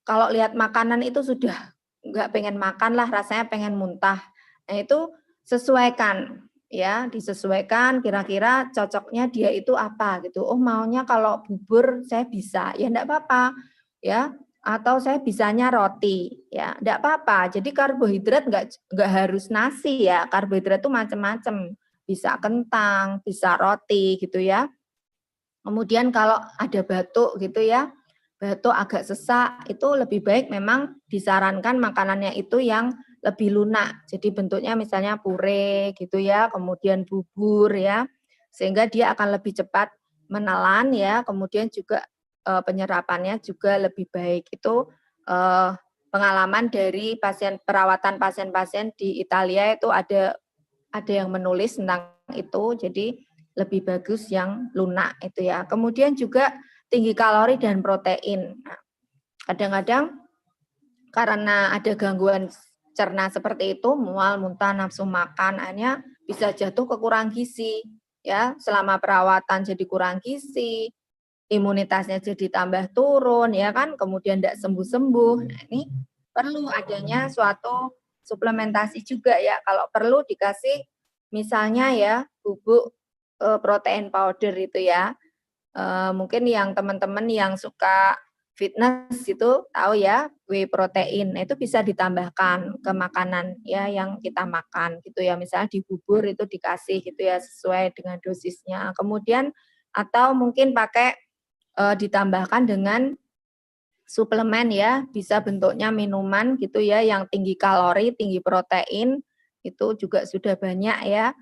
kalau lihat makanan itu sudah nggak pengen makan lah, rasanya pengen muntah. Nah itu sesuaikan ya, disesuaikan kira-kira cocoknya dia itu apa gitu. Oh maunya kalau bubur saya bisa, ya enggak apa-apa ya. Atau saya bisanya roti, ya enggak apa-apa. Jadi karbohidrat enggak harus nasi ya, karbohidrat itu macam-macam. Bisa kentang, bisa roti gitu ya. Kemudian kalau ada batuk gitu ya, batuk agak sesak, itu lebih baik memang disarankan makanannya itu yang lebih lunak. Jadi bentuknya misalnya puree gitu ya, kemudian bubur ya, sehingga dia akan lebih cepat menelan ya, kemudian juga penyerapannya juga lebih baik. Itu pengalaman dari perawatan pasien-pasien di Italia itu ada yang menulis tentang itu, jadi lebih bagus yang lunak itu ya. Kemudian juga tinggi kalori dan protein. Nah, kadang-kadang karena ada gangguan cerna seperti itu, mual, muntah, nafsu makan, akhirnya bisa jatuh ke kurang gizi. Ya, selama perawatan jadi kurang gizi, imunitasnya jadi tambah turun, ya kan, kemudian tidak sembuh-sembuh. Nah, ini perlu adanya suatu suplementasi juga ya. Kalau perlu dikasih misalnya ya bubuk protein powder itu ya. Mungkin yang teman-teman yang suka fitness itu tahu ya, whey protein itu bisa ditambahkan ke makanan ya yang kita makan gitu ya. Misalnya di bubur itu dikasih gitu ya sesuai dengan dosisnya. Kemudian atau mungkin pakai ditambahkan dengan suplemen ya, bisa bentuknya minuman gitu ya yang tinggi kalori, tinggi protein, itu juga sudah banyak ya.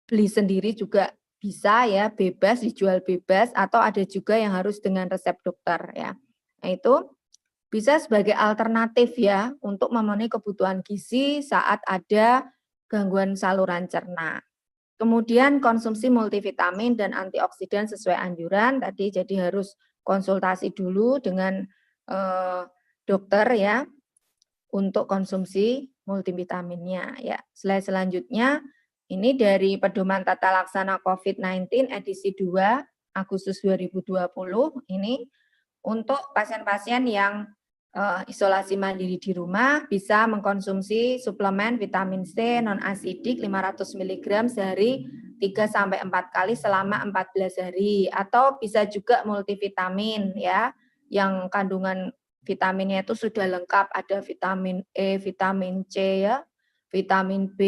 Beli sendiri juga bisa ya, bebas, dijual bebas, atau ada juga yang harus dengan resep dokter ya. Nah itu bisa sebagai alternatif ya untuk memenuhi kebutuhan gizi saat ada gangguan saluran cerna. Kemudian konsumsi multivitamin dan antioksidan sesuai anjuran tadi, jadi harus konsultasi dulu dengan dokter ya untuk konsumsi multivitaminnya ya. Selanjutnya ini dari Pedoman Tata Laksana COVID-19 edisi 2 Agustus 2020 ini untuk pasien-pasien yang isolasi mandiri di rumah bisa mengkonsumsi suplemen vitamin C non-asidik 500 mg sehari 3-4 kali selama 14 hari. Atau bisa juga multivitamin ya, yang kandungan vitaminnya itu sudah lengkap, ada vitamin E, vitamin C ya, vitamin B,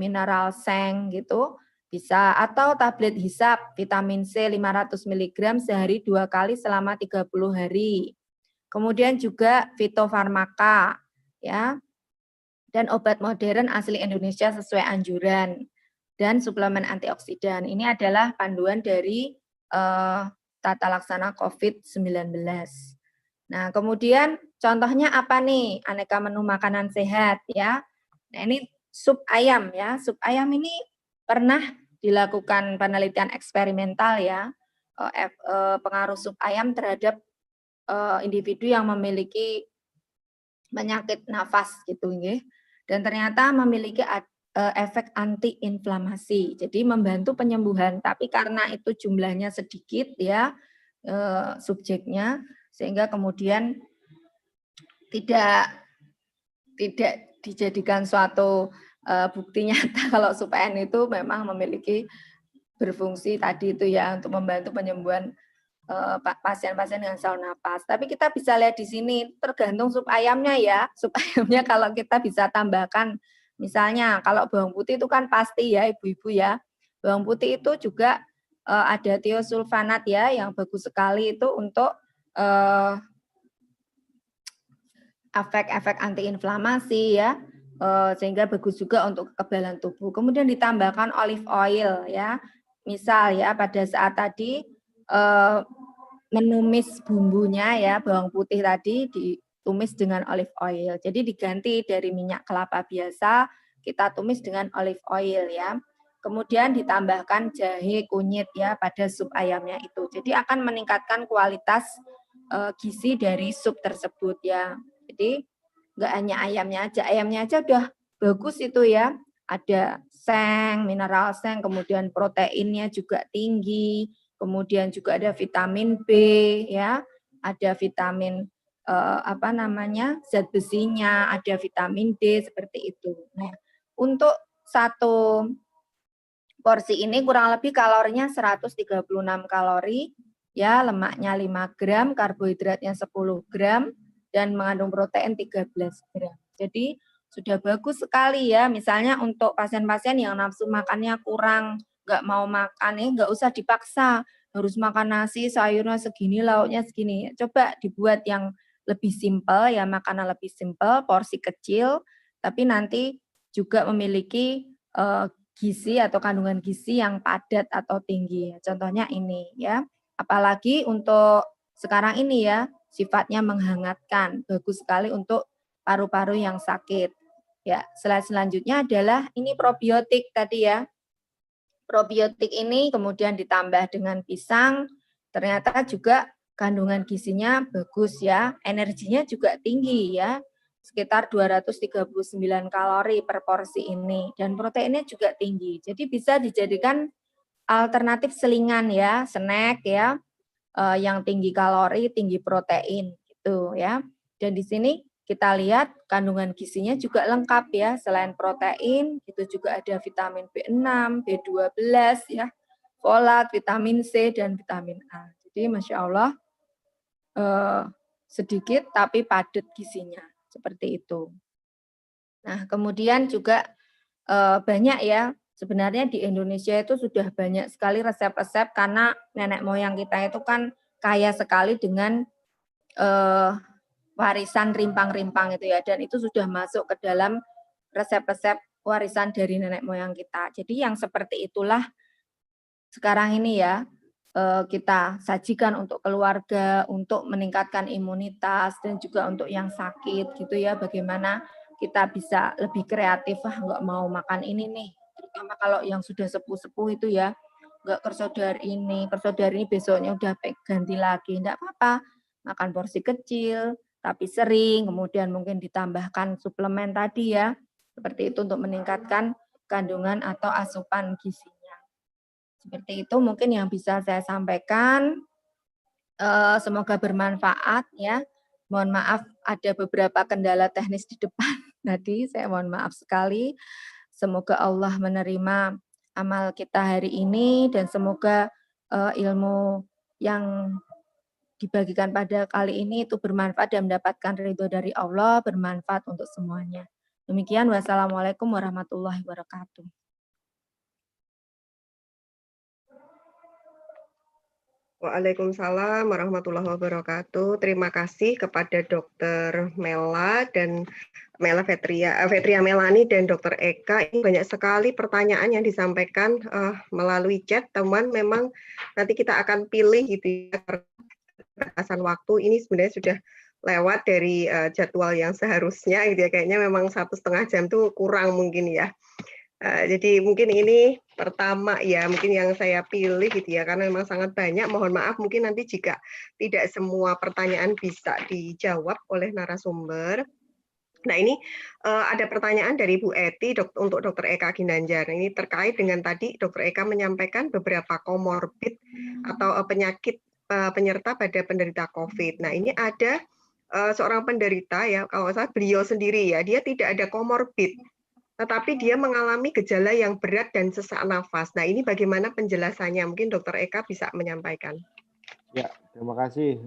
mineral seng gitu. Bisa, atau tablet hisap vitamin C 500 mg sehari 2 kali selama 30 hari. Kemudian juga fitofarmaka ya. Dan obat modern asli Indonesia sesuai anjuran dan suplemen antioksidan. Ini adalah panduan dari tata laksana COVID-19. Nah, kemudian contohnya apa nih? Aneka menu makanan sehat ya. Nah, ini sup ayam ya. Sup ayam ini pernah dilakukan penelitian eksperimental ya. Pengaruh sup ayam terhadap individu yang memiliki penyakit nafas gitu nggih. Dan ternyata memiliki efek anti-inflamasi. Jadi membantu penyembuhan, tapi karena itu jumlahnya sedikit ya subjeknya, sehingga kemudian tidak dijadikan suatu bukti nyata kalau sup ayam itu memang memiliki berfungsi tadi itu ya untuk membantu penyembuhan pasien-pasien dengan saluran napas. Tapi kita bisa lihat di sini tergantung sup ayamnya ya. Sup ayamnya kalau kita bisa tambahkan misalnya kalau bawang putih itu kan pasti ya ibu-ibu ya. Bawang putih itu juga ada tiosulfanat ya yang bagus sekali itu untuk efek-efek antiinflamasi ya, sehingga bagus juga untuk kekebalan tubuh. Kemudian ditambahkan olive oil ya, misal ya pada saat tadi menumis bumbunya ya, bawang putih tadi ditumis dengan olive oil. Jadi diganti dari minyak kelapa biasa, kita tumis dengan olive oil ya. Kemudian ditambahkan jahe kunyit ya pada sup ayamnya itu. Jadi akan meningkatkan kualitas gizi dari sup tersebut ya. Jadi nggak hanya ayamnya aja udah bagus itu ya. Ada seng, mineral seng, kemudian proteinnya juga tinggi, kemudian juga ada vitamin B ya, ada vitamin zat besinya, ada vitamin D seperti itu. Nah, untuk satu porsi ini kurang lebih kalorinya 136 kalori, ya lemaknya 5 gram, karbohidratnya 10 gram, dan mengandung protein 13 gram. Jadi sudah bagus sekali ya, misalnya untuk pasien-pasien yang nafsu makannya kurang, nggak mau makan, nggak usah dipaksa, harus makan nasi, sayurnya segini, lauknya segini. Coba dibuat yang lebih simpel, ya makanan lebih simpel, porsi kecil, tapi nanti juga memiliki gizi atau kandungan gizi yang padat atau tinggi. Contohnya ini ya. Apalagi untuk sekarang ini ya, sifatnya menghangatkan. Bagus sekali untuk paru-paru yang sakit. Ya, selanjutnya adalah ini probiotik tadi ya. Probiotik ini kemudian ditambah dengan pisang, ternyata juga kandungan gizinya bagus ya. Energinya juga tinggi ya, sekitar 239 kalori per porsi ini, dan proteinnya juga tinggi. Jadi bisa dijadikan alternatif selingan ya, snack ya, yang tinggi kalori, tinggi protein gitu ya. Dan di sini kita lihat kandungan gizinya juga lengkap ya, selain protein itu juga ada vitamin B6, B12 ya, folat, vitamin C dan vitamin A. Jadi Masya Allah sedikit tapi padat gizinya. Seperti itu. Nah, kemudian juga banyak ya, sebenarnya di Indonesia itu sudah banyak sekali resep-resep karena nenek moyang kita itu kan kaya sekali dengan warisan rimpang-rimpang itu ya, dan itu sudah masuk ke dalam resep-resep warisan dari nenek moyang kita. Jadi yang seperti itulah sekarang ini ya, kita sajikan untuk keluarga, untuk meningkatkan imunitas, dan juga untuk yang sakit gitu ya, bagaimana kita bisa lebih kreatif, nggak mau makan ini nih, terutama kalau yang sudah sepuh-sepuh itu ya, nggak kersodari ini besoknya udah ganti lagi, enggak apa-apa, makan porsi kecil, tapi sering, kemudian mungkin ditambahkan suplemen tadi ya, seperti itu untuk meningkatkan kandungan atau asupan gizi. Seperti itu mungkin yang bisa saya sampaikan. Semoga bermanfaat ya. Mohon maaf ada beberapa kendala teknis di depan tadi, saya mohon maaf sekali. Semoga Allah menerima amal kita hari ini dan semoga ilmu yang dibagikan pada kali ini itu bermanfaat dan mendapatkan ridho dari Allah, bermanfaat untuk semuanya. Demikian, wassalamualaikum warahmatullahi wabarakatuh. Waalaikumsalam warahmatullahi wabarakatuh. Terima kasih kepada Dr. Mela dan Vetria Melani dan Dr. Eka. Ini banyak sekali pertanyaan yang disampaikan melalui chat. Teman, memang nanti kita akan pilih gitu ya, batasan waktu. Ini sebenarnya sudah lewat dari jadwal yang seharusnya gitu ya. Kayaknya memang 1,5 jam tuh kurang mungkin ya. Jadi mungkin ini pertama ya, mungkin yang saya pilih gitu ya, karena memang sangat banyak. Mohon maaf mungkin nanti jika tidak semua pertanyaan bisa dijawab oleh narasumber. Nah ini ada pertanyaan dari Bu Eti untuk Dr. Eka Ginanjar. Ini terkait dengan tadi Dr. Eka menyampaikan beberapa komorbid atau penyakit penyerta pada penderita COVID. Nah ini ada seorang penderita ya, kalau saya beliau sendiri ya, dia tidak ada komorbid, tetapi dia mengalami gejala yang berat dan sesak nafas. Nah, ini bagaimana penjelasannya? Mungkin Dr. Eka bisa menyampaikan. Ya, terima kasih.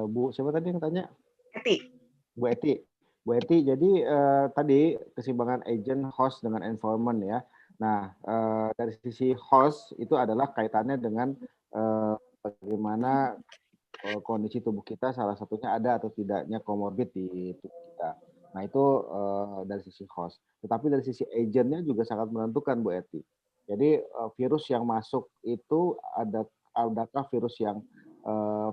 Bu, siapa tadi yang tanya? Eti. Bu Eti. Bu Eti, jadi tadi keseimbangan agent, host dengan environment ya. Nah, dari sisi host itu adalah kaitannya dengan bagaimana kondisi tubuh kita, salah satunya ada atau tidaknya komorbid di tubuh kita. Nah itu dari sisi host. Tetapi dari sisi agentnya juga sangat menentukan, Bu Eti. Jadi virus yang masuk itu adakah virus yang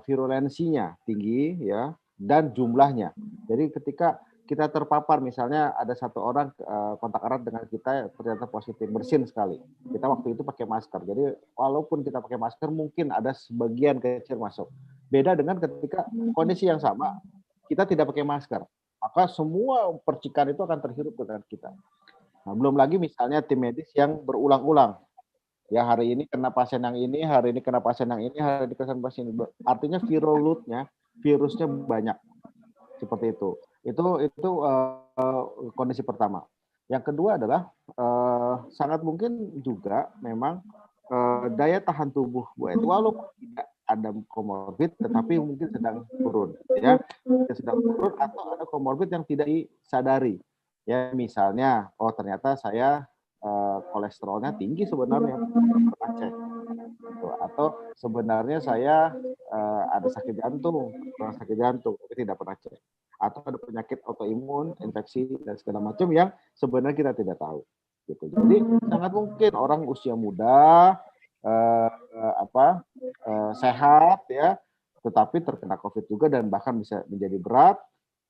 virulensinya tinggi ya dan jumlahnya. Jadi ketika kita terpapar, misalnya ada satu orang kontak erat dengan kita ternyata positif, bersin sekali. Kita waktu itu pakai masker. Jadi walaupun kita pakai masker mungkin ada sebagian kecil masuk. Beda dengan ketika kondisi yang sama kita tidak pakai masker, maka semua percikan itu akan terhirup dengan kita. Nah, belum lagi misalnya tim medis yang berulang-ulang. Ya hari ini kena pasien yang ini, hari ini kena pasien yang ini, hari ini kena pasien ini. Artinya viral load-nya, virusnya banyak. Seperti itu. Itu kondisi pertama. Yang kedua adalah sangat mungkin juga memang daya tahan tubuh Bu Eti, walaupun tidak ada komorbid, tetapi mungkin sedang turun, ya, sedang turun atau ada komorbid yang tidak disadari, ya, misalnya, oh ternyata saya kolesterolnya tinggi sebenarnya, pernah cek, atau sebenarnya saya ada sakit jantung, tapi tidak pernah cek, atau ada penyakit autoimun, infeksi dan segala macam yang sebenarnya kita tidak tahu. Gitu. Jadi sangat mungkin orang usia muda sehat ya, tetapi terkena COVID juga dan bahkan bisa menjadi berat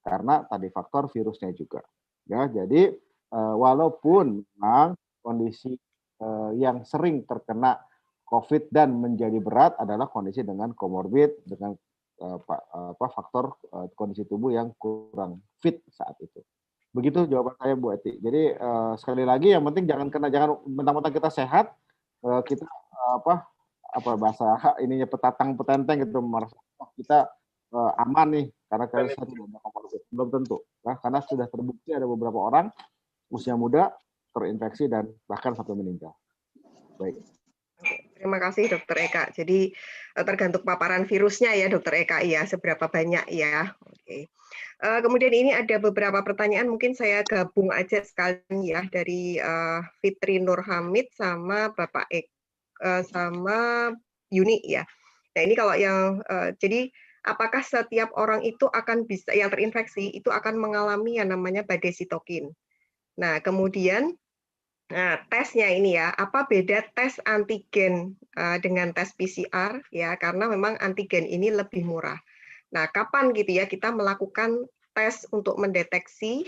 karena tadi faktor virusnya juga. Ya, jadi walaupun memang kondisi yang sering terkena COVID dan menjadi berat adalah kondisi dengan komorbid, dengan faktor kondisi tubuh yang kurang fit saat itu. Begitu jawaban saya Bu Eti. Jadi sekali lagi yang penting jangan mentang-mentang kita sehat, kita bahasa ininya petatang petenteng gitu, merasa kita aman nih karena saya tidak ada komorbid. Belum tentu, ya, karena sudah terbukti ada beberapa orang usia muda terinfeksi dan bahkan sampai meninggal. Baik. Terima kasih Dokter Eka. Jadi tergantung paparan virusnya ya Dokter Eka ya, seberapa banyak ya. Oke. Kemudian ini ada beberapa pertanyaan, mungkin saya gabung aja sekalian ya dari Fitri Nurhamid sama Bapak sama Yuni ya. Nah ini kalau yang jadi apakah setiap orang itu akan bisa yang terinfeksi itu akan mengalami yang namanya badai sitokin. Nah kemudian tesnya ini ya, apa beda tes antigen dengan tes PCR ya, karena memang antigen ini lebih murah. Nah, kapan gitu ya kita melakukan tes untuk mendeteksi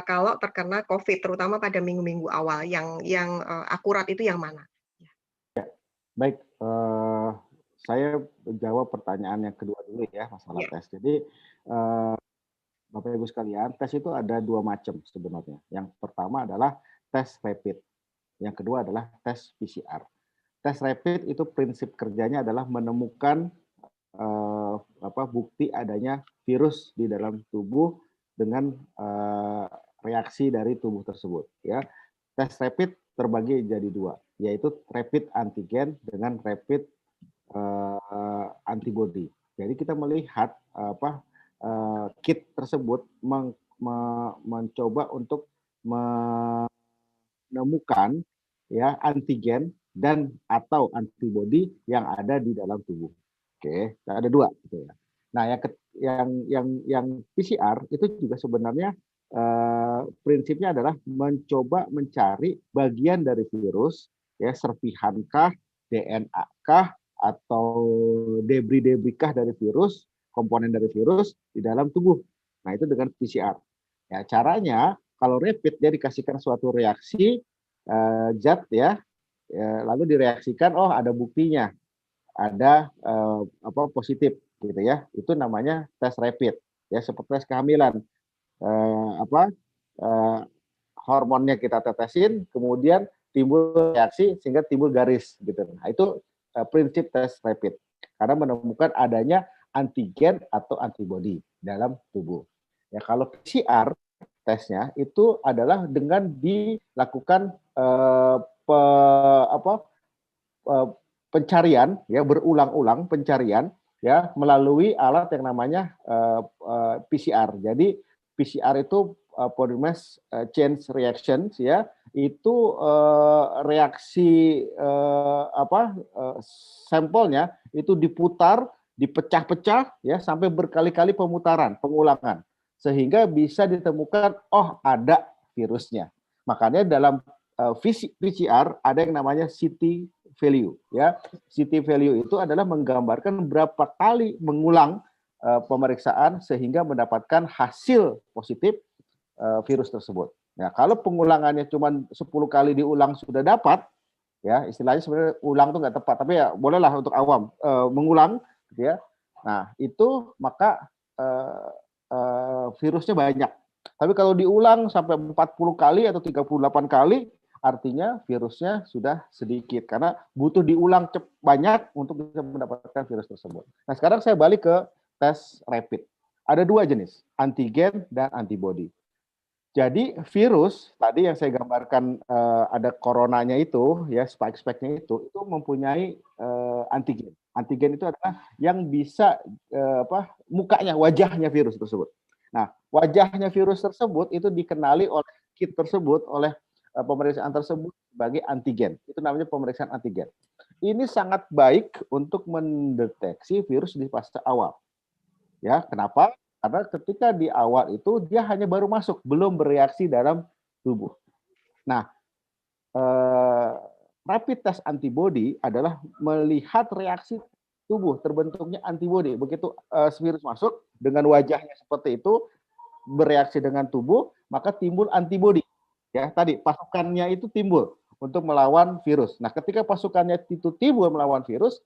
kalau terkena COVID, terutama pada minggu-minggu awal, yang akurat itu yang mana? Ya, baik, saya jawab pertanyaan yang kedua dulu ya, masalah tes. Jadi Bapak Ibu sekalian, tes itu ada dua macam sebenarnya. Yang pertama adalah tes rapid, yang kedua adalah tes PCR. Tes rapid itu prinsip kerjanya adalah menemukan bukti adanya virus di dalam tubuh dengan reaksi dari tubuh tersebut. Ya, tes rapid terbagi jadi dua, yaitu rapid antigen dengan rapid antibody. Jadi kita melihat kit tersebut mencoba untuk menemukan ya antigen dan atau antibody yang ada di dalam tubuh. Oke, ada dua gitu ya. Nah, yang PCR itu juga sebenarnya prinsipnya adalah mencoba mencari bagian dari virus, ya, serpihankah, DNA-kah, atau debris-debris-kah dari virus, komponen dari virus di dalam tubuh. Nah, itu dengan PCR. Ya, caranya kalau rapid dia dikasihkan suatu reaksi zat ya, lalu direaksikan, oh ada buktinya, ada positif gitu ya, itu namanya tes rapid ya, seperti tes kehamilan, hormonnya kita tetesin kemudian timbul reaksi sehingga timbul garis gitu. Nah, itu prinsip tes rapid karena menemukan adanya antigen atau antibody dalam tubuh. Ya, kalau PCR tesnya itu adalah dengan dilakukan pencarian ya, berulang-ulang pencarian ya melalui alat yang namanya PCR. Jadi PCR itu polymerase chain reactions ya, itu reaksi sampelnya itu diputar dipecah-pecah ya sampai berkali-kali pengulangan sehingga bisa ditemukan oh ada virusnya. Makanya dalam PCR ada yang namanya CT value ya. CT value itu adalah menggambarkan berapa kali mengulang pemeriksaan sehingga mendapatkan hasil positif virus tersebut. Ya, kalau pengulangannya cuma 10 kali diulang sudah dapat, ya istilahnya sebenarnya ulang itu nggak tepat, tapi ya bolehlah untuk awam mengulang, gitu ya. Nah itu maka virusnya banyak. Tapi kalau diulang sampai 40 kali atau 38 kali, artinya virusnya sudah sedikit karena butuh diulang banyak untuk bisa mendapatkan virus tersebut. Nah sekarang saya balik ke tes rapid. Ada dua jenis, antigen dan antibody. Jadi virus tadi yang saya gambarkan ada coronanya itu ya spike-nya itu mempunyai antigen. Antigen itu adalah yang bisa mukanya, wajahnya virus tersebut. Nah, wajahnya virus tersebut itu dikenali oleh kit tersebut, oleh pemeriksaan tersebut sebagai antigen. Itu namanya pemeriksaan antigen. Ini sangat baik untuk mendeteksi virus di fase awal. Ya, kenapa? Karena ketika di awal itu dia hanya baru masuk, belum bereaksi dalam tubuh. Nah, rapid test antibody adalah melihat reaksi tubuh terbentuknya antibody. Begitu virus masuk dengan wajahnya seperti itu bereaksi dengan tubuh, maka timbul antibody. Ya, tadi pasukannya itu timbul untuk melawan virus. Nah, ketika pasukannya itu timbul melawan virus,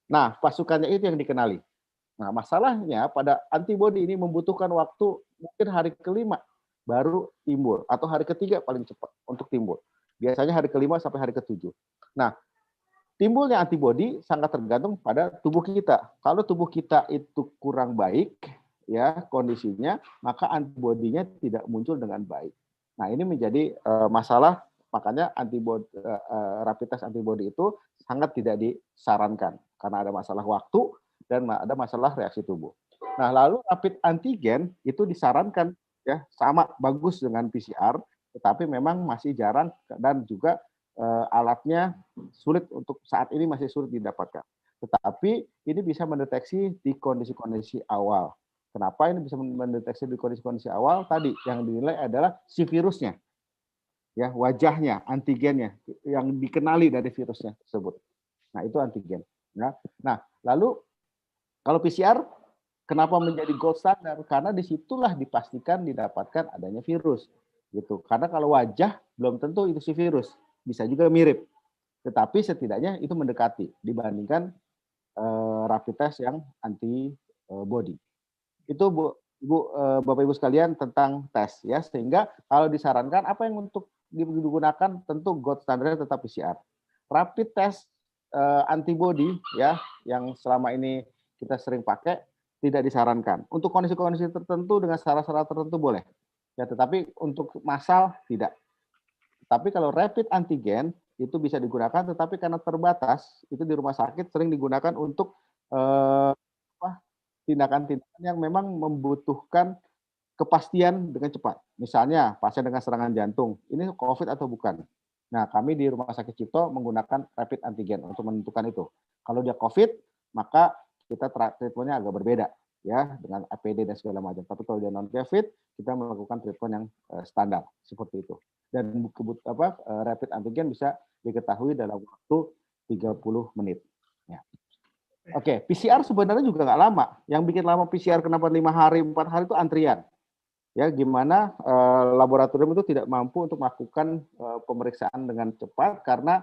nah pasukannya itu yang dikenali. Nah, masalahnya pada antibody ini membutuhkan waktu mungkin hari kelima baru timbul, atau hari ketiga paling cepat untuk timbul. Biasanya hari kelima sampai hari ketujuh. Nah, timbulnya antibody sangat tergantung pada tubuh kita. Kalau tubuh kita itu kurang baik, ya kondisinya, maka antibody-nya tidak muncul dengan baik. Nah, ini menjadi masalah, makanya antibody, rapid test antibody itu sangat tidak disarankan karena ada masalah waktu dan ada masalah reaksi tubuh. Nah, lalu rapid antigen itu disarankan ya sama bagus dengan PCR, tetapi memang masih jarang dan juga alatnya sulit untuk saat ini masih sulit didapatkan. Tetapi ini bisa mendeteksi di kondisi-kondisi awal. Kenapa ini bisa mendeteksi di kondisi-kondisi awal? Tadi yang dinilai adalah si virusnya, ya wajahnya, antigennya yang dikenali dari virusnya tersebut. Nah itu antigen. Nah lalu kalau PCR, kenapa menjadi gold standard? Karena disitulah dipastikan didapatkan adanya virus, gitu. Karena kalau wajah belum tentu itu si virus, bisa juga mirip, tetapi setidaknya itu mendekati dibandingkan rapid test yang antibody. Itu Bapak Ibu sekalian tentang tes, ya. Sehingga kalau disarankan apa yang untuk digunakan, tentu gold standardnya tetap PCR. Rapid test antibody, ya, yang selama ini kita sering pakai tidak disarankan. Untuk kondisi-kondisi tertentu dengan syarat-syarat tertentu boleh. Ya, tetapi untuk massal tidak. Tapi kalau rapid antigen itu bisa digunakan, tetapi karena terbatas, itu di rumah sakit sering digunakan untuk tindakan-tindakan yang memang membutuhkan kepastian dengan cepat. Misalnya pasien dengan serangan jantung, ini COVID atau bukan. Nah, kami di Rumah Sakit Cipto menggunakan rapid antigen untuk menentukan itu. Kalau dia COVID, maka kita treatmentnya agak berbeda, ya, dengan APD dan segala macam. Tapi kalau dia non COVID, kita melakukan treatment yang standar seperti itu. Dan rapid antigen bisa diketahui dalam waktu 30 menit. Ya. Oke, PCR sebenarnya juga nggak lama. Yang bikin lama PCR kenapa 5 hari, 4 hari itu antrian. Ya, gimana laboratorium itu tidak mampu untuk melakukan pemeriksaan dengan cepat karena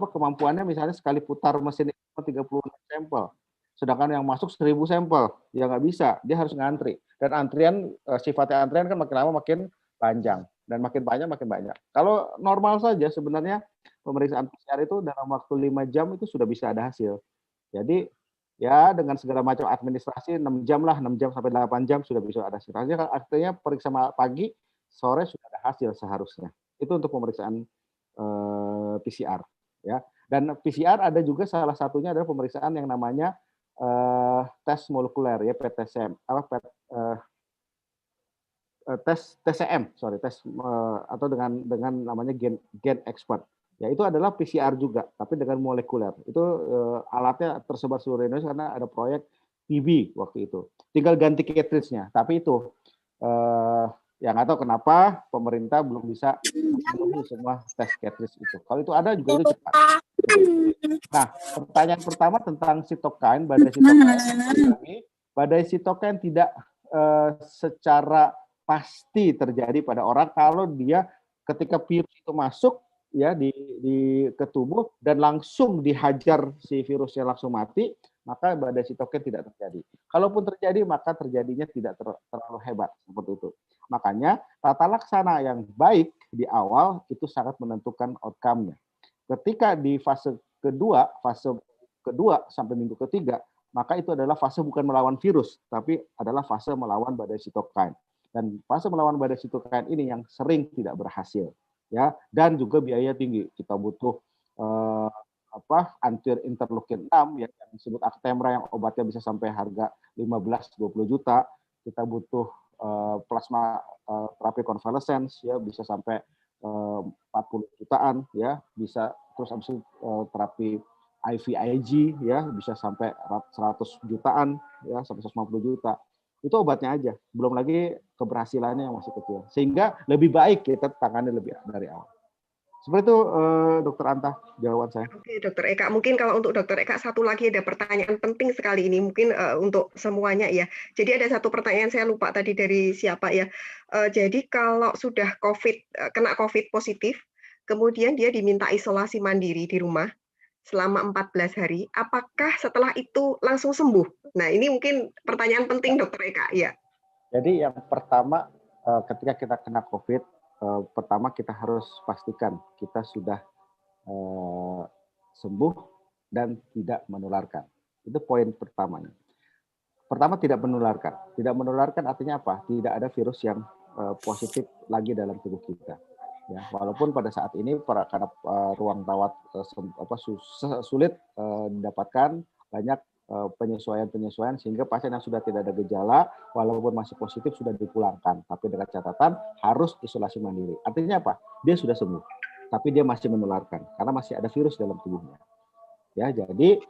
kemampuannya misalnya sekali putar mesin itu 30 sampel. Sedangkan yang masuk 1000 sampel, ya nggak bisa, dia harus ngantri. Dan antrian, sifatnya antrian kan makin lama makin panjang. Dan makin banyak, makin banyak. Kalau normal saja sebenarnya pemeriksaan PCR itu dalam waktu 5 jam itu sudah bisa ada hasil. Jadi ya dengan segala macam administrasi 6 jam lah, 6 jam sampai 8 jam sudah bisa ada hasil. Artinya periksa pagi, sore sudah ada hasil seharusnya. Itu untuk pemeriksaan PCR. Ya. Dan PCR ada juga salah satunya adalah pemeriksaan yang namanya tes molekuler, ya PTCM, tes TCM, atau dengan namanya gen expert. Ya, itu adalah PCR juga, tapi dengan molekuler. Itu alatnya tersebar seluruh Indonesia karena ada proyek TB waktu itu. Tinggal ganti cartridge-nya. Tapi itu ya nggak tahu kenapa pemerintah belum bisa memenuhi semua tes cartridge itu. Kalau itu ada juga itu cepat. Nah, pertanyaan pertama tentang sitokin, badai sitokin. Badai sitokin tidak secara pasti terjadi pada orang kalau dia ketika virus itu masuk ya ke tubuh dan langsung dihajar si virusnya langsung mati, maka badai sitokin tidak terjadi. Kalaupun terjadi, maka terjadinya tidak terlalu hebat seperti itu. Makanya tata laksana yang baik di awal itu sangat menentukan outcome-nya. Ketika di fase kedua sampai minggu ketiga, maka itu adalah fase bukan melawan virus, tapi adalah fase melawan badai sitokin. Dan fase melawan badai sitokin ini yang sering tidak berhasil. Ya, dan juga biaya tinggi. Kita butuh anti interleukin 6 yang disebut Actemra yang obatnya bisa sampai harga 15-20 juta. Kita butuh plasma terapi konvalesens ya bisa sampai 40 jutaan ya, bisa terus habis itu terapi IVIG ya bisa sampai 100 jutaan ya sampai 150 juta. Itu obatnya aja, belum lagi keberhasilannya yang masih kecil. Sehingga lebih baik kita tangani lebih dari awal. Seperti itu, Dokter Anta, jawaban saya. Oke, Dokter Eka. Mungkin kalau untuk Dokter Eka, satu lagi ada pertanyaan penting sekali ini, mungkin untuk semuanya ya. Jadi ada satu pertanyaan, saya lupa tadi dari siapa ya. Jadi kalau sudah kena COVID positif, kemudian dia diminta isolasi mandiri di rumah, selama 14 hari, apakah setelah itu langsung sembuh? Nah, ini mungkin pertanyaan penting, Dokter Eka. Ya. Jadi yang pertama, ketika kita kena COVID, pertama kita harus pastikan kita sudah sembuh dan tidak menularkan. Itu poin pertamanya. Pertama, tidak menularkan. Tidak menularkan artinya apa? Tidak ada virus yang positif lagi dalam tubuh kita. Ya, walaupun pada saat ini karena ruang rawat sulit didapatkan, banyak penyesuaian sehingga pasien yang sudah tidak ada gejala walaupun masih positif sudah dipulangkan, tapi dengan catatan harus isolasi mandiri. Artinya apa? Dia sudah sembuh, tapi dia masih menularkan karena masih ada virus dalam tubuhnya. Ya, jadi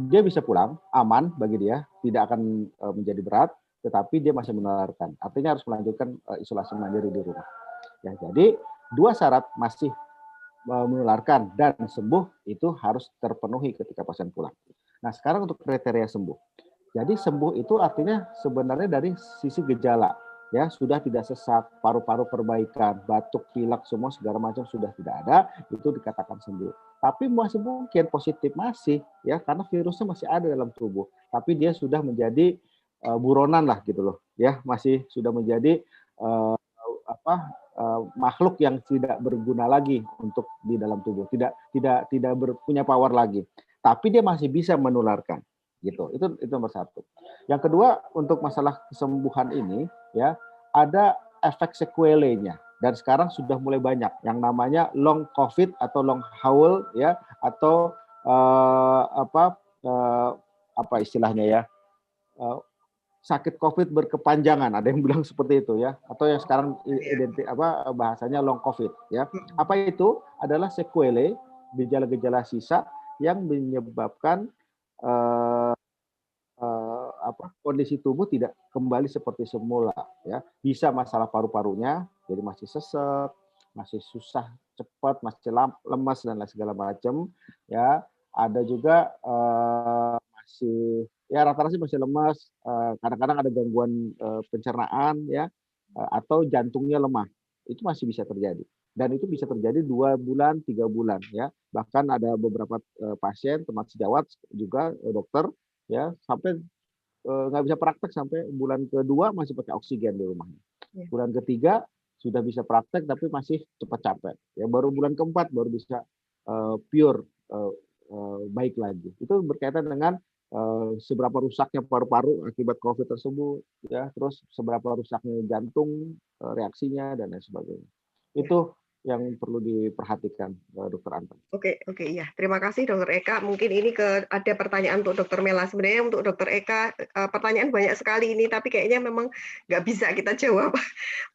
dia bisa pulang aman bagi dia, tidak akan menjadi berat, tetapi dia masih menularkan. Artinya harus melanjutkan isolasi mandiri di rumah. Ya, jadi dua syarat masih menularkan dan sembuh itu harus terpenuhi ketika pasien pulang. Nah, sekarang untuk kriteria sembuh. Jadi sembuh itu artinya sebenarnya dari sisi gejala, ya sudah tidak sesak, paru-paru perbaikan, batuk, pilek, semua segala macam sudah tidak ada, itu dikatakan sembuh. Tapi masih mungkin positif masih, ya karena virusnya masih ada dalam tubuh, tapi dia sudah menjadi buronan lah gitu loh, ya masih sudah menjadi makhluk yang tidak berguna lagi untuk di dalam tubuh, tidak punya power lagi, tapi dia masih bisa menularkan, gitu. Itu nomor satu. Yang kedua, untuk masalah kesembuhan ini, ya ada efek sequelae-nya dan sekarang sudah mulai banyak yang namanya long COVID atau long haul, ya atau apa istilahnya ya. Sakit COVID berkepanjangan, ada yang bilang seperti itu ya, atau yang sekarang bahasanya long COVID ya. Apa itu? Adalah sequelae, gejala-gejala sisa yang menyebabkan kondisi tubuh tidak kembali seperti semula ya. Bisa masalah paru-parunya, jadi masih sesek, masih susah cepat, masih lemas dan lain segala macam ya. Ada juga masih ya rata-rata masih lemas, kadang-kadang ada gangguan pencernaan ya, atau jantungnya lemah. Itu masih bisa terjadi. Dan itu bisa terjadi 2 bulan, 3 bulan ya. Bahkan ada beberapa pasien teman sejawat juga dokter ya sampai nggak bisa praktek sampai bulan kedua masih pakai oksigen di rumahnya. Bulan ketiga sudah bisa praktek tapi masih cepat capek. Ya baru bulan keempat baru bisa pure baik lagi. Itu berkaitan dengan seberapa rusaknya paru-paru akibat COVID tersebut, ya, terus seberapa rusaknya jantung, reaksinya dan lain sebagainya. Itu yang perlu diperhatikan, Dokter Anta. Oke, ya. Terima kasih, Dokter Eka. Mungkin ini ada pertanyaan untuk Dokter Mela. Sebenarnya untuk Dokter Eka pertanyaan banyak sekali ini, tapi kayaknya memang nggak bisa kita jawab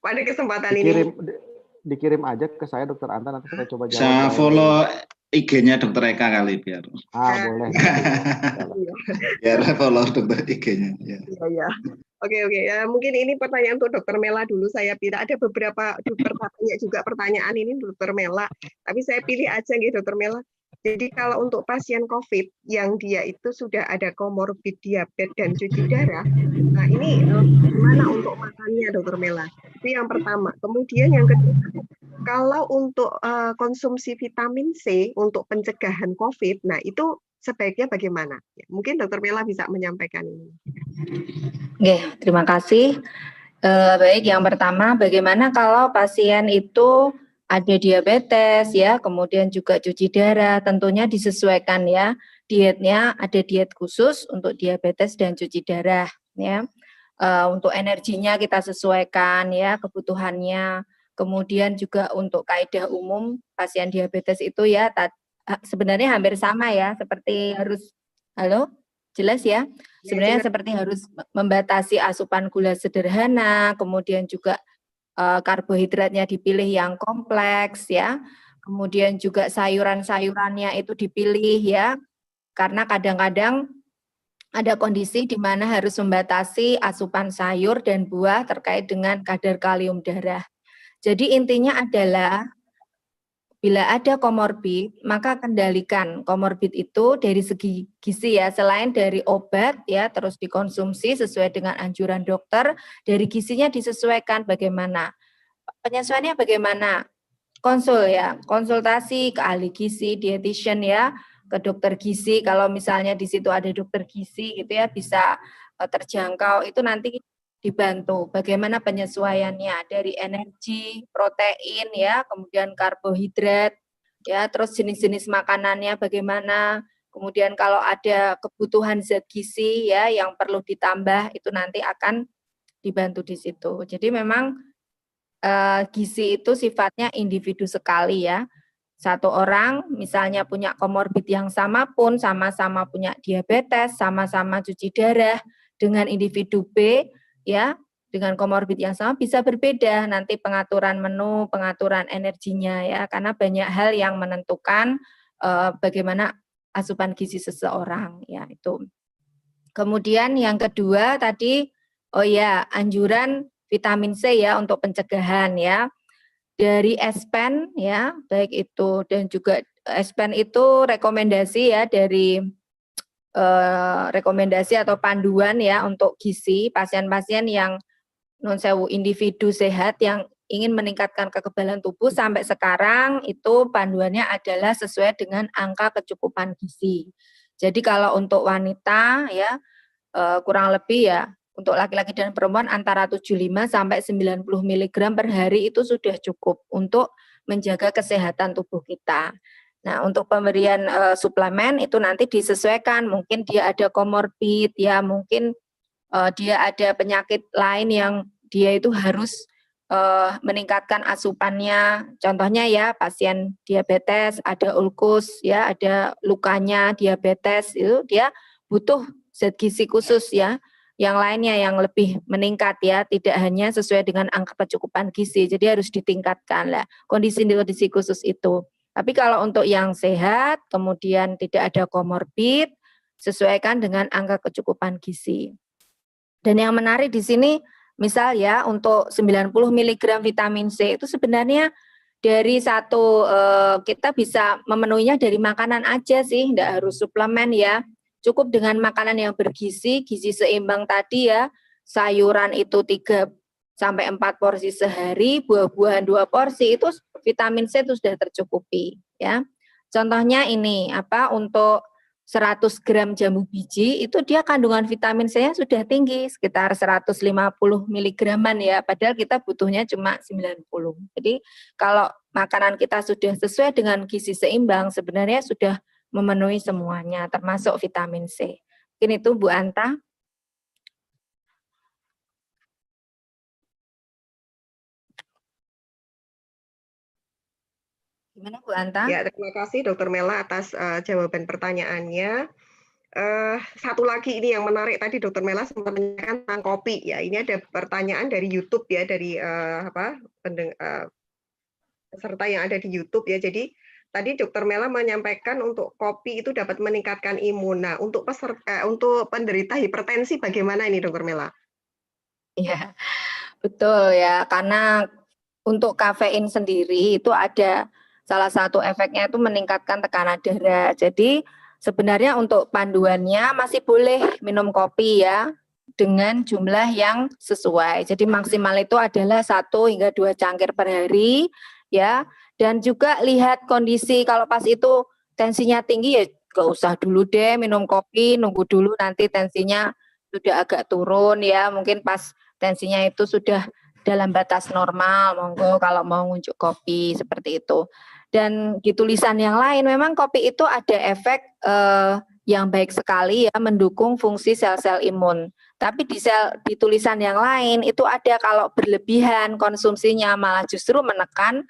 pada kesempatan ini. dikirim aja ke saya Dokter Anta, nanti saya coba jawab. Saya follow IG-nya Dokter Eka kali biar. Boleh. Biar follow Dokter IG-nya. Ya. Iya. Oke. Ya, mungkin ini pertanyaan untuk Dokter Mela dulu. Saya pilih ada beberapa pertanyaan ini Dokter Mela, tapi saya pilih aja nih Dokter Mela. Jadi kalau untuk pasien COVID yang dia itu sudah ada komorbid diabetes dan cuci darah, nah ini gimana untuk makannya Dokter Mela? Itu yang pertama. Kemudian yang kedua, kalau untuk konsumsi vitamin C untuk pencegahan COVID, nah itu sebaiknya bagaimana? Mungkin Dokter Mela bisa menyampaikan ini. Oke, terima kasih. Baik, yang pertama, bagaimana kalau pasien itu ada diabetes ya, kemudian juga cuci darah, tentunya disesuaikan ya. Dietnya ada diet khusus untuk diabetes dan cuci darah ya. Untuk energinya kita sesuaikan ya, kebutuhannya. Kemudian juga untuk kaidah umum pasien diabetes itu ya sebenarnya hampir sama ya, seperti harus jelas ya. Sebenarnya seperti harus membatasi asupan gula sederhana, kemudian juga karbohidratnya dipilih yang kompleks ya. Kemudian juga sayuran-sayurannya itu dipilih ya. Karena kadang-kadang ada kondisi di mana harus membatasi asupan sayur dan buah terkait dengan kadar kalium darah. Jadi intinya adalah bila ada komorbid, maka kendalikan komorbid itu dari segi gizi ya, selain dari obat ya, terus dikonsumsi sesuai dengan anjuran dokter, dari gizinya disesuaikan bagaimana. Penyesuaiannya bagaimana? Konsul ya, konsultasi ke ahli gizi, dietitian ya, ke dokter gizi, kalau misalnya di situ ada dokter gizi gitu ya, bisa terjangkau, itu nanti dibantu bagaimana penyesuaiannya dari energi, protein ya, kemudian karbohidrat ya, terus jenis-jenis makanannya bagaimana, kemudian kalau ada kebutuhan zat gizi ya yang perlu ditambah itu nanti akan dibantu di situ. Jadi memang gizi itu sifatnya individu sekali ya. Satu orang misalnya punya komorbid yang sama pun, sama-sama punya diabetes, sama-sama cuci darah, dengan individu B ya, dengan komorbid yang sama bisa berbeda nanti pengaturan menu, pengaturan energinya ya, karena banyak hal yang menentukan bagaimana asupan gizi seseorang ya itu. Kemudian yang kedua tadi, anjuran vitamin C ya untuk pencegahan ya. Dari ESPEN ya, baik itu dan juga ESPEN itu rekomendasi ya dari rekomendasi atau panduan ya untuk gizi pasien-pasien yang non-sewu individu sehat yang ingin meningkatkan kekebalan tubuh sampai sekarang itu panduannya adalah sesuai dengan angka kecukupan gizi. Jadi kalau untuk wanita ya kurang lebih ya untuk laki-laki dan perempuan antara 75 sampai 90 mg per hari itu sudah cukup untuk menjaga kesehatan tubuh kita. Nah, untuk pemberian suplemen itu nanti disesuaikan, mungkin dia ada komorbid ya, mungkin dia ada penyakit lain yang dia itu harus meningkatkan asupannya. Contohnya ya pasien diabetes, ada ulkus ya, ada lukanya diabetes itu dia butuh zat gizi khusus ya. Yang lainnya yang lebih meningkat ya, tidak hanya sesuai dengan angka kecukupan gizi, jadi harus ditingkatkan lah kondisi-kondisi khusus itu. Tapi kalau untuk yang sehat, kemudian tidak ada komorbid, sesuaikan dengan angka kecukupan gizi. Dan yang menarik di sini, misal ya untuk 90 mg vitamin C itu sebenarnya dari kita bisa memenuhinya dari makanan aja sih, tidak harus suplemen ya. Cukup dengan makanan yang bergizi, gizi seimbang tadi ya, sayuran itu 3 sampai 4 porsi sehari, buah-buahan 2 porsi, itu vitamin C itu sudah tercukupi ya. Contohnya ini untuk 100 gram jambu biji itu dia kandungan vitamin C-nya sudah tinggi, sekitar 150 mg-an ya, padahal kita butuhnya cuma 90. Jadi kalau makanan kita sudah sesuai dengan gizi seimbang, sebenarnya sudah memenuhi semuanya, termasuk vitamin C. Mungkin itu Bu Anta. Gimana Bu Anta? Ya, terima kasih Dokter Mela atas jawaban pertanyaannya. Satu lagi ini yang menarik tadi Dokter Mela sempat menanyakan tentang kopi ya. Ini ada pertanyaan dari YouTube ya, dari peserta yang ada di YouTube ya. Jadi tadi Dr. Mela menyampaikan untuk kopi itu dapat meningkatkan imun. Nah, untuk untuk penderita hipertensi bagaimana ini, Dr. Mela? Iya, betul ya. Karena untuk kafein sendiri itu ada salah satu efeknya itu meningkatkan tekanan darah. Jadi sebenarnya untuk panduannya masih boleh minum kopi ya dengan jumlah yang sesuai. Jadi maksimal itu adalah 1 hingga 2 cangkir per hari ya. Dan juga lihat kondisi, kalau pas itu tensinya tinggi ya nggak usah dulu deh minum kopi, nunggu dulu nanti tensinya sudah agak turun ya. Mungkin pas tensinya itu sudah dalam batas normal, monggo kalau mau ngunjuk kopi seperti itu. Dan di tulisan yang lain memang kopi itu ada efek yang baik sekali ya mendukung fungsi sel-sel imun. Tapi di tulisan yang lain itu ada kalau berlebihan konsumsinya malah justru menekan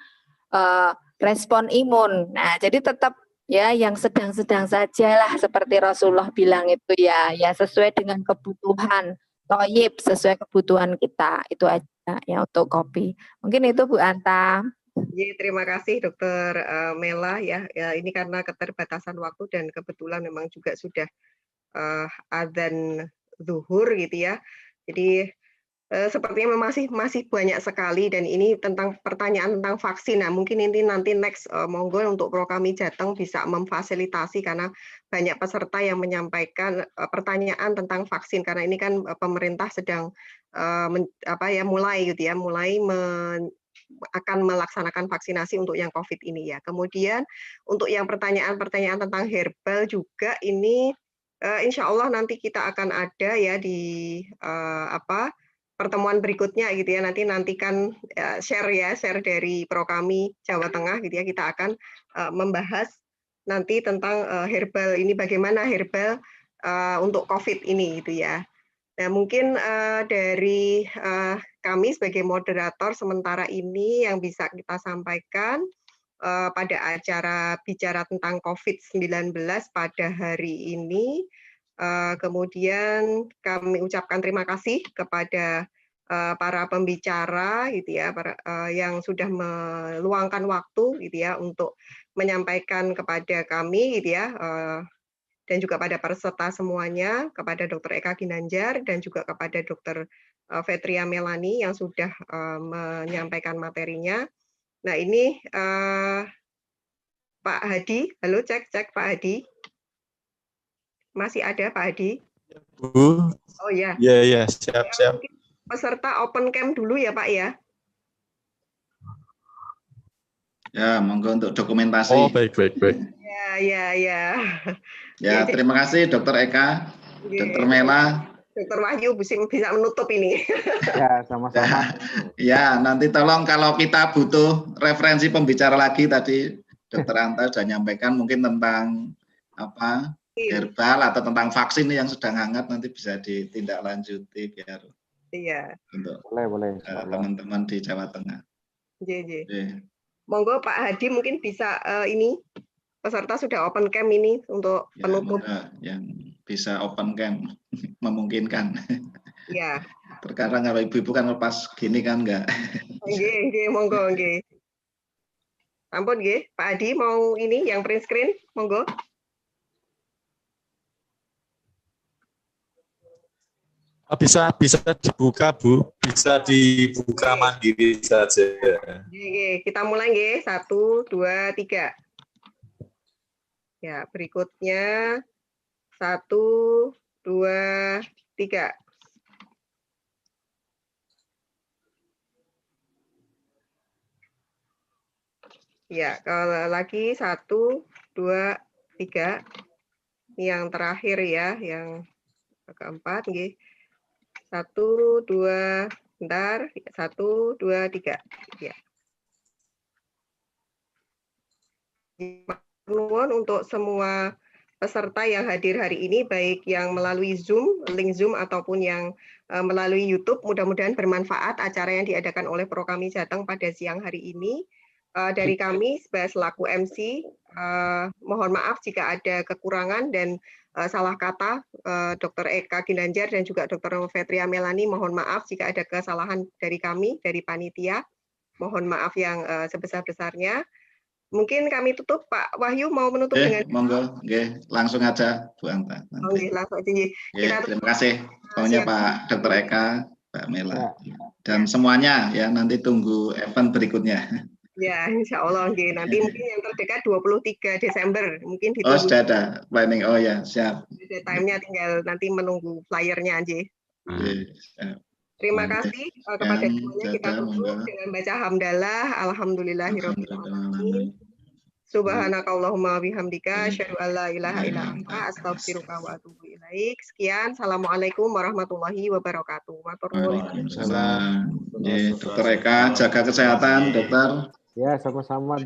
respon imun. Nah, jadi tetap ya yang sedang-sedang sajalah seperti Rasulullah bilang itu ya sesuai dengan kebutuhan toyib, sesuai kebutuhan kita. Itu aja ya untuk kopi. Mungkin itu Bu Anta. Ya, terima kasih Dr. Mela ya. Ini karena keterbatasan waktu dan kebetulan memang juga sudah adzan zuhur gitu ya. Jadi sepertinya masih banyak sekali dan ini tentang pertanyaan tentang vaksin. Nah, mungkin nanti next monggo untuk Prokami Jateng bisa memfasilitasi karena banyak peserta yang menyampaikan pertanyaan tentang vaksin karena ini kan pemerintah sedang mulai gitu ya, akan melaksanakan vaksinasi untuk yang COVID ini ya. Kemudian untuk yang pertanyaan-pertanyaan tentang herbal juga ini insya Allah nanti kita akan ada ya di pertemuan berikutnya gitu ya. Nantikan share dari Prokami Jawa Tengah gitu ya. Kita akan membahas nanti tentang herbal ini, bagaimana herbal untuk COVID ini gitu ya. Nah, mungkin dari kami sebagai moderator sementara ini yang bisa kita sampaikan pada acara bicara tentang COVID-19 pada hari ini. Kemudian kami ucapkan terima kasih kepada para pembicara gitu ya, yang sudah meluangkan waktu gitu ya untuk menyampaikan kepada kami gitu ya. Dan juga pada peserta semuanya, kepada Dr. Eka Ginanjar dan juga kepada Dr. Fetria Melani yang sudah menyampaikan materinya. Nah, ini Pak Hadi, halo cek Pak Hadi. Masih ada Pak Hadi? Bu. Oh ya. Iya, siap. Peserta open camp dulu ya Pak ya. Ya, monggo untuk dokumentasi. Oh, baik. Ya. Ya, terima kasih Dr. Eka, Dr. Mela. Dr. Wahyu bisa menutup ini. Ya, sama-sama. Ya, nanti tolong kalau kita butuh referensi pembicara lagi tadi Dr. Anta sudah nyampaikan mungkin tentang herbal atau tentang vaksin yang sedang hangat nanti bisa ditindaklanjuti biar untuk boleh teman-teman di Jawa Tengah. Monggo Pak Hadi mungkin bisa ini peserta sudah open camp ini untuk penutup. Yang bisa open camp memungkinkan. Ya. Terkadang kalau ibu-ibu kan lepas gini kan enggak. Nggih, monggo nggih. Ampun nggih, Pak Hadi mau ini yang print screen, monggo. Bisa dibuka Bu, bisa dibuka mandiri saja. Nggih, kita mulai nggih. 1, 2, 3. Ya, berikutnya 1, 2, 3. Ya, kalau lagi 1, 2, 3. Yang terakhir ya, yang keempat nggih. 1, 2, bentar. 1, 2, 3. Ya. Nuwun untuk semua peserta yang hadir hari ini, baik yang melalui Zoom, link Zoom, ataupun yang melalui YouTube. Mudah-mudahan bermanfaat acara yang diadakan oleh Prokami Jateng pada siang hari ini. Dari kami selaku MC, mohon maaf jika ada kekurangan dan salah kata. Dr. Eka Ginanjar dan juga Dr. Fetria Melani, mohon maaf jika ada kesalahan dari kami, dari panitia. mohon maaf yang sebesar-besarnya. Mungkin kami tutup, Pak Wahyu mau menutup Oke, dengan monggo, oke, langsung aja Bu Anta. Oke, langsung aja. Oke, Kita terima kasih. Pokoknya siap. Pak Dr. Eka, Mbak Mela, dan Ya. semuanya ya nanti tunggu event berikutnya. Ya, insya Allah. Oke. Nanti mungkin yang terdekat 23 Desember. Mungkin Oh, ditunggu. sudah ada planning. Oh ya, siap. Time-nya tinggal nanti menunggu flyernya aja. Oke, siap. Terima kasih kepada semuanya. Kita Jaga, tutup monggo. dengan baca hamdalah. Alhamdulillahirabbil alamin. Subhanakallahumma bihamdika asyhadu an la ilaha illa anta astaghfiruka wa atubu ilaik. Sekian. Assalamualaikum warahmatullahi wabarakatuh. Matur nuwun. Waalaikumsalam. Dr. Eka, jaga kesehatan, dokter. Ya, sama-sama.